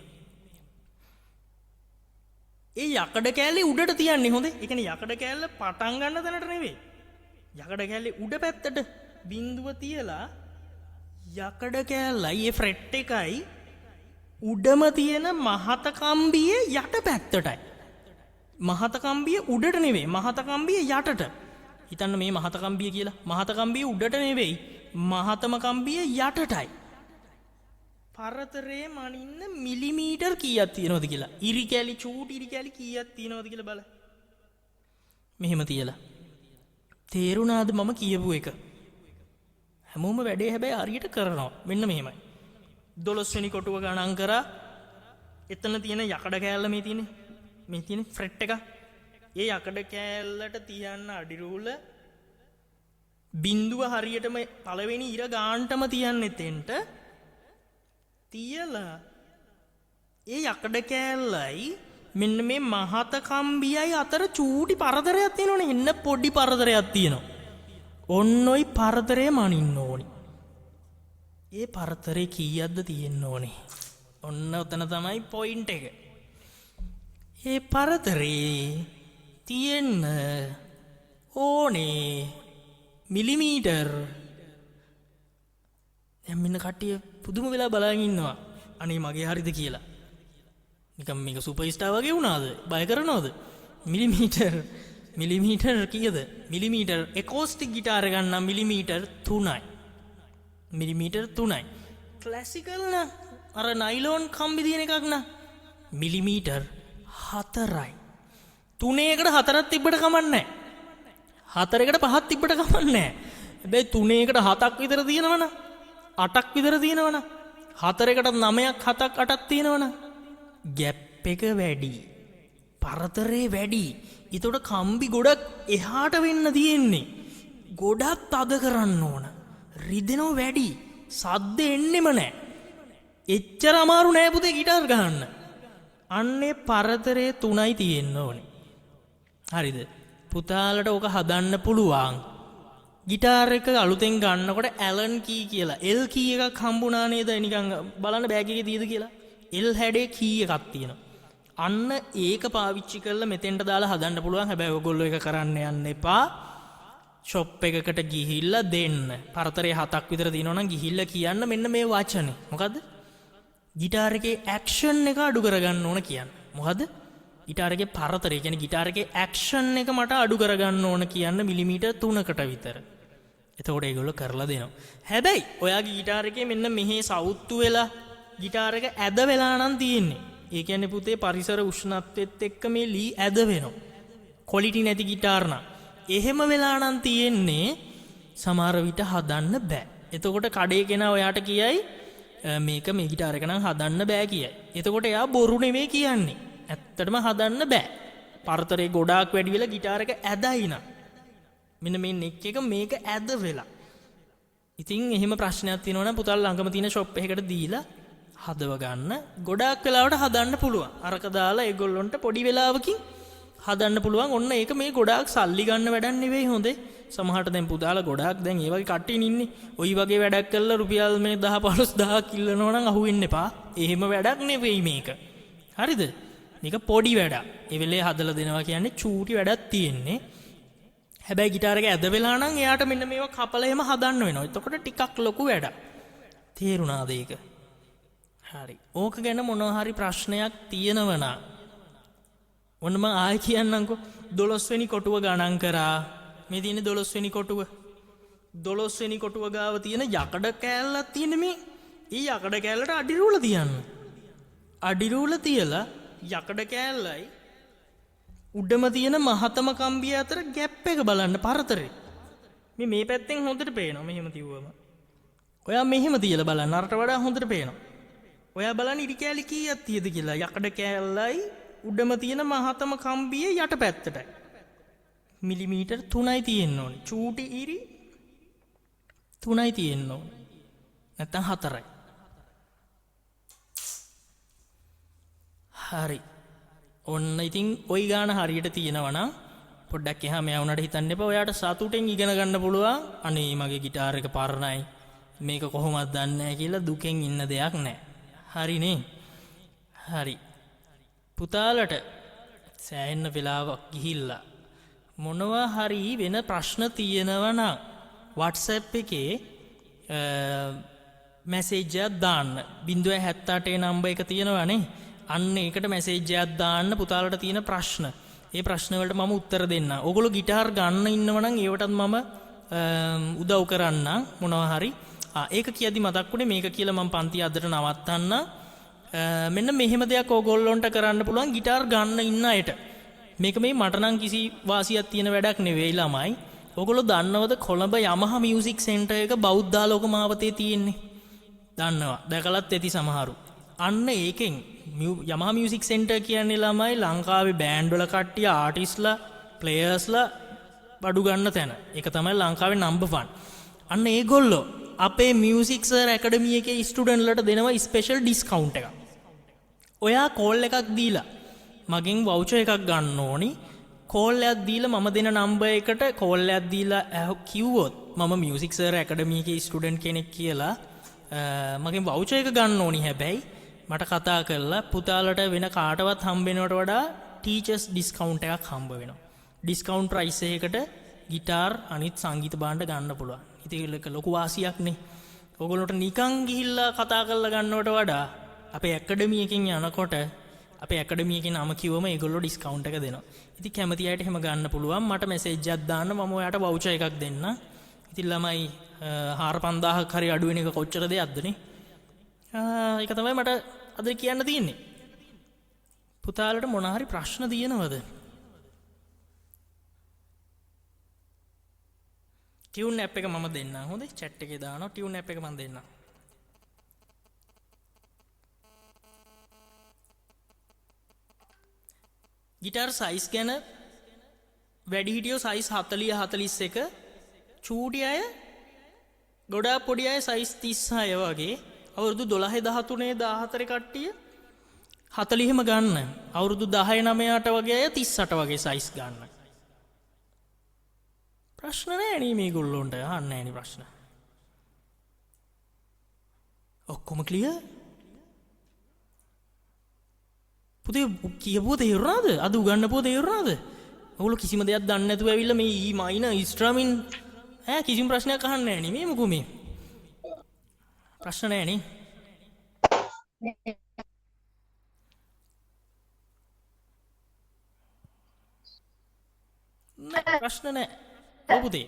ඒ යකඩ කෑල්ලේ උඩට තියන්නේ හොඳේ. ඒ කියන්නේ යකඩ කෑල්ල පටන් ගන්න තැනට නෙවෙයි. යකඩ කෑල්ලේ උඩ පැත්තට බිඳුව තියලා යකඩ කෑල්ලයි ඒ ෆ්‍රෙට් එකයි උඩම තියෙන මහත කම්බියේ යට පැත්තටයි. මහත කම්බිය උඩට නෙවෙයි මහත කම්බිය යටට. හිතන්න මේ මහත කම්බිය කියලා. මහත කම්බිය උඩට නෙවෙයි මහතම කම්බිය යටටයි. පරතරේ මනින්න මිලිමීටර් කීයක් තියෙනවද කියලා. ඉරි කැලි චූටි ඉරි කැලි කීයක් තියෙනවද කියලා බලන්න. මෙහෙම තියලා. තේරුණාද මම කියපු එක? හැමෝම වැඩේ හැබැයි හරියට කරනවා. මෙන්න මෙහෙමයි. 12 වෙනි කොටුව ගණන් කරා. එතන තියෙන යකඩ කෑල්ල මේ තියෙන්නේ. මේ තියෙන ෆ්‍රෙට් එක. ඒ යකඩ කෑල්ලට තියන්න අඩි රූල බිඳුව හරියටම පළවෙනි ඉර ගානටම තියන්න එතෙන්ට තියලා ඒ යකඩ කෑල්ලයි මෙන්න මේ මහත කම්බියයි අතර චූටි පරතරයක් තියෙනවනේ. එන්න පොඩි පරතරයක් තියෙනවා. ඔන්න ඔයි පරතරේ මනින්න ඕනි. ඒ පරතරේ කීයක්ද තියෙන්න ඕනේ? ඔන්න ඔතන තමයි පොයින්ට් එක. ඒ පරතරේ තියෙන්න ඕනේ මිලිමීටර්. දැන් මෙන්න කට්ටිය පුදුම වෙලා බලන් ඉන්නවා. අනේ මගේ හරිද කියලා. නිකම් මේක සුපර් ස්ටාර් වගේ වුණාද? බය කරනවද? මිලිමීටර් කීයද? මිලිමීටර් එකෝස්ටික් ගිටාර ගන්න මිලිමීටර් 3යි. මිලිමීටර් 3යි. ක්ලාසිකල් න අර නයිලෝන් කම්බි තියෙන එකක් න මිලිමීටර් 4යි. 3කට 4ක් තිබ්බට කමන්නේ නැහැ. 4කට 5ක් තිබ්බට කමන්නේ නැහැ. හැබැයි 3කට 7ක් විතර තියෙනවනම් 8ක් විතර තියෙනවනම් 4කට 9ක් 7ක් 8ක් තියෙනවනම් ගැප් එක වැඩි. පරතරේ වැඩි. ඒතකොට කම්බි ගොඩක් එහාට වෙන්න තියෙන්නේ. ගොඩක් තද කරන්න ඕන. රිදෙනව වැඩි. සද්ද එන්නෙම නැහැ. එච්චර අමාරු නෑ පුතේ ගිටාර් ගහන්න. අන්නේ පරතරේ 3යි තියෙන්න ඕනේ. හරිද? පුතාලට ඕක හදන්න පුළුවන්. ගිටාර් එක අලුතෙන් ගන්නකොට ඇලන් කී කියලා එල් කී එකක් හම්බුණා නේද? නිකන් බලන්න බෑග් එකේ තියෙද කියලා. එල් හැඩේ කී එකක් තියෙනවා. අන්න ඒක පාවිච්චි කරලා මෙතෙන්ට දාලා හදන්න පුළුවන්. හැබැයි ඔයගොල්ලෝ ඒක කරන්න යන්න එපා. ෂොප් එකකට ගිහිල්ලා දෙන්න. පරතරේ 7ක් විතර තියෙනවා නම් ගිහිල්ලා කියන්න මෙන්න මේ වචනේ. මොකද්ද? ගිටාර් එකේ ඇක්ෂන් එක අඩු කරගන්න ඕන කියන්නේ. මොකද්ද? ගිටාර් එකේ පරතරය කියන්නේ ගිටාර් එකේ ඇක්ෂන් එක මට අඩු කරගන්න ඕන කියන්න මිලිමීටර් 3කට විතර. එතකොට ඒගොල්ලෝ කරලා දෙනවා. හැබැයි ඔයාගේ ගිටාර් එකේ මෙන්න මෙහි සවුත්තු වෙලා ගිටාර් එක ඇද වෙලා නම් තියෙන්නේ. ඒ කියන්නේ පුතේ පරිසර උෂ්ණත්වෙත් එක්ක මේ ලී ඇද වෙනවා. ක්වොලිටි නැති ගිටාර් නම් එහෙම වෙලා නම් තියෙන්නේ සමහර විට හදන්න බෑ. එතකොට කඩේ කෙනා ඔයාට කියයි මේක මේ ගිටාර් එක නම් හදන්න බෑ කියයි. එතකොට එයා බොරු නෙමෙයි කියන්නේ. ඇත්තටම හදන්න බෑ. පරතරේ ගොඩාක් වැඩි වෙලා ගිටාර් එක ඇදයි නම් මෙන්න මේ නෙක් එක මේක ඇද වෙලා. ඉතින් එහෙම ප්‍රශ්නයක් තියෙනවා නම් පුතාලා ළඟම තියෙන ෂොප් එකකට දීලා හදව ගන්න. ගොඩාක් වෙලාවට හදන්න පුළුවන්. අරක දාලා ඒගොල්ලොන්ට පොඩි වෙලාවකින් හදන්න පුළුවන්. ඔන්න ඒක මේ ගොඩාක් සල්ලි ගන්න වැඩක් නෙවෙයි හොඳේ. සමහරට දැන් පුතාලා ගොඩාක් දැන් ඒ වගේ කට්ටිය ඉන්නේ. ওই වගේ වැඩක් කළා රුපියල් මේ 10-15000ක් ඉල්ලනවා නම් අහුවෙන්න එපා. එහෙම වැඩක් නෙවෙයි මේක. හරිද? මේක පොඩි වැඩක්. ඒ වෙලේ හදලා දෙනවා කියන්නේ චූටි වැඩක් තියෙන්නේ. හැබැයි ගිටාර් එක ඇද වෙලා නම් එයාට මෙන්න මේවා කපලා එහෙම හදන්න වෙනවා. එතකොට ටිකක් ලොකු වැඩක්. තේරුණාද ඒක? හරි. ඕක ගැන මොනවා හරි ප්‍රශ්නයක් තියෙනවා නම් ඔන්න මම ආයෙ කියන්නම්කෝ. 12 වෙනි කොටුව ගණන් කරා. මේ තියෙන්නේ 12 වෙනි කොටුව. 12 වෙනි කොටුව ගාව තියෙන යකඩ කෑල්ලක් තියෙන මේ. ඊ යකඩ කෑල්ලට අඩි රූල තියන්න. අඩි රූල තියලා යකඩ කෑල්ලයි උඩම තියෙන මහතම කම්බිය අතර ගැප් එක බලන්න පරතරේ. මේ පැත්තෙන් හොඳට පේනවා මෙහෙම තියුවම. ඔයා මෙහෙම තියලා බලන්න අරට වඩා හොඳට පේනවා. ඔයා බලන්න ඉරි කෑලි කීයක් තියෙද කියලා. යකඩ කෑල්ලයි උඩම තියෙන මහතම කම්බිය යට පැත්තටයි. මිලිමීටර් 3යි තියෙන්න ඕනේ. චූටි ඉරි 3යි තියෙන්න ඕනේ. නැත්තම් 4යි. හරි. ඔන්න ඉතින් ওই ගාන හරියට තියෙනවා නම් පොඩ්ඩක් එහා මෙහා වුණාට හිතන්න එපා. ඔයාට සතුටෙන් ඉගෙන ගන්න පුළුවන්. අනේ මගේ ගිටාර් එක පරණයි. මේක කොහොමද දන්නේ නැහැ කියලා දුකෙන් ඉන්න දෙයක් නැහැ. හරිනේ. හරි. පුතාලට සෑහෙන වෙලාවක් ගිහිල්ලා මොනවා හරි වෙන ප්‍රශ්න තියෙනවා නම් WhatsApp එකේ මැසේජ් එකක් දාන්න. 078 නම්බර් එක තියෙනවානේ. අන්න ඒකට මැසේජ් එකක් දාන්න පුතාලට තියෙන ප්‍රශ්න. ඒ ප්‍රශ්න වලට මම උත්තර දෙන්න. ඕගොල්ලෝ ගිටාර් ගන්න ඉන්නවනම් ඒවටත් මම උදව් කරන්න මොනවා හරි. ඒක කියද්දි මතක් වුණේ මේක කියලා මම පන්ති අදට නවත්තන්න. මෙන්න මෙහෙම දෙයක් ඕගොල්ලොන්ට කරන්න පුළුවන් ගිටාර් ගන්න ඉන්න අයට. මේක මේ මට නම් කිසි වාසියක් තියෙන වැඩක් නෙවෙයි ළමයි. ඔයගොල්ලෝ දන්නවද කොළඹ යමහා මියුසික් සෙන්ටර් එක බෞද්ධාලෝක මාවතේ තියෙන්නේ? දන්නවා. දැකලත් ඇති සමහරු. අන්න ඒකෙන් යමහා මියුසික් සෙන්ටර් කියන්නේ ළමයි ලංකාවේ බෑන්ඩ් වල කට්ටිය ආටිස්ට්ලා ප්ලේයර්ස්ලා බඩු ගන්න තැන. ඒක තමයි ලංකාවේ නම්බර් 1. අන්න ඒගොල්ලෝ අපේ මියුසික් සර් ඇකඩමි එකේ ස්ටුඩන්ට්ලට දෙනවා ස්පෙෂල් ඩිස්කවුන්ට් එකක්. ඔයා කෝල් එකක් දීලා මගෙන් වවුචර් එකක් ගන්න ඕනි. කෝල් එකක් දීලා මම දෙන නම්බර් එකට කෝල් එකක් දීලා කිව්වොත් මම මියුසික් සර් ඇකඩමි එකේ ස්ටුඩන්ට් කෙනෙක් කියලා මගෙන් වවුචර් එක ගන්න ඕනි. හැබැයි මට කතා කරලා පුතාලට වෙන කාටවත් හම්බෙනවට වඩා ටීචර්ස් ඩිස්කවුන්ට් එකක් හම්බ වෙනවා. ඩිස්කවුන්ට් ප්‍රයිස් එකකට ගිටාර් අනිත් සංගීත භාණ්ඩ ගන්න පුළුවන්. ඉතින් ඒක ලොකු වාසියක්නේ. ඕගොල්ලෝට නිකන් ගිහිල්ලා කතා කරලා ගන්නවට වඩා අපේ ඇකඩමි එකෙන් යනකොට අපේ ඇකඩමි එකේ නම කිව්වම ඒගොල්ලෝ ඩිස්කවුන්ට් එක දෙනවා. ඉතින් කැමති අයට එහෙම ගන්න පුළුවන්. මට මෙසේජ් එකක් දාන්න මම ඔයාට වවුචර් එකක් දෙන්න. ඉතින් ළමයි 4500ක් හරි අඩු වෙන එක කොච්චර දෙයක්ද නේ? ඒක තමයි මට අද කියන්න තියෙන්නේ. පුතාලට මොන හරි ප්‍රශ්න තියෙනවද? ටියුන් ඇප් එක මම දෙන්නම්. හොඳයි chat එකේ දානවා. ටියුන් ඇප් එක මම දෙන්නම්. ගිටාර් සයිස් ගැන වැඩිහිටියෝ සයිස් 40 41, චූටි අය ගොඩාක් පොඩි අය සයිස් 36 වගේ, අවුරුදු 12 13 14 කට්ටිය 40ම ගන්න. අවුරුදු 10 9 8 වගේ අය 38 වගේ සයිස් ගන්න. ප්‍රශ්න නැහැ නේ මේගොල්ලොන්ට. අහන්න නැහැ නේ ප්‍රශ්න. ඔක්කොම ක්ලියර්? පුතේ කියපුව තේරුණාද? අද උගන්නපුව තේරුණාද? ඔයගොල්ලෝ කිසිම දෙයක් දන්නේ නැතුව ඇවිල්ලා මේ E minor ඉස්ට්‍රමින් කිසිම ප්‍රශ්නයක් අහන්නේ නැහැ නේ. මේ මොකෝ මේ? ප්‍රශ්න නැහැ නේ. නෑ ප්‍රශ්න නැහැ. ඔව් පුතේ.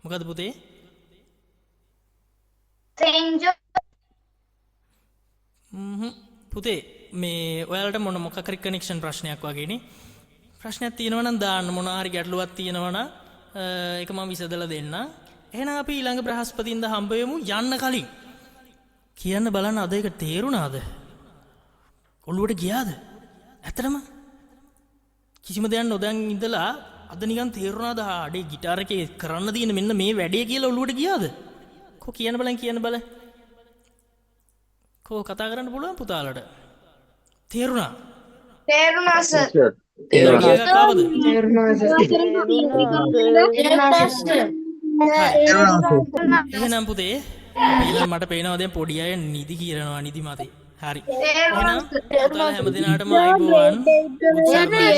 මොකද පුතේ? පුතේ මේ ඔයාලට මොකක් හරි කනෙක්ෂන් ප්‍රශ්නයක් වගේනේ. ප්‍රශ්නයක් තියෙනවා නම් දාන්න. මොන හරි ගැටලුවක් තියෙනවා නම් ඒක මම විසඳලා දෙන්නම්. එහෙනම් අපි ඊළඟ බ්‍රහස්පතින්දා හම්බ වෙමු. යන්න කලින් කියන්න බලන්න අද ඒක තේරුණාද? ඔළුවට ගියාද? ඇත්තටම කිසිම දෙයක් නොදැන් ඉඳලා අද නිකන් තේරුණාද? අඩේ ගිටාර් එකේ කරන්න තියෙන මෙන්න මේ වැඩේ කියලා ඔළුවට ගියාද? කො කියන්න බලන්න. කෝ කතා කරන්න පුළුවන් පුතාලට? තේරුණා? තේරුණා සර්. එහෙනම් පුතේ ඊළඟ මට පේනවා දැන් පොඩි අය නිදි කියනවා නිදි මතේ. හරි. එහෙනම් පුතාලා හැමදිනාටම ආයිබෝවන්. සර්ණයි.